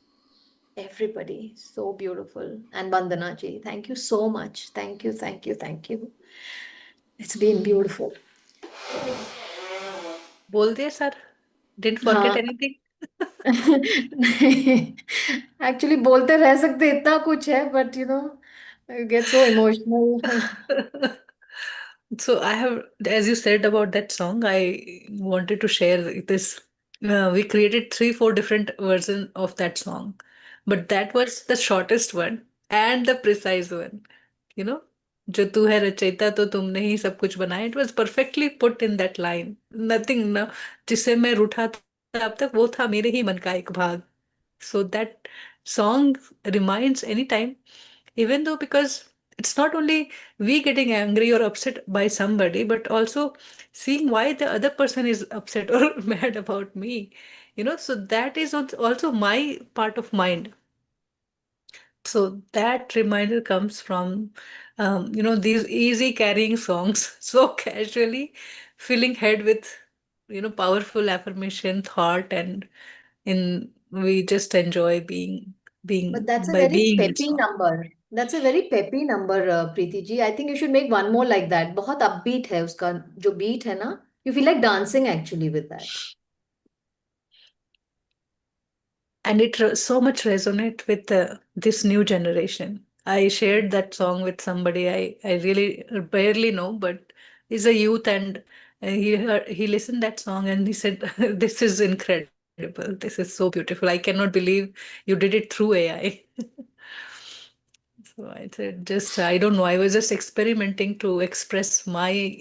S9: everybody, so beautiful. And Vandana ji, thank you so much. Thank you, thank you, thank you. It's been beautiful.
S1: बोल दिया sir. Didn't forget
S9: हाँ.
S1: anything.
S9: नहीं, actually बोलते रह सकते, इतना कुछ है, but get so emotional.
S1: So I have, as you said about that song, I wanted to share this. We created 3, 4 different versions of that song, but that was the shortest one and the precise one. You know, जो तू है रचयिता तो तुमने ही सब कुछ बनाया. It was perfectly put in that line. Nothing, no, जिससे मैं रूठा था अब तक वो था मेरे ही मन का एक भाग. So that song reminds anytime, even though, because it's not only we getting angry or upset by somebody, but also seeing why the other person is upset or mad about me. So that is also my part of mind. So that reminder comes from, these easy carrying songs, so casually filling head with, powerful affirmation, thought, and we just enjoy
S9: But that's a
S1: by
S9: very
S1: being in
S9: peppy
S1: song.
S9: number. That's a very peppy number, Preeti ji. I think you should make one more like that. बहुत upbeat है उसका जो beat है ना. You feel like dancing actually with that.
S1: And it so much resonate with this new generation. I shared that song with somebody I really barely know, but he's a youth, and he listened that song and he said, "This is incredible. This is so beautiful. I cannot believe you did it through AI." So I said, just I don't know. I was just experimenting to express my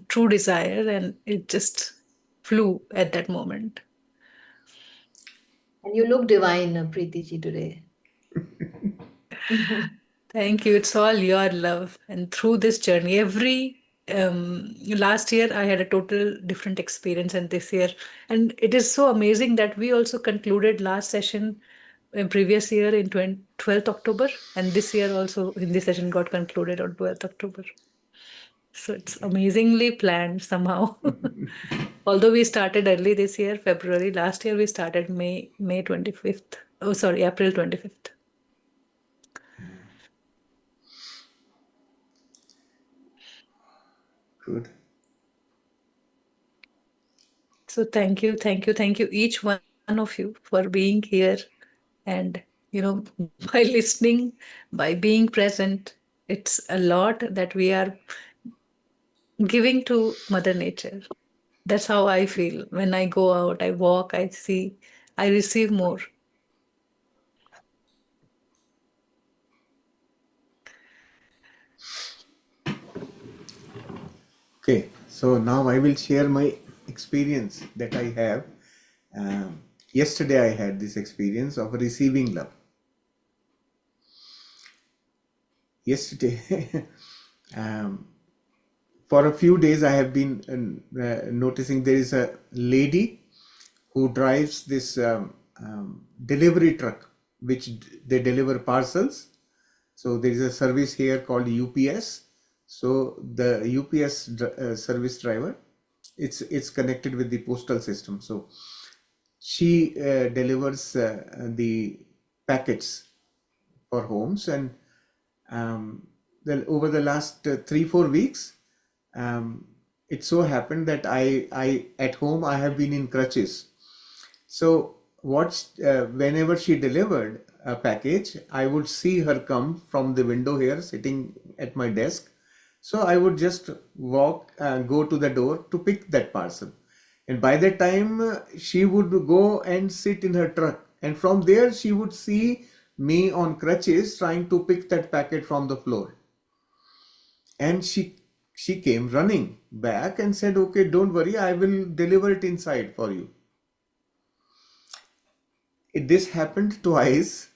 S1: true desire, and it just flew at that moment.
S9: And you look divine, Preeti ji, today.
S1: Thank you. It's all your love. And through this journey, every last year I had a total different experience, and this year, and it is so amazing that we also concluded last session in previous year in 12th October, and this year also Hindi session got concluded on 12th October. So it's amazingly planned somehow. Although we started early this year, February, last year we started May 25th. Oh, sorry, April 25th.
S2: Good.
S1: So thank you, each one of you for being here and, by listening, by being present. It's a lot that we are giving to Mother Nature. That's how I feel. When I go out, I walk, I see, I receive more.
S2: Okay, so now I will share my experience that I have. Yesterday I had this experience of receiving love. Yesterday, for a few days, I have been noticing there is a lady who drives this delivery truck, which they deliver parcels. So there is a service here called UPS. So the UPS service driver, it's connected with the postal system. So she delivers the packets for homes, and then over the last 3-4 weeks, it so happened that I at home I have been in crutches. So whenever she delivered a package, I would see her come from the window here, sitting at my desk. So I would just walk, go to the door to pick that parcel. And by that time, she would go and sit in her truck. And from there, she would see me on crutches trying to pick that packet from the floor. And she came running back and said, "Okay, don't worry, I will deliver it inside for you." This happened twice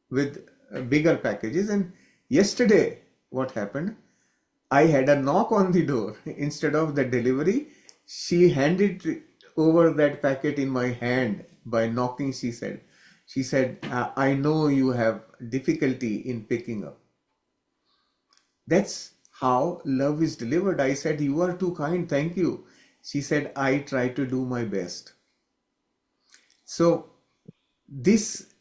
S2: with bigger packages. And yesterday, what happened? I had a knock on the door. Instead of the delivery, she handed over that packet in my hand by knocking. She said, "I know you have difficulty in picking up." That's how love is delivered. I said, "You are too kind, thank you." She said, "I try to do my best." So this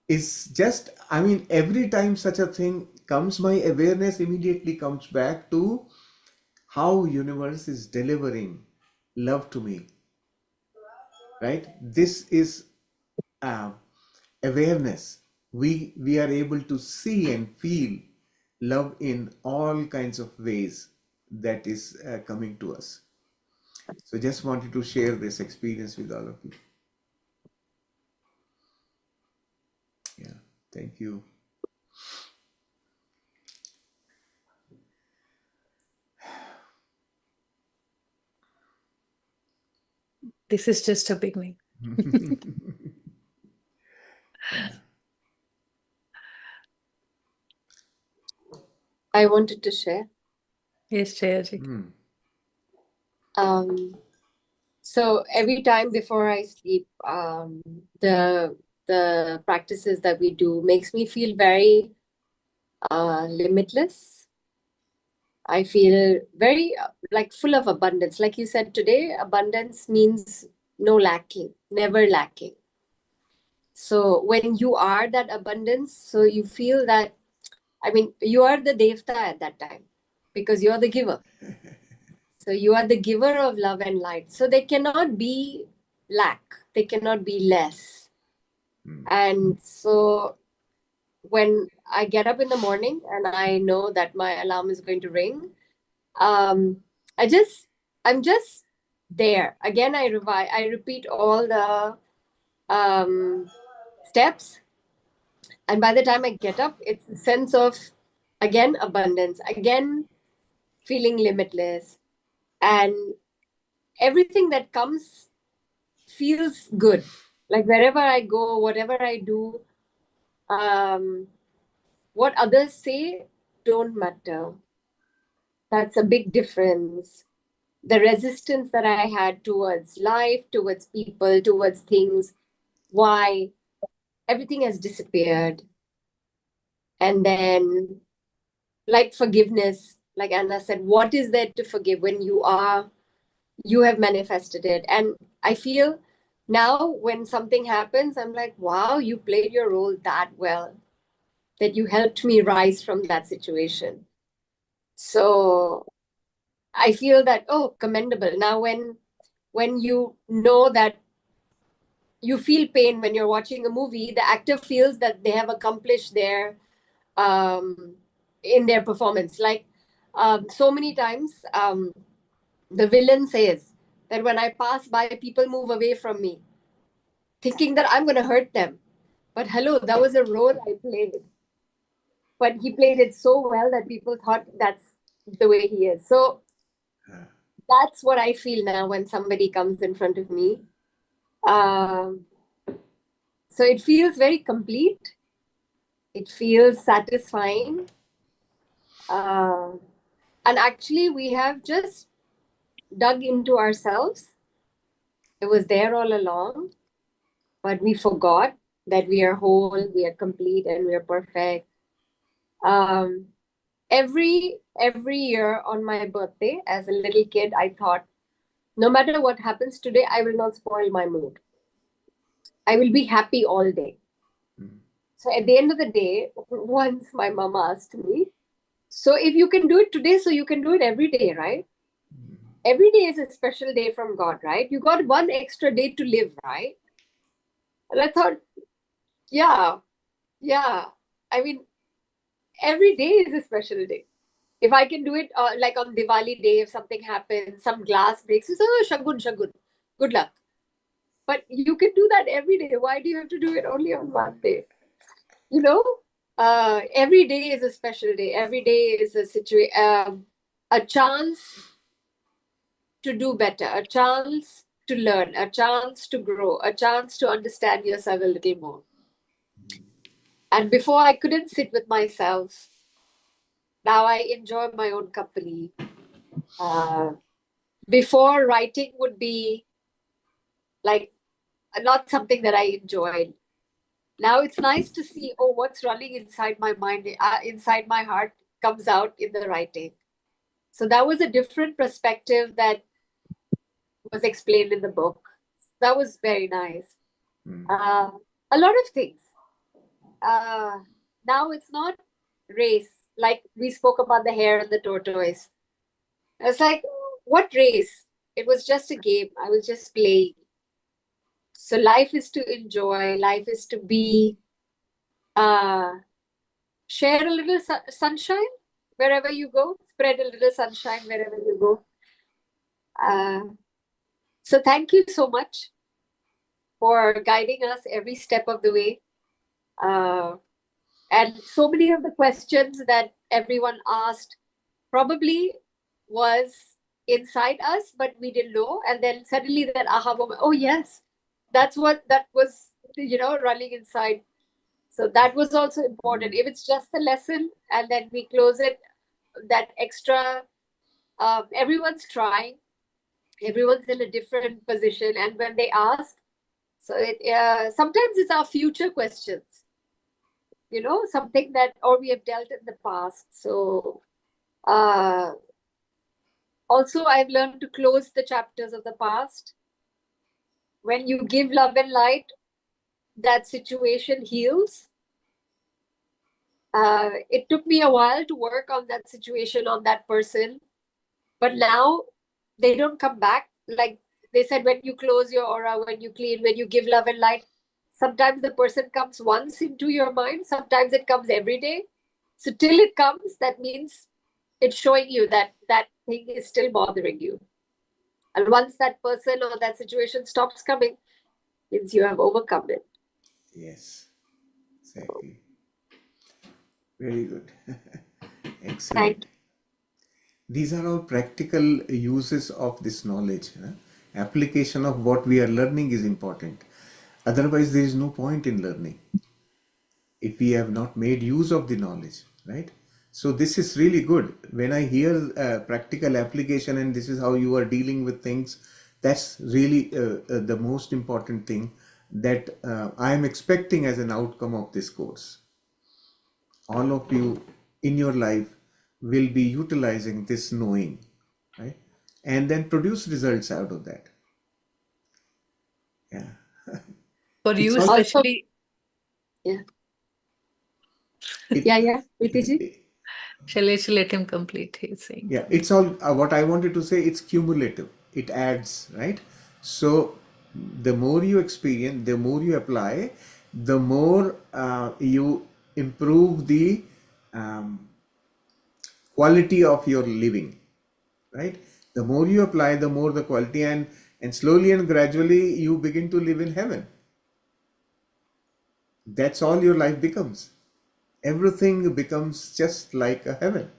S2: is just, I mean, every time such a thing comes, my awareness immediately comes back to how universe is delivering love to me, right? This is awareness. We are able to see and feel love in all kinds of ways that is coming to us. So just wanted to share this experience with all of you. Yeah, thank you.
S1: This is just a beginning.
S10: I wanted to share.
S1: Yes, Jayaji.
S10: So every time before I sleep, the practices that we do makes me feel very limitless. I feel very like full of abundance. Like you said today, abundance means no lacking, never lacking. So when you are that abundance, so you feel that, I mean, you are the Devta at that time because you're the giver. So you are the giver of love and light. So there cannot be lack. There cannot be less. And so when I get up in the morning and I know that my alarm is going to ring, I'm just there. Again, I repeat all the steps. And by the time I get up, it's a sense of, again, abundance, again, feeling limitless. And everything that comes feels good. Like wherever I go, whatever I do, what others say don't matter. That's a big difference. The resistance that I had towards life, towards people, towards things, why everything has disappeared. And then, like forgiveness, like Anna said, what is there to forgive when you have manifested it? And I feel now when something happens, I'm like, wow, you played your role that well, that you helped me rise from that situation. So I feel that, oh, commendable. Now when you know that you feel pain when you're watching a movie, the actor feels that they have accomplished their in their performance. Like so many times the villain says that when I pass by, people move away from me, thinking that I'm going to hurt them. But hello, that was a role I played. But he played it so well that people thought that's the way he is. So that's what I feel now when somebody comes in front of me. So it feels very complete. It feels satisfying. And actually, we have just dug into ourselves. It was there all along, but we forgot that we are whole, we are complete, and we are perfect. Every year on my birthday, as a little kid, I thought, no matter what happens today, I will not spoil my mood. I will be happy all day. So at the end of the day, once my mom asked me, so if you can do it today, so you can do it every day, right? Every day is a special day from God, right? You got one extra day to live, right? And I thought, yeah. I mean, every day is a special day. If I can do it like on Diwali day, if something happens, some glass breaks, you say, oh, shagun, good luck. But you can do that every day. Why do you have to do it only on one day? You know, every day is a special day. Every day is a chance to do better, a chance to learn, a chance to grow, a chance to understand yourself a little more. And before I couldn't sit with myself. Now I enjoy my own company. Before, writing would be like not something that I enjoyed. Now it's nice to see, oh, what's running inside my mind, inside my heart comes out in the writing. So that was a different perspective that was explained in the book. That was very nice. A lot of things. Now it's not race. Like we spoke about the hare and the tortoise. It's like, what race? It was just a game. I was just playing. So life is to enjoy. Life is to be, share a little sunshine wherever you go. Spread a little sunshine wherever you go. So thank you so much for guiding us every step of the way. And so many of the questions that everyone asked probably was inside us, but we didn't know. And then suddenly that aha moment, oh yes, that was, running inside. So that was also important. If it's just a lesson and then we close it, that extra, everyone's trying, everyone's in a different position. And when they ask, so sometimes it's our future questions, something that, or we have dealt in the past. So also, I've learned to close the chapters of the past. When you give love and light, that situation heals. It took me a while to work on that situation, on that person. But now they don't come back. Like they said, when you close your aura, when you clean, when you give love and light, sometimes the person comes once into your mind. Sometimes it comes every day. So till it comes, that means it's showing you that that thing is still bothering you. And once that person or that situation stops coming, means you have overcome it.
S2: Yes, exactly. Very good.
S10: Thank
S2: Excellent. These are all practical uses of this knowledge. Application of what we are learning is important. Otherwise, there is no point in learning if we have not made use of the knowledge, right? So this is really good. When I hear practical application and this is how you are dealing with things, that's really the most important thing that I am expecting as an outcome of this course. All of you in your life will be utilizing this knowing, right? And then produce results out of that. Yeah.
S1: For
S2: It's
S1: you
S2: all,
S10: Also,
S1: especially,
S10: yeah,
S2: it,
S10: yeah, Preeti
S1: shall I let him complete? He's saying.
S2: yeah, it's all what I wanted to say. It's cumulative. It adds, right? So the more you experience, the more you apply, the more you improve the um, quality of your living, right? The more you apply, the more the quality, and slowly and gradually you begin to live in heaven. That's all your life becomes. Everything becomes just like a heaven.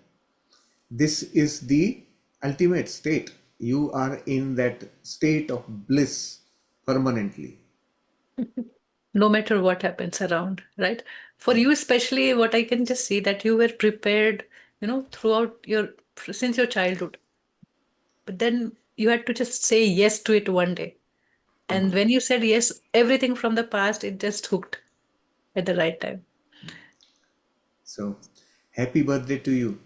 S2: This is the ultimate state. You are in that state of bliss permanently.
S1: No matter what happens around, right? For you especially, what I can just see that you were prepared, throughout since your childhood. But then you had to just say yes to it one day. And when you said yes, everything from the past, it just hooked at the right time.
S2: So, happy birthday to you.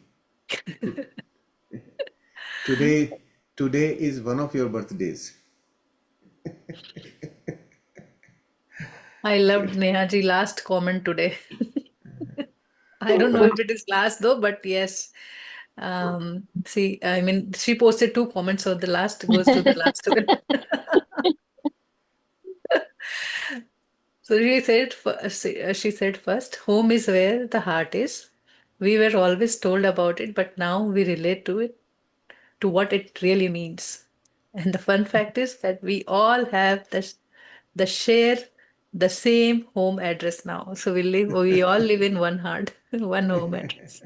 S2: Today, today is one of your birthdays.
S1: I loved Nehaji last comment today. I don't know if it is last though, but yes. See, I mean, she posted 2 comments, so the last goes to the last one. So she said first, home is where the heart is. We were always told about it, but now we relate to it, to what it really means. And the fun fact is that we all have the share the same home address now. So we all live in one heart, one home address.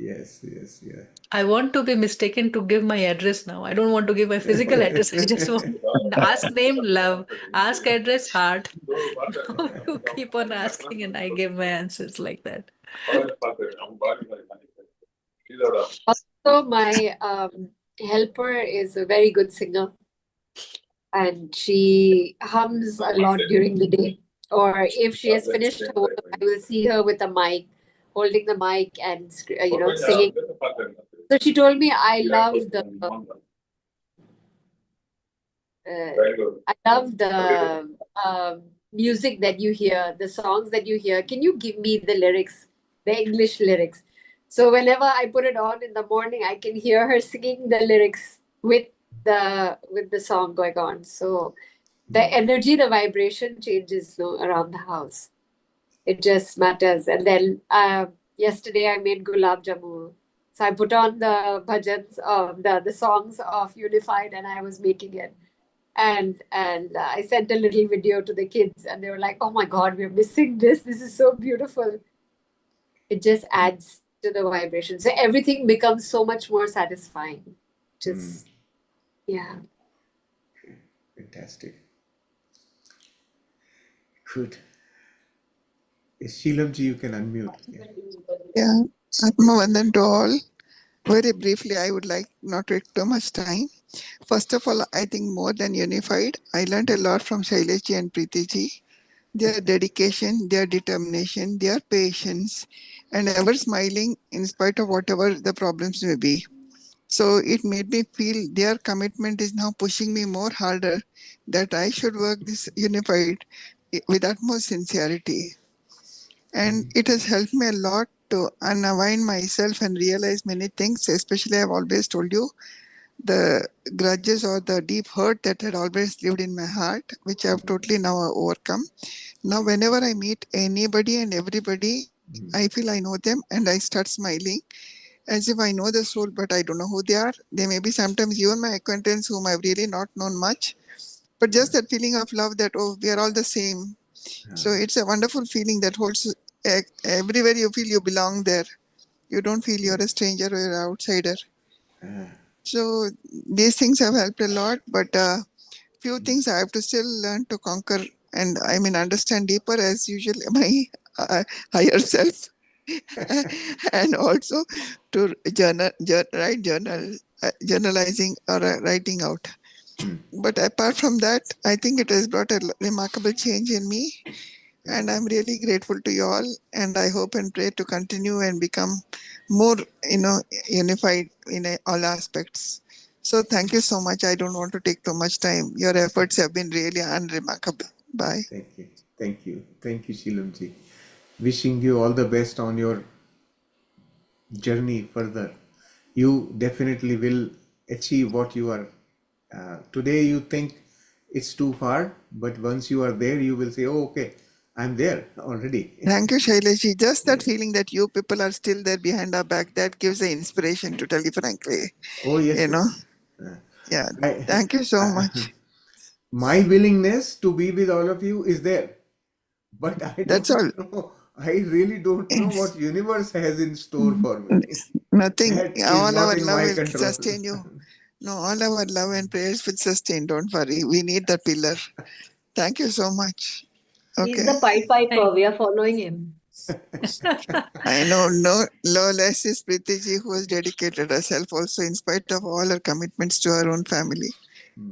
S2: Yes, yes, yeah.
S1: I want to be mistaken to give my address now. I don't want to give my physical address. I just want ask name love, ask address heart. Now you keep on asking and I give my answers like that.
S10: Also, my helper is a very good singer, and she hums a lot during the day. Or if she has finished her work, I will see her with a mic, holding the mic and singing. So she told me, I love the music that you hear, the songs that you hear. Can you give me the lyrics, the English lyrics? So whenever I put it on in the morning, I can hear her singing the lyrics with the song going on. So the energy, the vibration changes around the house. It just matters. And then yesterday I made gulab jamun. So I put on the bhajans, the songs of Unified, and I was making it. And I sent a little video to the kids, and they were like, "Oh my God, we're missing this. This is so beautiful." It just adds to the vibration, so everything becomes so much more satisfying. Just yeah.
S2: Fantastic. Good. Sheelamji, you can unmute.
S11: Yeah, Atmavandan to all. Very briefly, I would like not to take too much time. First of all, I think more than unified, I learned a lot from Shailesh and Preeti ji. Their dedication, their determination, their patience, and ever smiling in spite of whatever the problems may be. So it made me feel their commitment is now pushing me more harder that I should work this unified with utmost sincerity. And it has helped me a lot to unwind myself and realize many things. Especially, I've always told you the grudges or the deep hurt that had always lived in my heart, which I've totally now overcome. Now, whenever I meet anybody and everybody, I feel I know them and I start smiling as if I know the soul, but I don't know who they are. They may be sometimes even my acquaintance whom I've really not known much. But just that feeling of love that, oh, we are all the same. So it's a wonderful feeling that holds everywhere you feel you belong there. You don't feel you're a stranger or you're an outsider. So these things have helped a lot. But few things I have to still learn to conquer, and I mean understand deeper as usual my higher self, and also to write journalizing or writing out. But apart from that, I think it has brought a remarkable change in me, and I'm really grateful to you all. And I hope and pray to continue and become more, unified in all aspects. So thank you so much. I don't want to take too much time. Your efforts have been really unremarkable. Bye.
S2: Thank you. Thank you. Thank you, Shilamji. Wishing you all the best on your journey further. You definitely will achieve what you are. Today you think it's too far, but once you are there, you will say, oh, okay, I'm there already.
S11: Thank you, Shaileshi. Just that feeling that you people are still there behind our back, that gives the inspiration, to tell you frankly.
S2: Oh, yes, yes.
S11: Yeah.
S2: I,
S11: Thank you so much.
S2: my willingness to be with all of you is there, but I
S11: That's
S2: don't
S11: all.
S2: know. I really don't know what universe has in store for me.
S11: Nothing.
S2: That is
S11: All
S2: not
S11: our
S2: in
S11: love
S2: my
S11: will
S2: control.
S11: sustain you. No, all our love and prayers will sustain. Don't worry. We need that pillar. Thank you so much.
S10: He's
S11: Okay.
S10: the Pied Piper. We are following him.
S11: I know no less is Preeti ji, who has dedicated herself also in spite of all her commitments to her own family.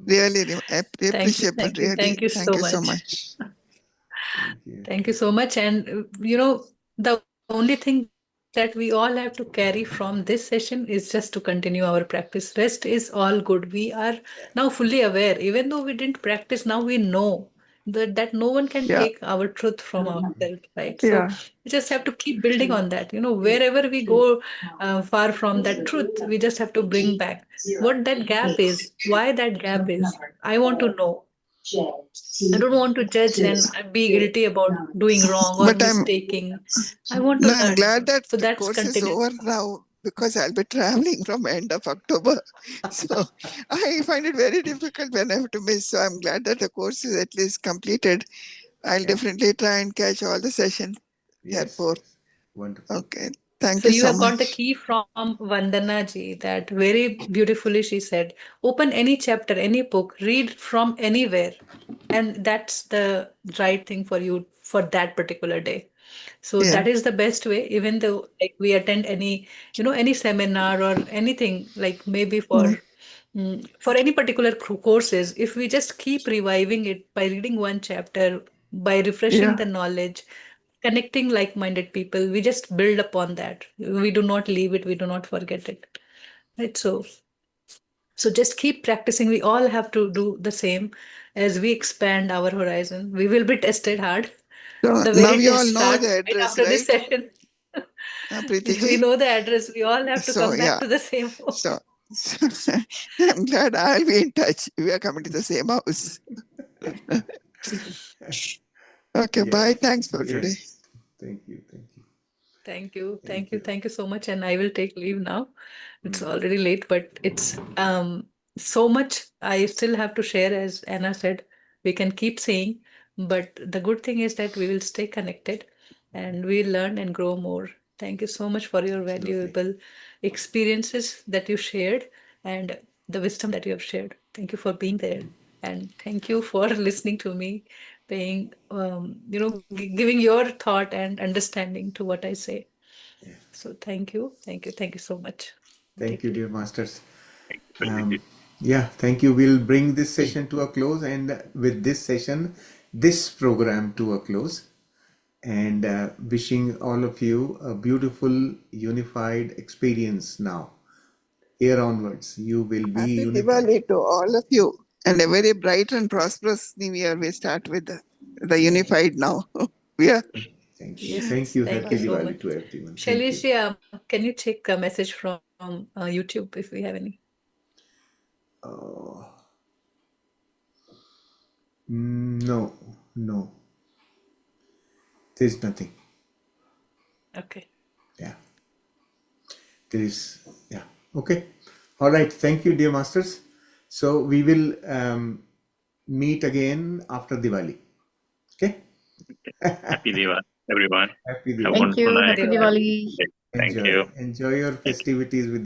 S11: Really appreciable. Really.
S1: Thank you
S11: Thank
S1: so
S11: you so
S1: much.
S11: much.
S1: Thank you so much. And the only thing that we all have to carry from this session is just to continue our practice. Rest is all good. We are now fully aware. Even though we didn't practice, now we know that no one can
S11: Yeah.
S1: take our truth from ourselves, right? So
S11: Yeah.
S1: we just have to keep building on that. Wherever we go far from that truth, we just have to bring back what that gap is, why that gap is. I want to know. I don't want to judge and be guilty about doing wrong or
S11: But
S1: mistaking. I want to
S11: I'm
S1: learn.
S11: glad that
S1: So
S11: the
S1: that's
S11: course is
S1: continued.
S11: over now, because I'll be traveling from end of October. So I find it very difficult when I have to miss. So I'm glad that the course is at least completed. I'll definitely try and catch all the sessions.
S2: Yes,
S11: Therefore,
S2: yes. Wonderful.
S11: okay. Thank
S1: So
S11: you
S1: you
S11: so
S1: have got the
S11: much.
S1: key from Vandana ji that very beautifully she said, open any chapter, any book, read from anywhere. And that's the right thing for you for that particular day. So
S11: Yeah.
S1: that is the best way, even though like we attend any seminar or anything, like maybe for any particular courses, if we just keep reviving it by reading one chapter, by refreshing
S11: Yeah.
S1: the knowledge, connecting like-minded people, we just build upon that. We do not leave it, we do not forget it. Right. So just keep practicing. We all have to do the same as we expand our horizon. We will be tested hard.
S11: So
S1: The
S11: now
S1: very
S11: you all
S1: test
S11: know
S1: starts
S11: the
S1: right
S11: address,
S1: after this
S11: right?
S1: session.
S11: Preeti
S1: We
S11: ji?
S1: know the address. We all have to
S11: So
S1: come back
S11: yeah.
S1: to the same home.
S11: So I'm glad I'll be in touch. We are coming to the same house. Okay, bye. Thanks for today.
S2: Thank you. Thank you.
S1: Thank you so much. And I will take leave now. It's already late, but it's so much I still have to share. As Anna said, we can keep saying, but the good thing is that we will stay connected and we'll learn and grow more. Thank you so much for your valuable experiences that you shared and the wisdom that you have shared. Thank you for being there. And thank you for listening to me, paying, giving your thought and understanding to what I say. So thank you so much.
S2: Thank you,
S1: Deeply.
S2: dear masters. Yeah, thank you. We'll bring this session to a close, and with this session, this program to a close, and wishing all of you a beautiful, unified experience now. Here onwards, you will be
S11: Happy
S2: unified.
S11: Diwali to all of you, and a very bright and prosperous new year. We start with the unified now. We are.
S2: Thank you.
S1: Yes,
S2: Thank you.
S1: thank
S2: Happy
S1: you so
S2: Diwali
S1: much.
S2: to everyone. Thank you.
S1: Shailesh, can you check a message from YouTube if we have any?
S2: No, no. There's nothing.
S1: Okay.
S2: Yeah. There is, yeah. Okay. All right. Thank you, dear masters. So we will meet again after Diwali. Okay.
S8: Happy Diwali, everyone.
S2: Happy
S8: Have a
S2: Diwali.
S6: Thank
S8: wonderful
S6: you.
S8: night.
S6: Happy Diwali.
S8: Thank you.
S2: Enjoy your festivities with